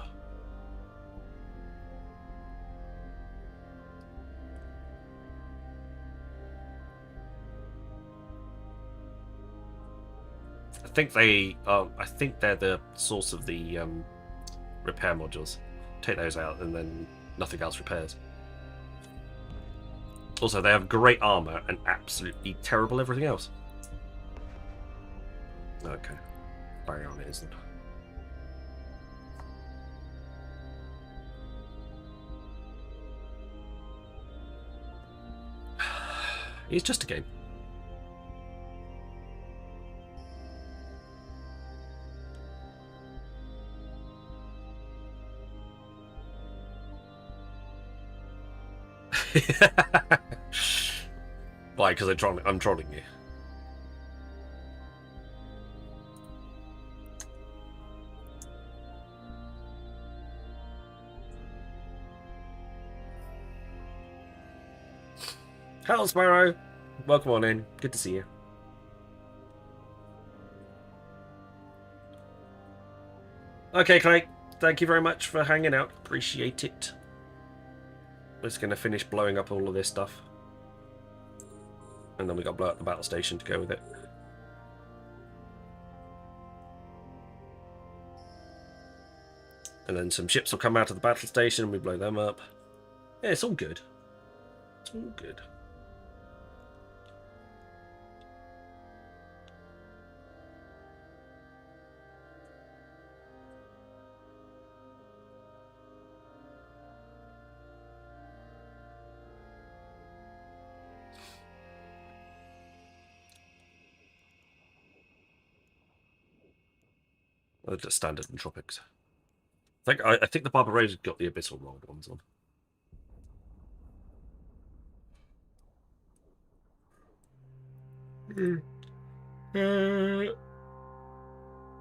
B: I think they're the source of the repair modules. Take those out, and then nothing else repairs. Also, they have great armor and absolutely terrible everything else. Okay, bang on it, isn't it? It's just a game. Why? Because I'm trolling you. Hello, Sparrow. Welcome on in. Good to see you. Okay, Clay. Thank you very much for hanging out. Appreciate it. We're just going to finish blowing up all of this stuff. And then we got to blow up the battle station to go with it. And then some ships will come out of the battle station and we blow them up. Yeah, it's all good. It's all good. Just standard entropics. I think the Barbarossa got the abyssal rolled ones on.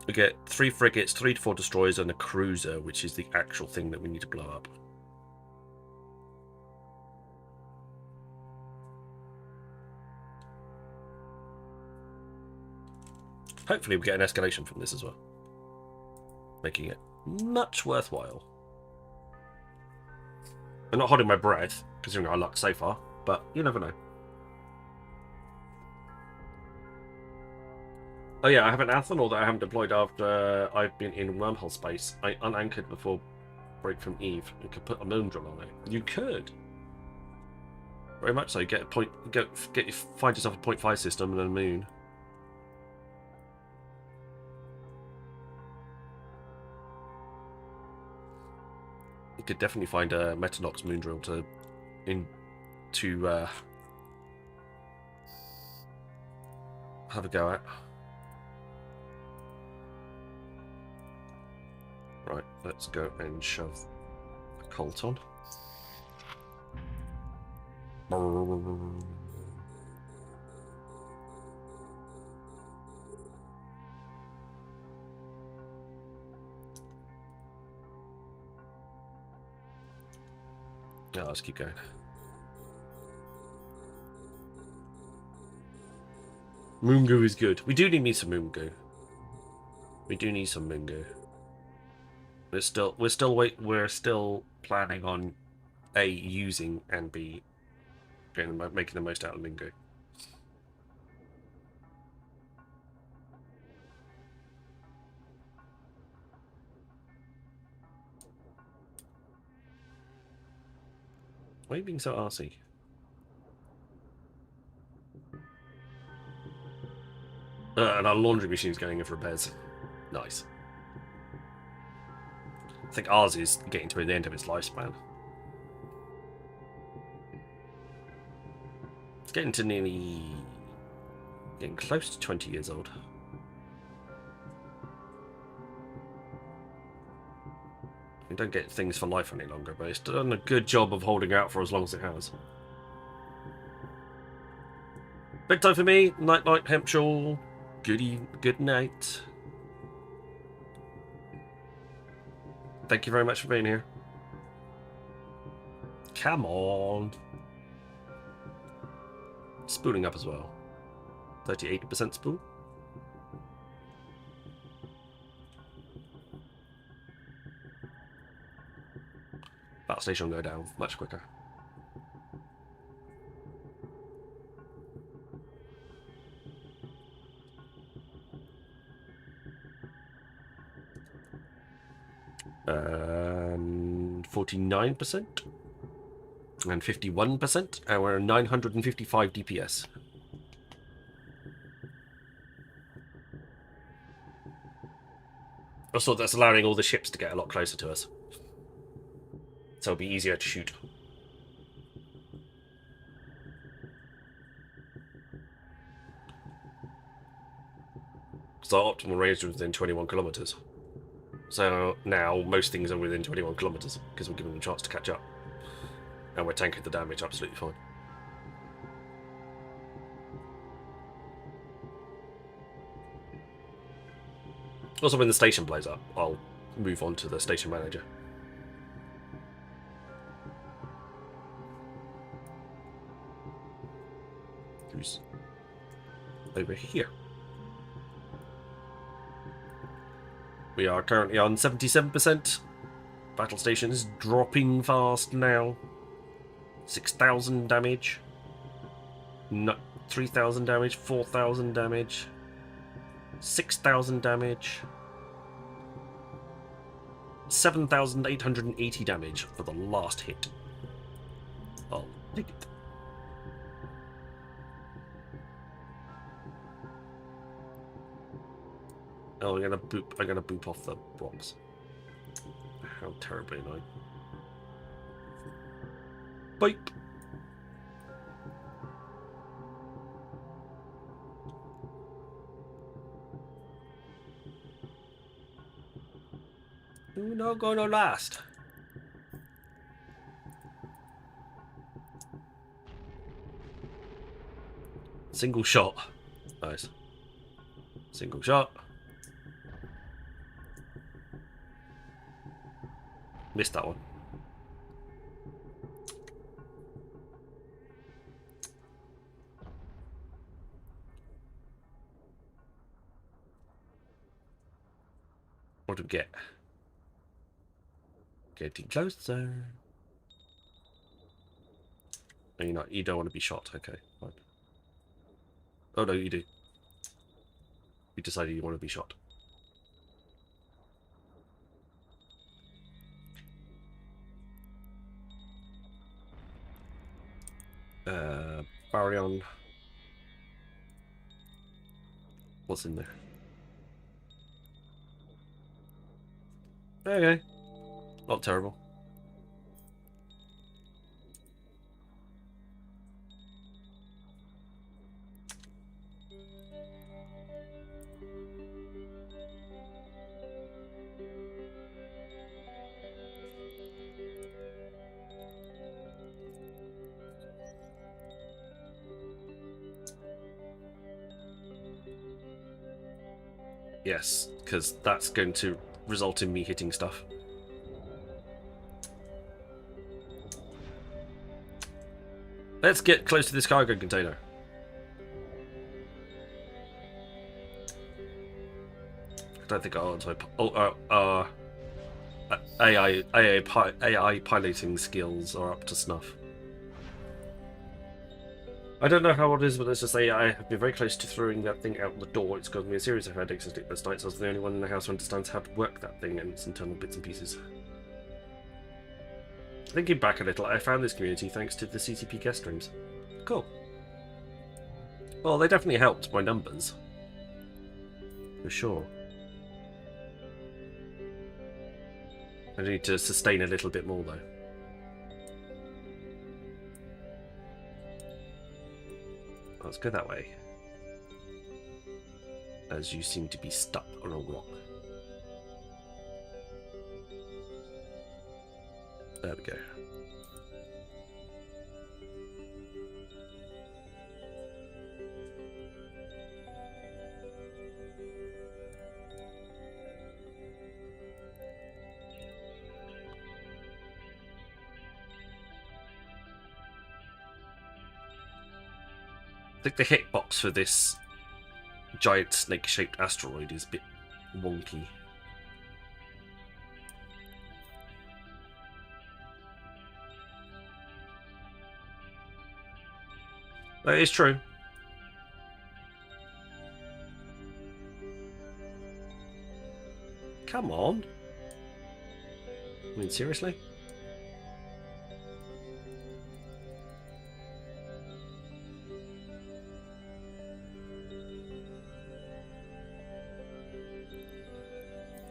B: We get 3 frigates, 3 to 4 destroyers, and a cruiser, which is the actual thing that we need to blow up. Hopefully we get an escalation from this as well, making it much worthwhile. I'm not holding my breath, considering our luck so far, but you never know. Oh yeah, I have an Athanor that I haven't deployed after I've been in wormhole space. I unanchored before break from Eve. You could put a moon drill on it. You could. Very much so. Get a point. Find yourself a 0.5 system and a moon. You could definitely find a Metanox moon drill to have a go at. Right, let's go and shove a Colt on. Yeah, let's keep going. Moongu is good. We do need some Moongu. We do need some Moongu. We're still planning on A, using, and B, making the most out of Moongu. Why are you being so arsey? And our laundry machine's going in for repairs. Nice. I think ours is getting to the end of its lifespan. It's getting to getting close to 20 years old. We don't get things for life any longer, but it's done a good job of holding out for as long as it has. Big time for me. Night night, Hempshaw. Good night. Thank you very much for being here. Come on. Spooling up as well. 38% spool. Battle station will go down much quicker. And 49% and 51%, and we're 955 DPS. Also, that's allowing all the ships to get a lot closer to us, so it'll be easier to shoot. Because our optimal range is within 21 kilometers. So now most things are within 21 kilometers because we're giving them a chance to catch up. And we're tanking the damage absolutely fine. Also, when the station blows up, I'll move on to the station manager. Who's over here? We are currently on 77%. Battle station is dropping fast now. 6,000 damage. No, 3,000 damage, 4,000 damage. 6,000 damage. 7,880 damage for the last hit. I'll take it. Oh, I'm gonna boop off the rocks. How terribly annoying. Boop. You're not gonna last. Single shot. Nice. Single shot. Missed that one. What do we get? Getting closer. No, you don't want to be shot. Okay, fine. Oh no, you do. You decided you want to be shot. Baryon. What's in there? Okay. Not terrible. Yes, because that's going to result in me hitting stuff. Let's get close to this cargo container. I don't think our AI piloting skills are up to snuff. I don't know how it is, but let's just say I have been very close to throwing that thing out the door. It's caused me a series of headaches and sleepless nights. I was the only one in the house who understands how to work that thing and its internal bits and pieces. Thinking back a little, I found this community thanks to the CCP guest streams. Cool. Well, they definitely helped my numbers. For sure. I need to sustain a little bit more, though. Let's go that way. As you seem to be stuck on a rock. There we go. I think the hitbox for this giant snake-shaped asteroid is a bit wonky. That is true. Come on. I mean, seriously?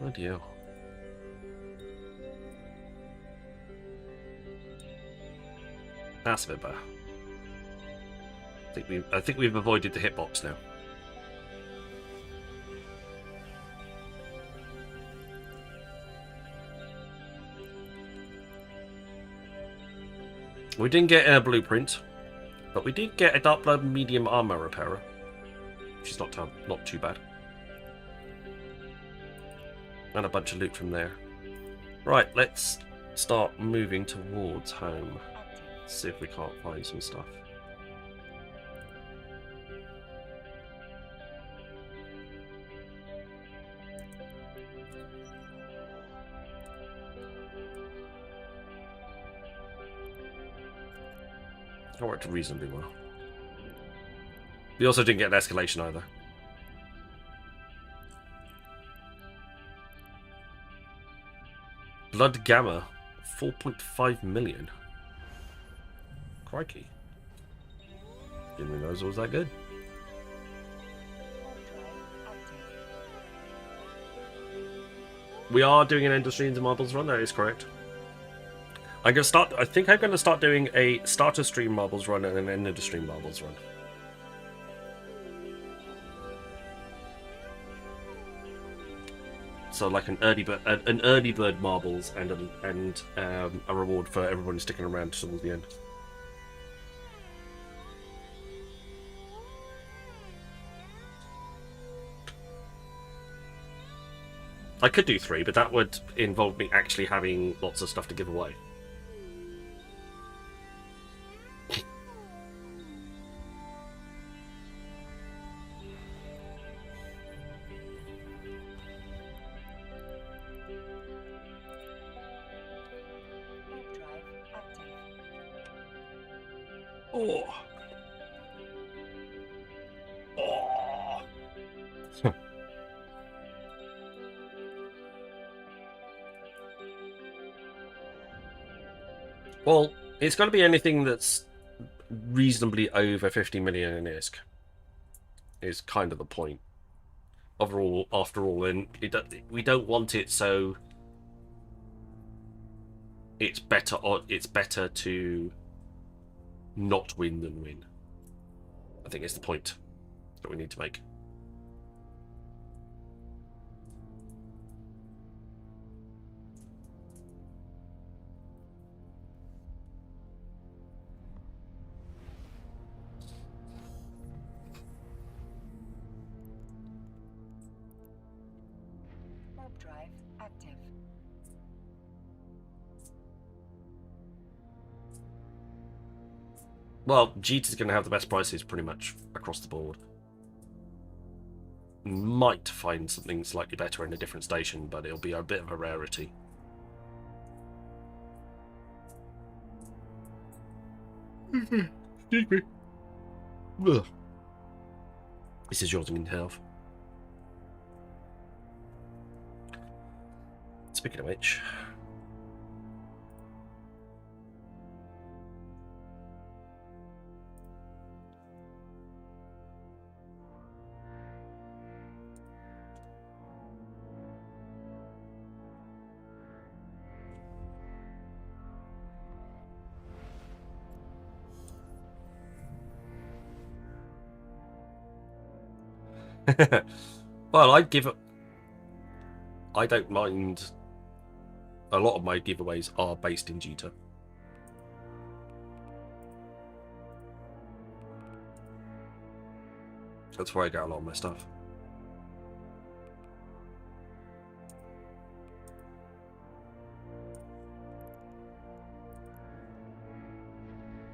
B: Oh dear. That's a bit better. I think we've avoided the hitbox now. We didn't get a blueprint, but we did get a dark blood medium armor repairer, which is not too bad. And a bunch of loot from there. Right, let's start moving towards home. See if we can't find some stuff. It worked reasonably well. We also didn't get an escalation either. Blood Gamma, 4.5 million. Crikey. Didn't realize it was that good. We are doing an End of Streams and Marbles run, that is correct. I think I'm gonna start doing a starter stream marbles run and an end of the stream marbles run. So like an early bird marbles and a reward for everyone sticking around towards the end. I could do 3, but that would involve me actually having lots of stuff to give away. Oh. Oh. Well, it's got to be anything that's reasonably over 50 million in ISK. Is kind of the point. Overall, after all, and we don't want it so it's better to not win than win. I think it's the point that we need to make.
F: Warp drive active.
B: Well, Jeet is going to have the best prices pretty much across the board. Might find something slightly better in a different station, but it'll be a bit of a rarity. Excuse me. Ugh. This is yours in health. Speaking of which... well, I don't mind. A lot of my giveaways are based in Jita. That's where I get a lot of my stuff.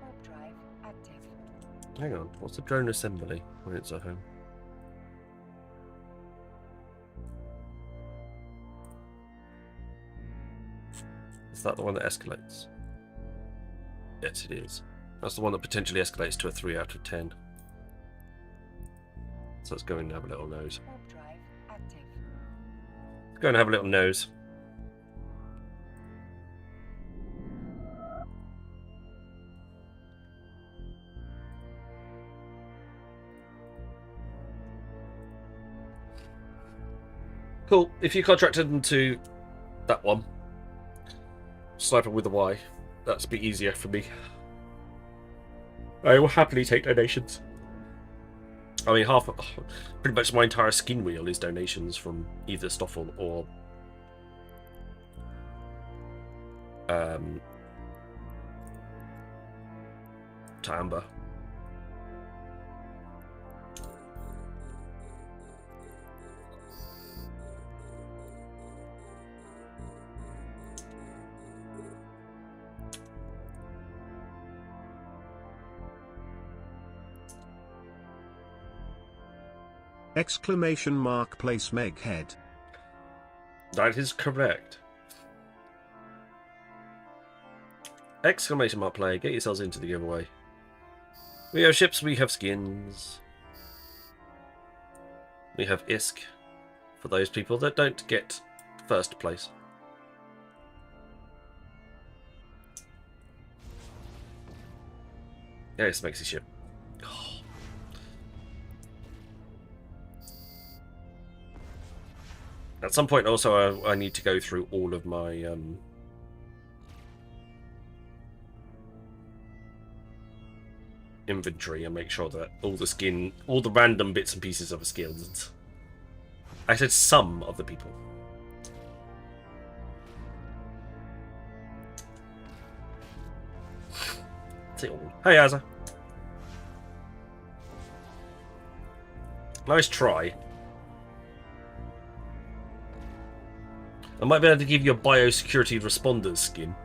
F: Warp drive active.
B: Hang on, what's the drone assembly when it's at home? Is that the one that escalates? Yes, it is. That's the one that potentially escalates to a 3 out of 10. So let's go and have a little nose.
F: Warp drive active.
B: Go and have a little nose. Cool. If you contracted them to that one, sniper with the Y, that's a bit easier for me. I will happily take donations. I mean, pretty much my entire skin wheel is donations from either Stoffel or to Amber.
A: Exclamation mark place Meghead.
B: That is correct. Exclamation mark play. Get yourselves into the giveaway. We have ships, we have skins. We have ISK for those people that don't get first place. Yeah, it's Mexi ship. At some point also I need to go through all of my inventory and make sure that all the random bits and pieces of skills. I said some of the people. That's it all. Hey Azza. Nice try. I might be able to give you a biosecurity responders skin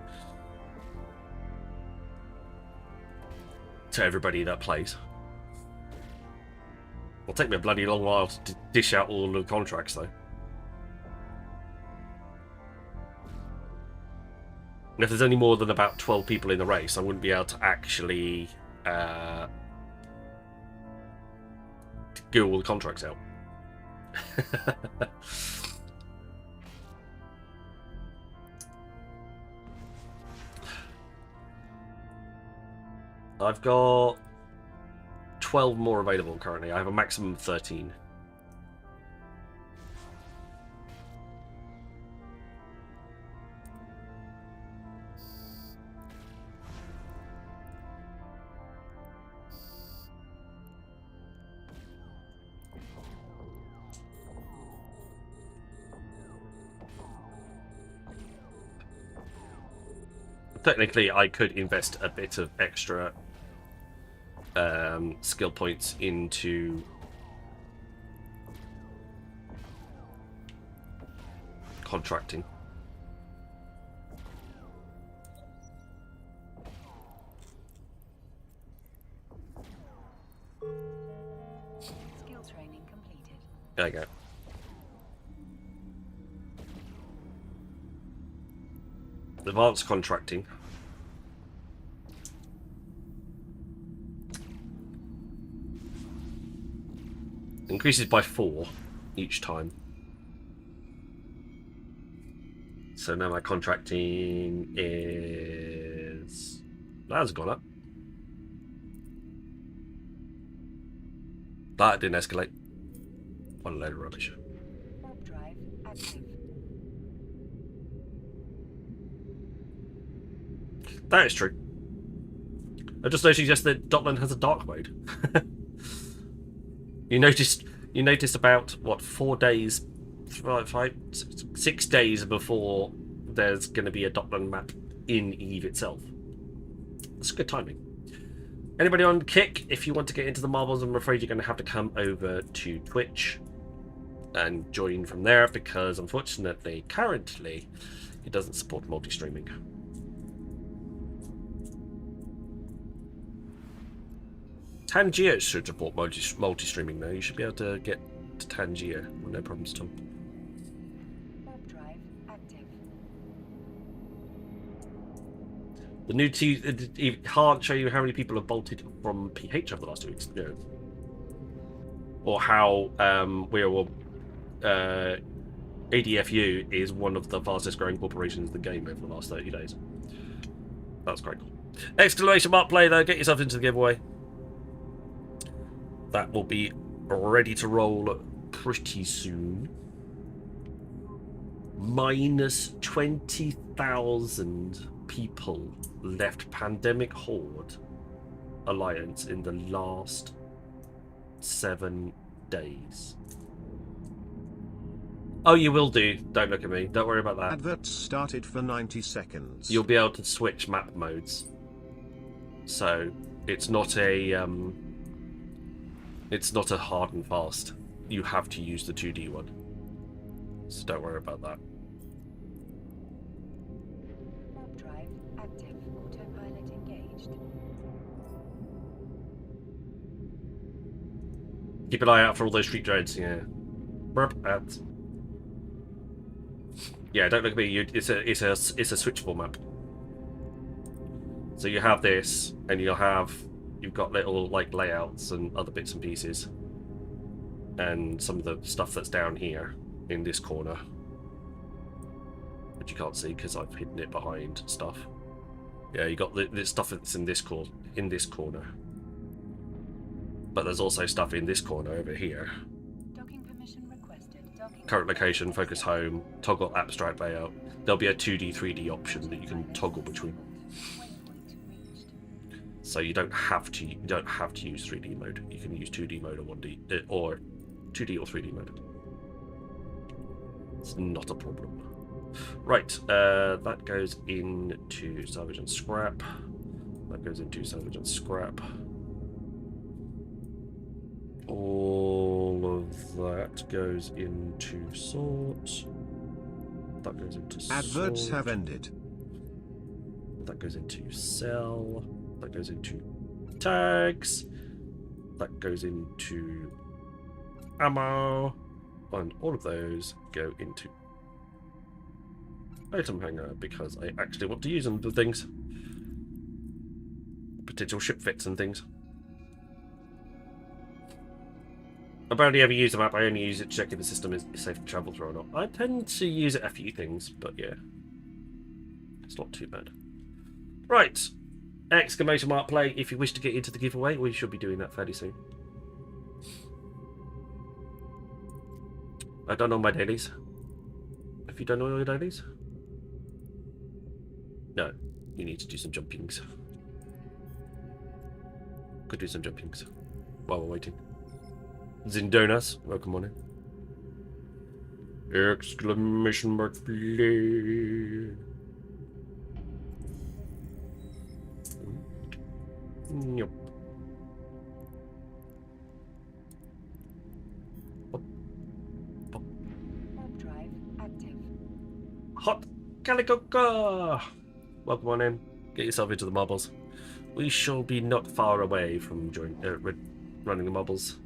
B: to everybody that plays. It'll take me a bloody long while to dish out all the contracts, though. And if there's only more than about 12 people in the race, I wouldn't be able to actually get all the contracts out. I've got 12 more available currently. I have a maximum of 13. Technically, I could invest a bit of extra skill points into contracting.
F: Skill training completed.
B: There you go. Advanced contracting. Increases by 4 each time. So now my contracting is... That has gone up. That didn't escalate. What a load of rubbish.
F: Warp drive active.
B: That is true. I just noticed that Dotland has a dark mode. You noticed about what 4 days, 6 days before there's going to be a Dotland map in Eve itself. That's good timing. Anybody on Kick? If you want to get into the marbles, I'm afraid you're going to have to come over to Twitch and join from there because unfortunately, currently, it doesn't support multi-streaming. Tangier should support multi-streaming though. You should be able to get to Tangier. No problems at all.
F: Warp drive active.
B: The new it can't show you how many people have bolted from PH over the last 2 weeks. No. Or how ADFU is one of the fastest growing corporations in the game over the last 30 days. That's quite cool. Exclamation mark play though, get yourself into the giveaway. That will be ready to roll pretty soon. Minus 20,000 people left Pandemic Horde Alliance in the last 7 days. Oh, you will do. Don't look at me. Don't worry about that.
A: Adverts started for 90 seconds.
B: You'll be able to switch map modes. So it's not a hard and fast. You have to use the 2D one. So don't worry about that.
F: Warp drive active. Autopilot engaged.
B: Keep an eye out for all those street drones. Yeah. Burp ads. Yeah, don't look at me. It's a switchable map. So you have this, and you've got little like layouts and other bits and pieces, and some of the stuff that's down here in this corner, which you can't see because I've hidden it behind stuff. Yeah, you got this stuff that's in this corner, but there's also stuff in this corner over here.
F: Docking permission requested.
B: Current location, focus home, toggle abstract layout. There'll be a 2D, 3D option that you can toggle between. So you don't have to use 3D mode. You can use 2D mode or 1D or 2D or 3D mode. It's not a problem. Right, that goes into salvage and scrap. That goes into salvage and scrap. All of that goes into sort. That goes into sort.
A: Adverts have ended.
B: That goes into sell. That goes into tags. That goes into ammo. And all of those go into item hanger because I actually want to use them for things. Potential ship fits and things. I barely ever use the map. I only use it to check if the system is safe to travel through or not. I tend to use it a few things, but yeah. It's not too bad. Right. Exclamation mark play if you wish to get into the giveaway. We should be doing that fairly soon. I've done all my dailies. Have you done all your dailies? No. You need to do some jumpings. Could do some jumpings while we're waiting. Zindonas, welcome on in. Exclamation mark play. Yep.
F: Warp drive active.
B: Hot Calicoca! Welcome on in. Get yourself into the marbles. We shall be not far away from running the marbles.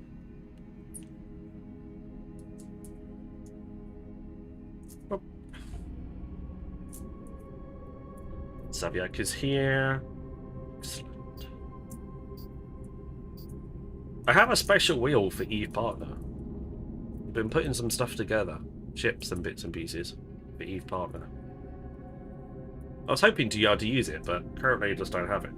B: Saviak is here. Excellent. I have a special wheel for Eve Partner. I've been putting some stuff together. Ships and bits and pieces for Eve Partner. I was hoping to be able to use it, but currently I just don't have it.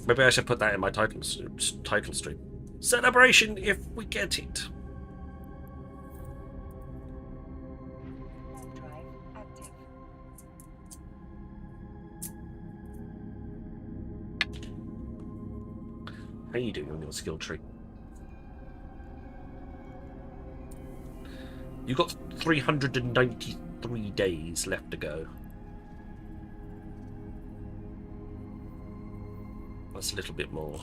B: Maybe I should put that in my title stream. Celebration if we get it.
F: Drive active.
B: How are you doing on your skill tree? You've got 393 days left to go. That's a little bit more.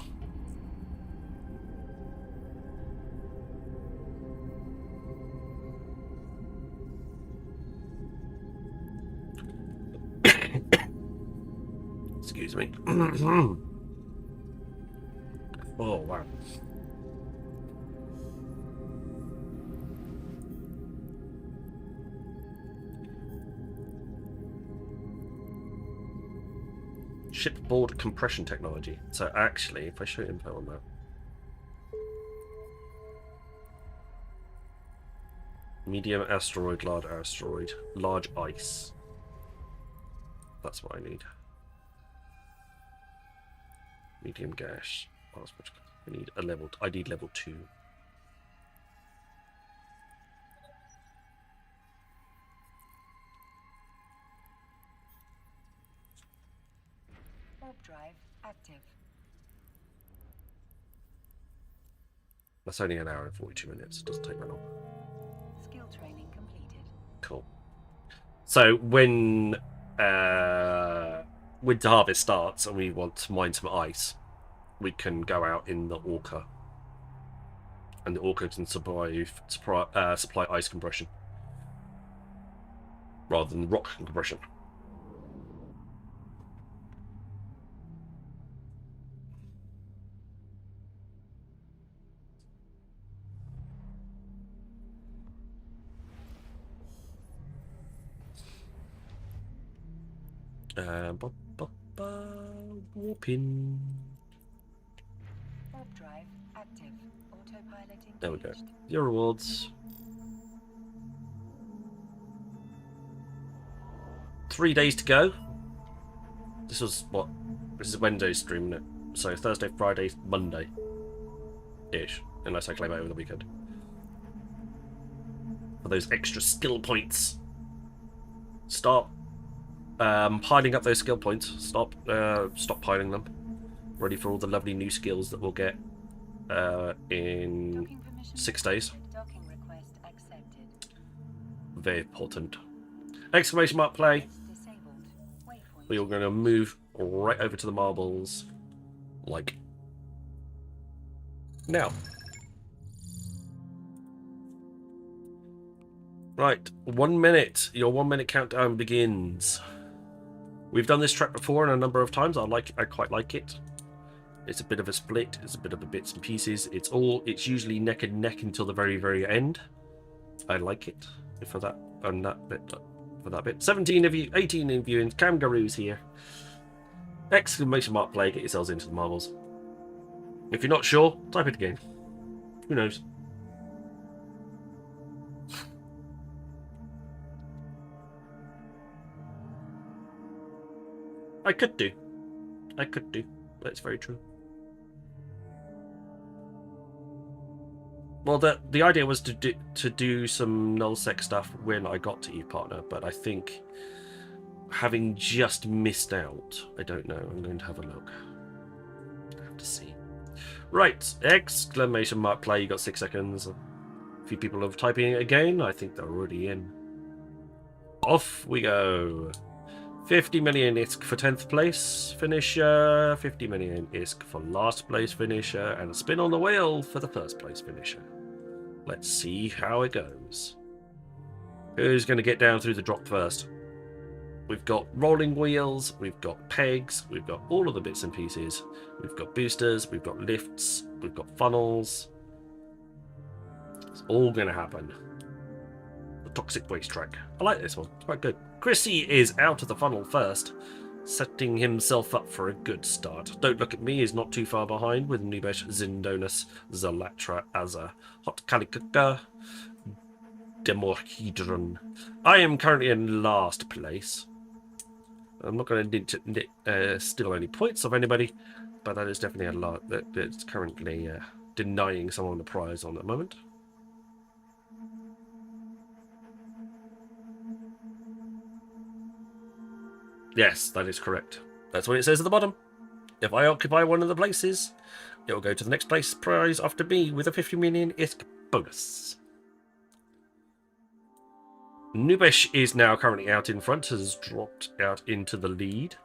B: Excuse me. Oh, wow. Shipboard compression technology. So actually, if I show info on that. Medium asteroid, large ice. That's what I need. Medium gas. I need level 2.
F: Warp drive active.
B: That's only an hour and 42 minutes. It doesn't take that long.
F: Skill training completed.
B: Cool. So when winter harvest starts and we want to mine some ice, we can go out in the Orca, and the Orca can supply ice compression rather than rock compression. Warping.
F: Warp drive active. Autopilot engaged.
B: There we go. Your rewards. 3 days to go. This was what? This is Wednesday's stream, isn't it? So Thursday, Friday, Monday ish. Unless I claim it over the weekend. For those extra skill points. Start piling up those skill points. Stop piling them. Ready for all the lovely new skills that we'll get in
F: Docking permission
B: 6 days.
F: Docking request accepted.
B: Very important. Exclamation mark play.
F: Disabled. Waypoint.
B: We are going to move right over to the marbles. Like now. Right, 1 minute. Your 1 minute countdown begins. We've done this track before a number of times. I quite like it. It's a bit of a split. It's a bit of a bits and pieces. It's usually neck and neck until the very, very end. I like it for that and that bit. For that bit. 17 of you, 18 of you in Kangaroos here. Exclamation mark play. Get yourselves into the marbles. If you're not sure, type it again. Who knows? I could do. That's very true. Well, the idea was to do some nullsec stuff when I got to Eve Partner, but I think having just missed out, I don't know. I'm going to have a look. I have to see. Right, exclamation mark play. You got 6 seconds. A few people are typing it again. I think they're already in. Off we go. 50 million ISK for 10th place finisher, 50 million ISK for last place finisher, and a spin on the wheel for the first place finisher. Let's see how it goes. Who's going to get down through the drop first? We've got rolling wheels, we've got pegs, we've got all of the bits and pieces. We've got boosters, we've got lifts, we've got funnels. It's all going to happen. The toxic waste track. I like this one. It's quite good. Chrissy is out of the funnel first, setting himself up for a good start. Don't Look at Me is not too far behind with Nubesh, Zindonus, Zalatra, Azza, Hot Kalikuka, Demorhedron. I am currently in last place. I'm not going to steal any points of anybody, but that is definitely a lot that's currently denying someone the prize on at the moment. Yes, that is correct. That's what it says at the bottom. If I occupy one of the places, it will go to the next place prize after me with a 50 million ISK bonus. Nubesh is now currently out in front, has dropped out into the lead.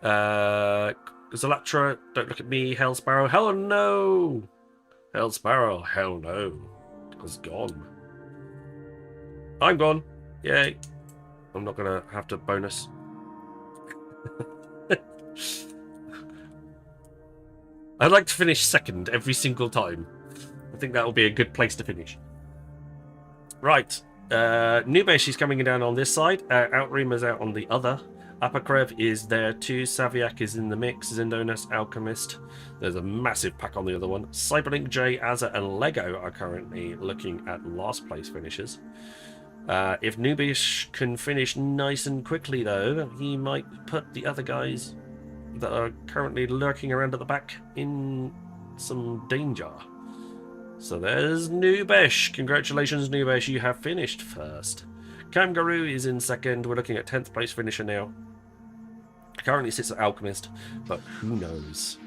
B: Zalatra, Don't Look at Me, Hell Sparrow, hell no! Hell Sparrow, hell no, has gone. I'm gone. Yay. I'm not going to have to bonus. I'd like to finish second every single time. I think that will be a good place to finish. Right. Nubesh is coming down on this side. Outreamer's out on the other. Apokrev is there too. Saviak is in the mix. Zindonas, Alchemist. There's a massive pack on the other one. Cyberlink, J, Azza, and Lego are currently looking at last place finishes. If Nubish can finish nice and quickly, though, he might put the other guys that are currently lurking around at the back in some danger. So there's Nubish. Congratulations, Nubish. You have finished first. Kangaroo is in second. We're looking at 10th place finisher now. Currently sits at Alchemist, but who knows?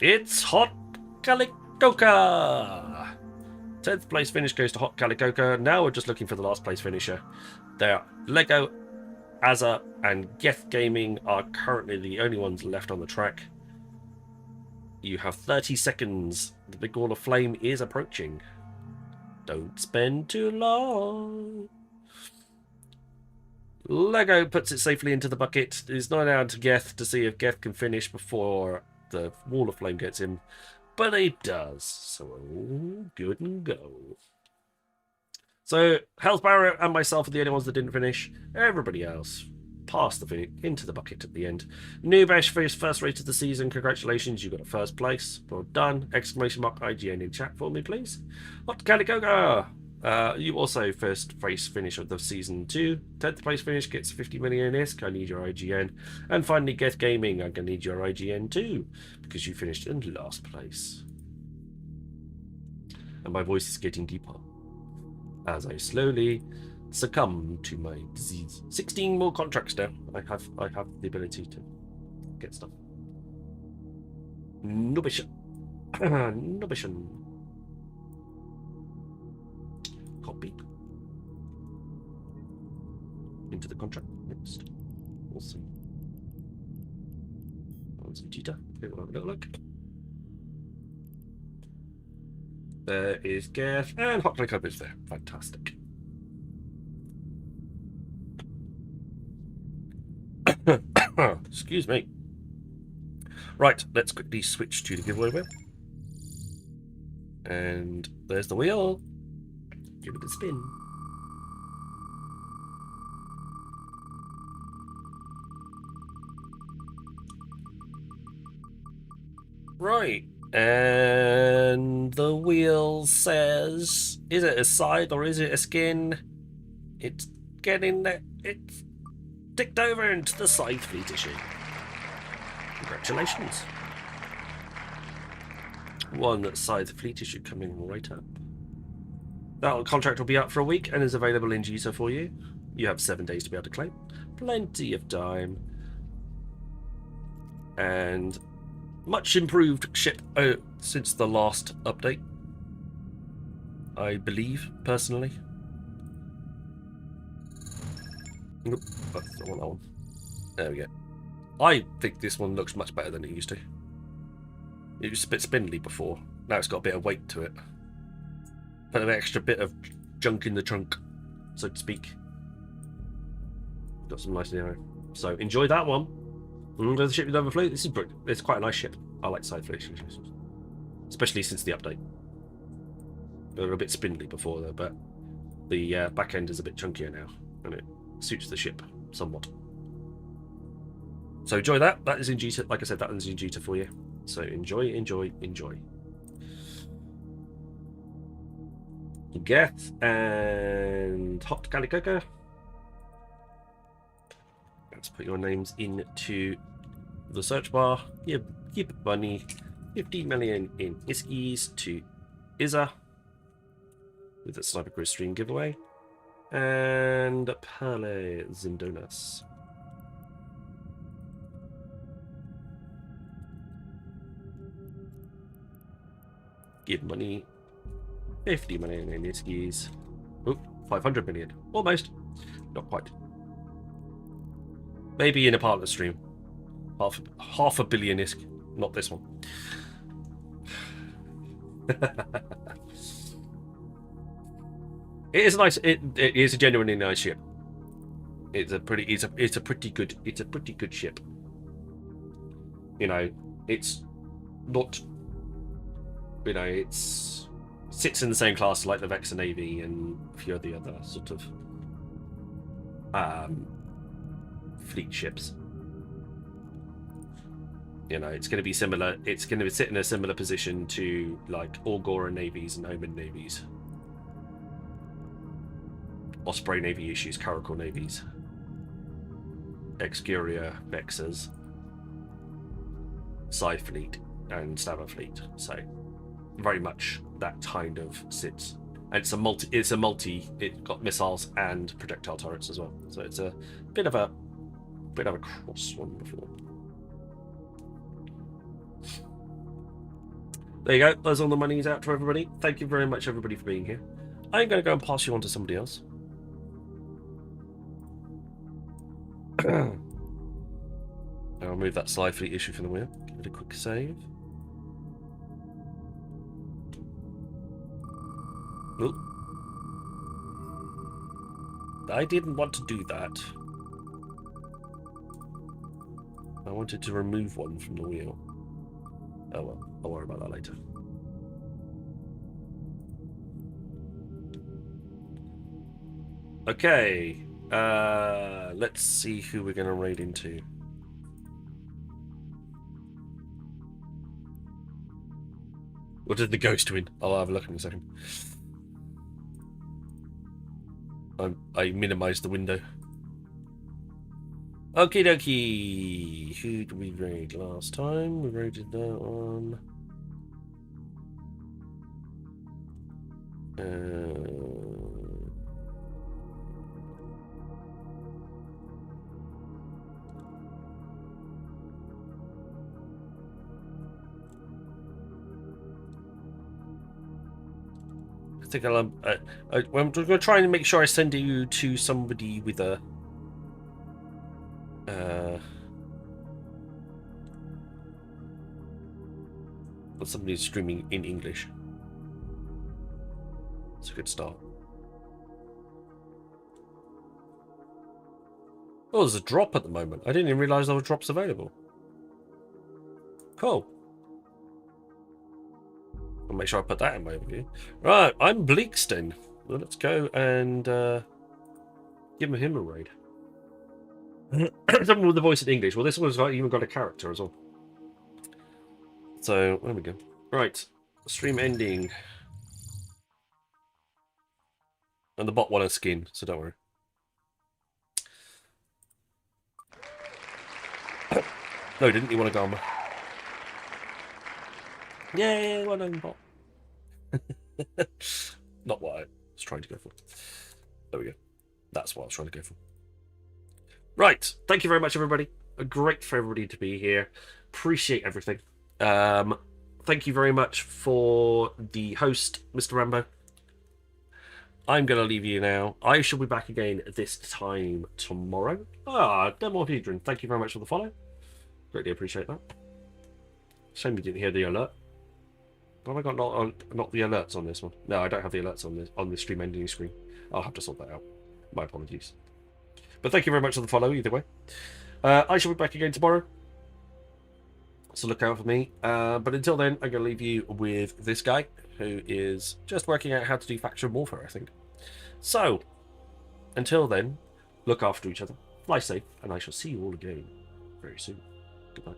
B: It's Hot Kalikoka! 10th place finish goes to Hot Kalikoka. Now we're just looking for the last place finisher. There, Lego, Azza, and Geth Gaming are currently the only ones left on the track. You have 30 seconds. The big wall of flame is approaching. Don't spend too long. Lego puts it safely into the bucket. It's not down to Geth to see if Geth can finish before the wall of flame gets him. But it does. So good and go. So Health Barrow and myself are the only ones that didn't finish. Everybody else passed the finish into the bucket at the end. Nubesh for his first race of the season. Congratulations, you got a first place. Well done. Exclamation mark IGN in chat for me, please. Hot Kalikoga! You also first race finish of the season 2. 10th place finish gets 50 million ISK. I need your IGN. And finally, Geth Gaming. I'm going to need your IGN too, because you finished in last place. And my voice is getting deeper as I slowly succumb to my disease. 16 more contracts now. I have the ability to get stuff. Nubishan. Nubishan. Copy. Into the contract next. Awesome. Some cheetah. We'll have a little look. There is Geth and Hot Click Up is there. Fantastic. Excuse me. Right, let's quickly switch to the giveaway wheel. And there's the wheel. Give it a spin. Right, and the wheel says, is it a side or is it a skin? It's getting there. It's ticked over into the side fleet issue. Congratulations. One side fleet issue coming right up. That contract will be up for a week and is available in GISA for you. You have 7 days to be able to claim. Plenty of time. And much improved ship since the last update. I believe, personally. Nope, that's not that one. There we go. I think this one looks much better than it used to. It was a bit spindly before. Now it's got a bit of weight to it. Put an extra bit of junk in the trunk, so to speak. Got some nice aero. So enjoy that one. There's the ship with overflow. This is it's quite a nice ship. I like side fleet ships, especially since the update. They were a bit spindly before though, but the back end is a bit chunkier now, and it suits the ship somewhat. So enjoy that. That is in GISA. Like I said, that one's in GISA for you. So enjoy, enjoy, enjoy. Geth and Hot Kalikoka. Let's put your names into the search bar. Yep, money. 50 million in Iskies to Izza with the Sniper Grid Stream giveaway. And Pele Zindonas. Give money. 50 million in Iskies. Oh, 500 million. Almost. Not quite. Maybe in a partner stream. Half a billion ISK. Not this one. It is nice. It is a genuinely nice ship. It's a pretty good ship. You know, it's not. You know, it's sits in the same class like the Vexa Navy and a few of the other sort of fleet ships. You know, it's going to be similar. It's going to sit in a similar position to like Orgora navies and Omen navies, Osprey navy issues, Karakor navies, Excuria Vexas, Psi fleet, and Stabber fleet. So very much that kind of sits. And it's a multi. It's got missiles and projectile turrets as well. So it's a bit of a cross one before. There you go. Those all the monies out to everybody. Thank you very much, everybody, for being here. I'm going to go and pass you on to somebody else. I'll remove that slide fleet issue from the wheel. Give it a quick save. Oop. I didn't want to do that. I wanted to remove one from the wheel. Oh well, I'll worry about that later. Okay, let's see who we're going to raid into. What did the ghost win? I'll have a look in a second. I minimised the window. Okie dokie. Who did we raid last time? We raided that one. I think I'm going to try and make sure I send you to somebody with a somebody who's streaming in English. It's a good start. Oh, there's a drop at the moment. I didn't even realise there were drops available. Cool. I'll make sure I put that in my overview. Right, I'm Bleakston. Well, let's go and give him a raid. Someone with the voice in English. Well, this one's even got a character as well. So, there we go. Right, stream ending. And the bot won a skin, so don't worry. No, he didn't. He won a Garma. Yay, well done, bot. Not what I was trying to go for. There we go. That's what I was trying to go for. Right, thank you very much, everybody. Great for everybody to be here. Appreciate everything. Thank you very much for the host, Mr. Rambo. I'm going to leave you now. I shall be back again this time tomorrow. Demorhedron, thank you very much for the follow. Greatly appreciate that. Shame you didn't hear the alert. Have I got not the alerts on this one? No, I don't have the alerts on this stream ending screen. I'll have to sort that out. My apologies. But thank you very much for the follow either way. I shall be back again tomorrow. So look out for me. But until then, I'm going to leave you with this guy who is just working out how to do faction warfare, I think. So, until then, look after each other, fly safe, and I shall see you all again very soon. Good night.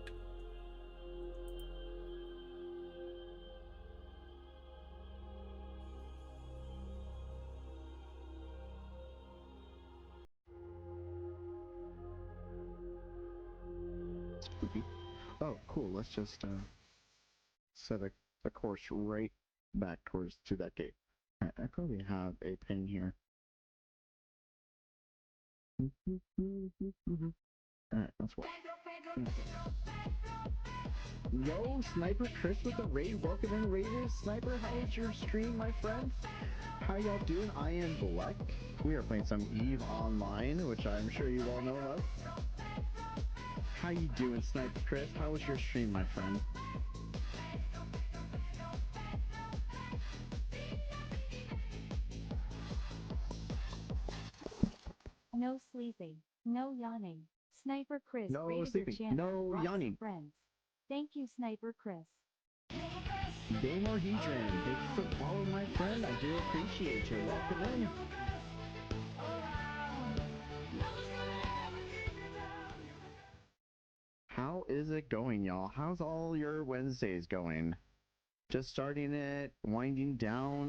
H: Oh, cool. Let's just set a course right back to that gate. Alright, I probably have a pin here. Alright, that's what. Yo, Sniper Chris with the raid. Welcome in, Raiders. Sniper, how was your stream, my friend? How y'all doing? I am Black. We are playing some EVE Online, which I'm sure you all know of. How you doing, Sniper Chris? How was your stream, my friend?
I: No sleeping, no yawning. Sniper Chris
H: No
I: rated
H: sleeping,
I: your channel.
H: no
I: Lots of
H: yawning.
I: friends. Thank you, Sniper Chris.
H: Demorhedron, thank you for following, my friend. I do appreciate you. Welcome in. How is it going, y'all? How's all your Wednesdays going? Just starting it, winding down?